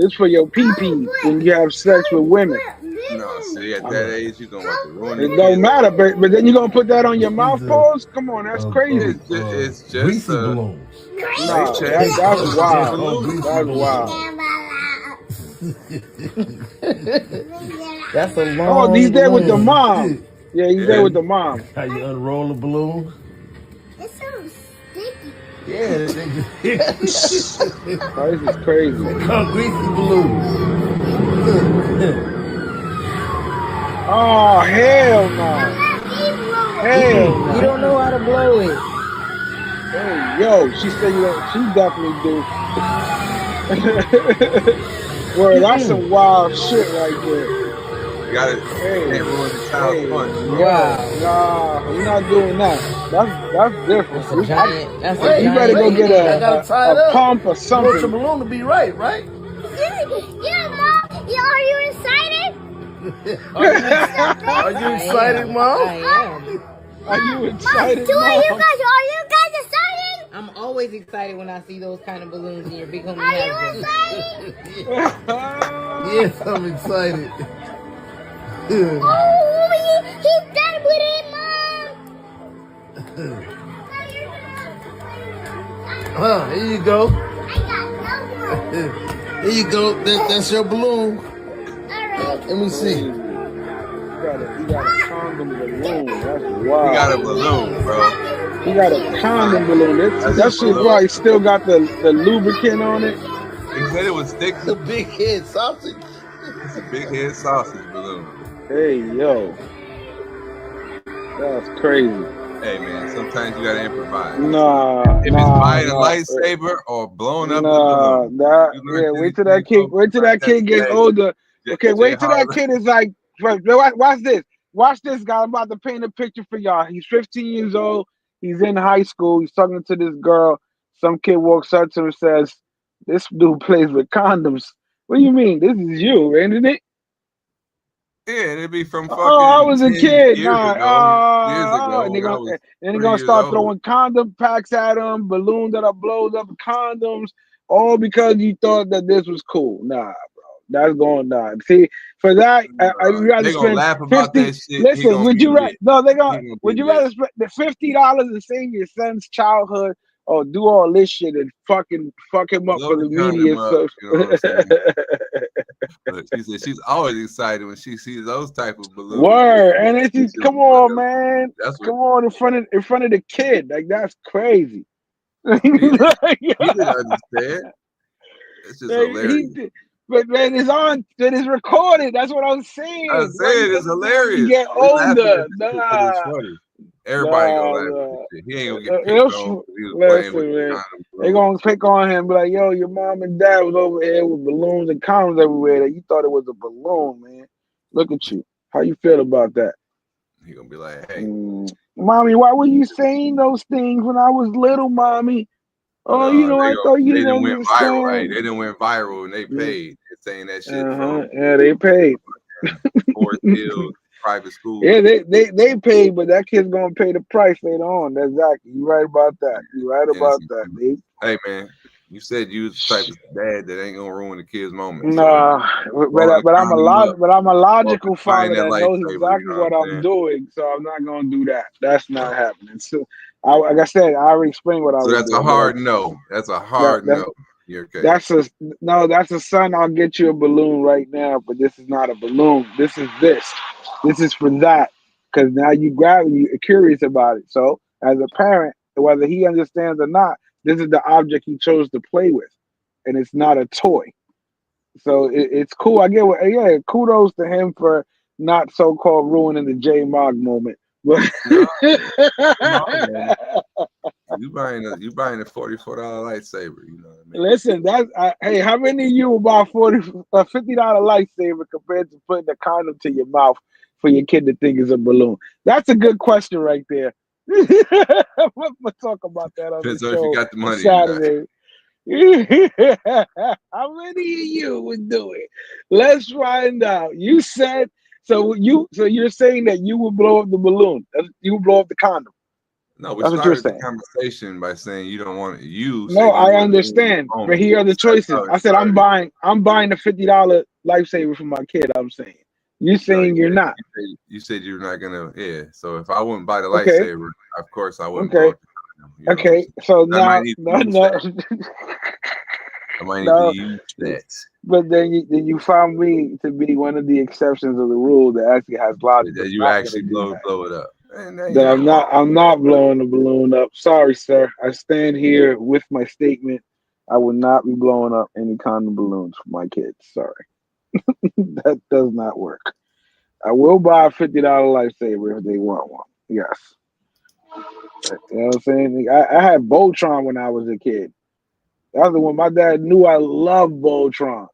it's for your pee-pee when you have sex with women. No, see, at that age, you're gonna want to ruin it. It don't matter, but then you're gonna put that on your mouth pause? Come on, that's crazy. It's just Nah, that's wild. That's wild. That's a long. Oh, he's there with the mom. Yeah, he's there with the mom. How you unroll the balloon? It's so sticky. Yeah, this is crazy. Come grease the balloon. Oh, hell no. Hell no. You don't know how to blow it. Hey, yo, she said you don't. She definitely do. Well, that's some wild shit right there. You gotta can't ruin the child's fun. Wow. Nah, we're not doing that. That's different. That's a giant. That's a you better go get a pump or something. You want your balloon to be right? Yeah, Mom. Are you excited? Are you excited, Mom? I am. Are you excited, Mom? Mom? Are you guys excited? I'm always excited when I see those kind of balloons in your big homie Are you house. excited? Yes, I'm excited. Oh, he's done with it, Mom. Here you go. I got no more. Here you go. That's your balloon. All right. Let me see. You got a condom balloon. That's wild. You got a balloon, bro. You got a condom balloon. That shit probably still got the lubricant on it. They said it was thick. The big head sausage. It's a big head sausage balloon. Hey, yo. That's crazy. Hey, man, sometimes you gotta improvise. Nah. If it's buying a lightsaber or blowing up the balloon. Wait till that kid gets older. Okay, wait till that kid is like, watch this. Watch this guy. I'm about to paint a picture for y'all. He's 15 years old. He's in high school. He's talking to this girl. Some kid walks up to him and says, this dude plays with condoms. What do you mean? This is you, isn't it? Yeah, it'd be from fucking. Oh, I was a kid. Years ago. And they're gonna start throwing condom packs at him, balloons that are blown up, condoms, all because you thought that this was cool. Nah, bro, that's going down. See, for that, I'd rather spend laugh about 50. that shit. Listen, would you rather? No, would you rather spend the $50 and save your son's childhood? Or do all this shit and fuck him up for the media stuff. You know what I'm saying? But she said she's always excited when she sees those type of balloons. Word, and it's just come on, man. Come on in front of the kid. Like that's crazy. He didn't understand. It's just hilarious. But man, it's on. It is recorded. That's what I'm saying. I'm saying it's hilarious. You get older. Nah. Everybody gonna laugh. He ain't gonna get picked on. He was playing with condoms, they gonna pick on him, be like, "Yo, your mom and dad was over here with balloons and condoms everywhere. That you thought it was a balloon, man. Look at you. How you feel about that?" He gonna be like, "Hey, mommy, why were you saying those things when I was little, mommy? Oh, I thought you didn't went viral, right? They didn't went viral and they paid. They're saying that shit. Yeah, they paid. Forest Hills private school. Yeah, they paid, but that kid's gonna pay the price later on. That's exactly. You right about that. You right about that, babe. Hey man, you said you was the type of dad that ain't gonna ruin the kid's moment. Nah, but I'm a logical father that knows exactly what I'm doing, so I'm not gonna do that. That's not happening. So, like I said, I already explained what I was doing. So that's a hard no. That's a hard no. That's a son. I'll get you a balloon right now, but this is not a balloon. This is this. This is for that. Because now you're curious about it. So as a parent, whether he understands or not, this is the object he chose to play with, and it's not a toy. So it's cool. I get what. Yeah, kudos to him for not so-called ruining the J Mog moment. But you buying a $44 lightsaber, you know what I mean? Listen, hey, how many of you will buy $50 lightsaber compared to putting a condom to your mouth for your kid to think is a balloon? That's a good question right there. We'll talk about that on the show. If you got the money Saturday. How many of you would do it? Let's find out. You said so. You're saying that you would blow up the balloon? You would blow up the condom? No, we started the conversation by saying you don't want it. No, I understand. But here are the choices. I said I'm buying a $50 lifesaver for my kid. I'm saying you're saying you're not. You said you're not gonna. Yeah. So if I wouldn't buy the lightsaber, of course I wouldn't. Okay. Okay. So now, I might need to use that. But then you found me to be one of the exceptions of the rule that actually has logic. That you actually blow it up. That I'm not blowing the balloon up. Sorry, sir. I stand here with my statement. I will not be blowing up any condom balloons for my kids. Sorry. That does not work. I will buy a $50 lifesaver if they want one. Yes. You know what I'm saying? I had Voltron when I was a kid. That was the one my dad knew I loved Voltron.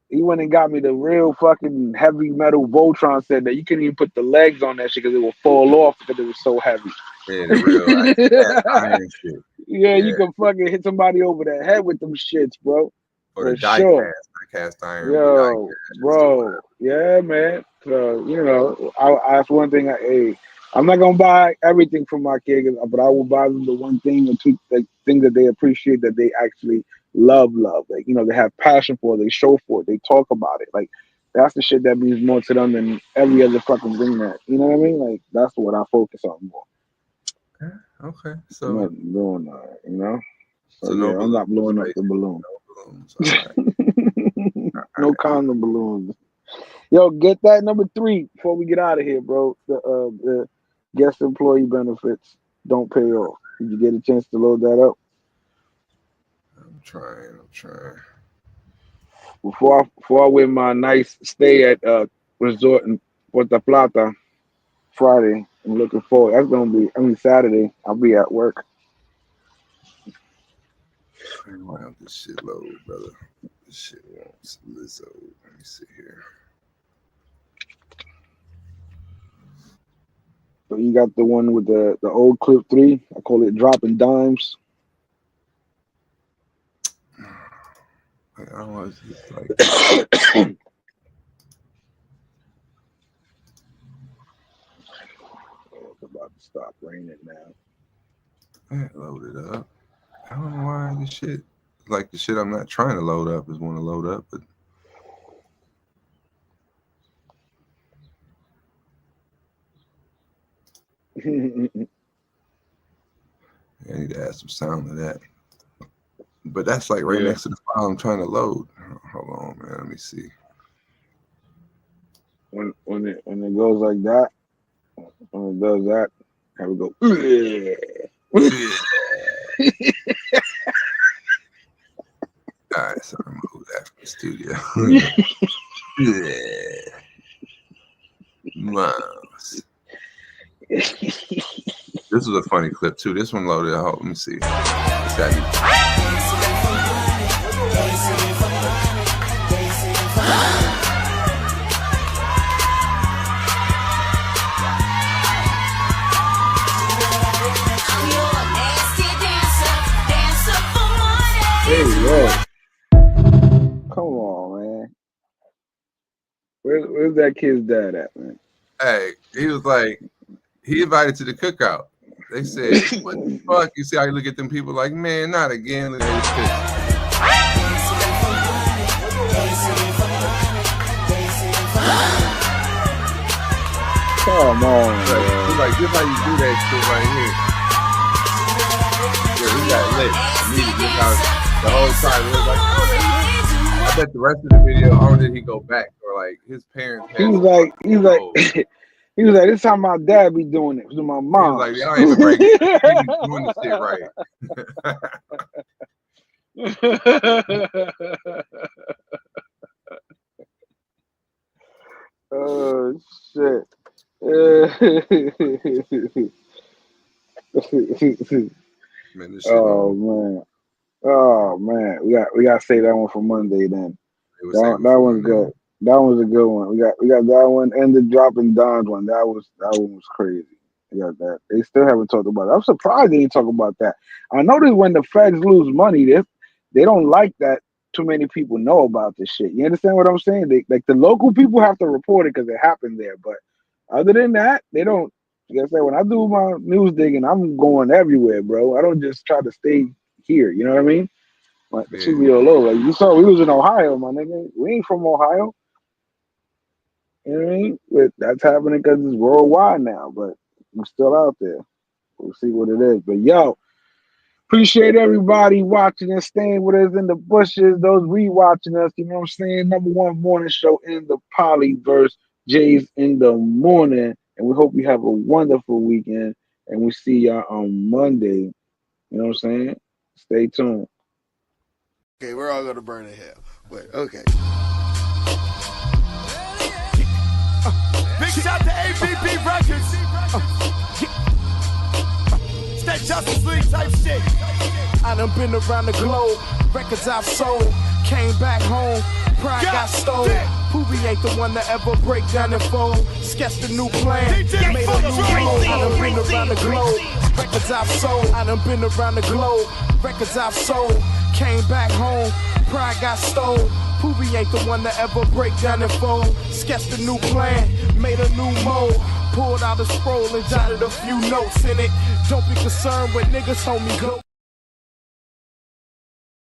He went and got me the real fucking heavy metal Voltron set that you couldn't even put the legs on that shit because it would fall off because it was so heavy. Yeah, the real iron shit. Yeah, you can fucking hit somebody over the head with them shits, bro. Or the cast iron. Yo, bro. Yeah, man. So, you know, that's one thing. I'm not gonna buy everything for my kids, but I will buy them the one thing or two things that they appreciate, that they actually love. Like, you know, they have passion for, they show for it, they talk about it. Like, that's the shit that means more to them than every other fucking thing that, you know what I mean? Like, that's what I focus on more. Okay. So I'm not doing that, you know? So yeah, I'm not blowing up the balloon. No condom balloons. Yo, get that number 3 before we get out of here, bro. The guest employee benefits don't pay off. Did you get a chance to load that up? I'm trying. Before I win my nice stay at resort in Puerto Plata Friday, I'm looking forward. That's gonna be Saturday. I'll be at work. Why don't this shit load, brother? This shit wants Lizzo. Let me see here. So you got the one with the old clip 3. I call it dropping dimes. I don't know. It's just like it's about to stop raining now. I load it up. I don't know why this shit, like the shit I'm not trying to load up, is want to load up, but. I need to add some sound to that. But that's like right next to the file I'm trying to load. Hold on, man. Let me see. When it goes like that, when it does that, have it go. All right, so remove that from the studio. Mouse. This was a funny clip too. This one loaded. Let me see. Hey, yo. Come on, man. Where's that kid's dad at, man? Hey, he was like, he invited to the cookout. They said, what the fuck? You see how you look at them people like, man, not again. Look at this shit. Come on, man. He's like, this how you do that shit right here. Yeah, we got lit. Immediately, The whole time it was like, I bet the rest of the video, or did he go back, or like his parents? He was like, he was like, this time my dad be doing it to my mom. He was like, y'all ain't even break it. He be doing this shit right. Oh shit. Man, this shit oh man. We got to say that one for Monday then. That one's good. That was a good one. We got that one and the dropping Don's one. That one was crazy. We got that. They still haven't talked about it. I'm surprised they didn't talk about that. I noticed when the feds lose money, they don't like that too many people know about this shit. You understand what I'm saying? Like the local people have to report it because it happened there. But other than that, they don't. Like I said, when I do my news digging, I'm going everywhere, bro. I don't just try to stay here. You know what I mean? Like it should be all over. Like you saw, we was in Ohio, my nigga. We ain't from Ohio. You know what I mean? But that's happening because it's worldwide now. But I'm still out there. We'll see what it is. But yo, appreciate everybody watching and staying with us in the bushes. Those rewatching us, you know what I'm saying? #1 morning show in the Polyverse. Jay's in the morning. And we hope you have a wonderful weekend. And we see y'all on Monday. You know what I'm saying? Stay tuned. Okay, we're all gonna burn in hell. Wait, okay. Big shout to ABB Records. It's that Justice League type shit. I done been around the globe. Records I've sold. Came back home. Pride got stolen. Poobie ain't the one to ever break down and fold. Sketched a new plan. Made a new road. I done been around the globe. Records I've sold. I done been around the globe. Records I've sold. Came back home. Pride got stolen. Poobie ain't the one to ever break down and fold. Sketched a new plan. Made a new mold. Pulled out a scroll and jotted a few notes in it. Don't be concerned with niggas, homie, go.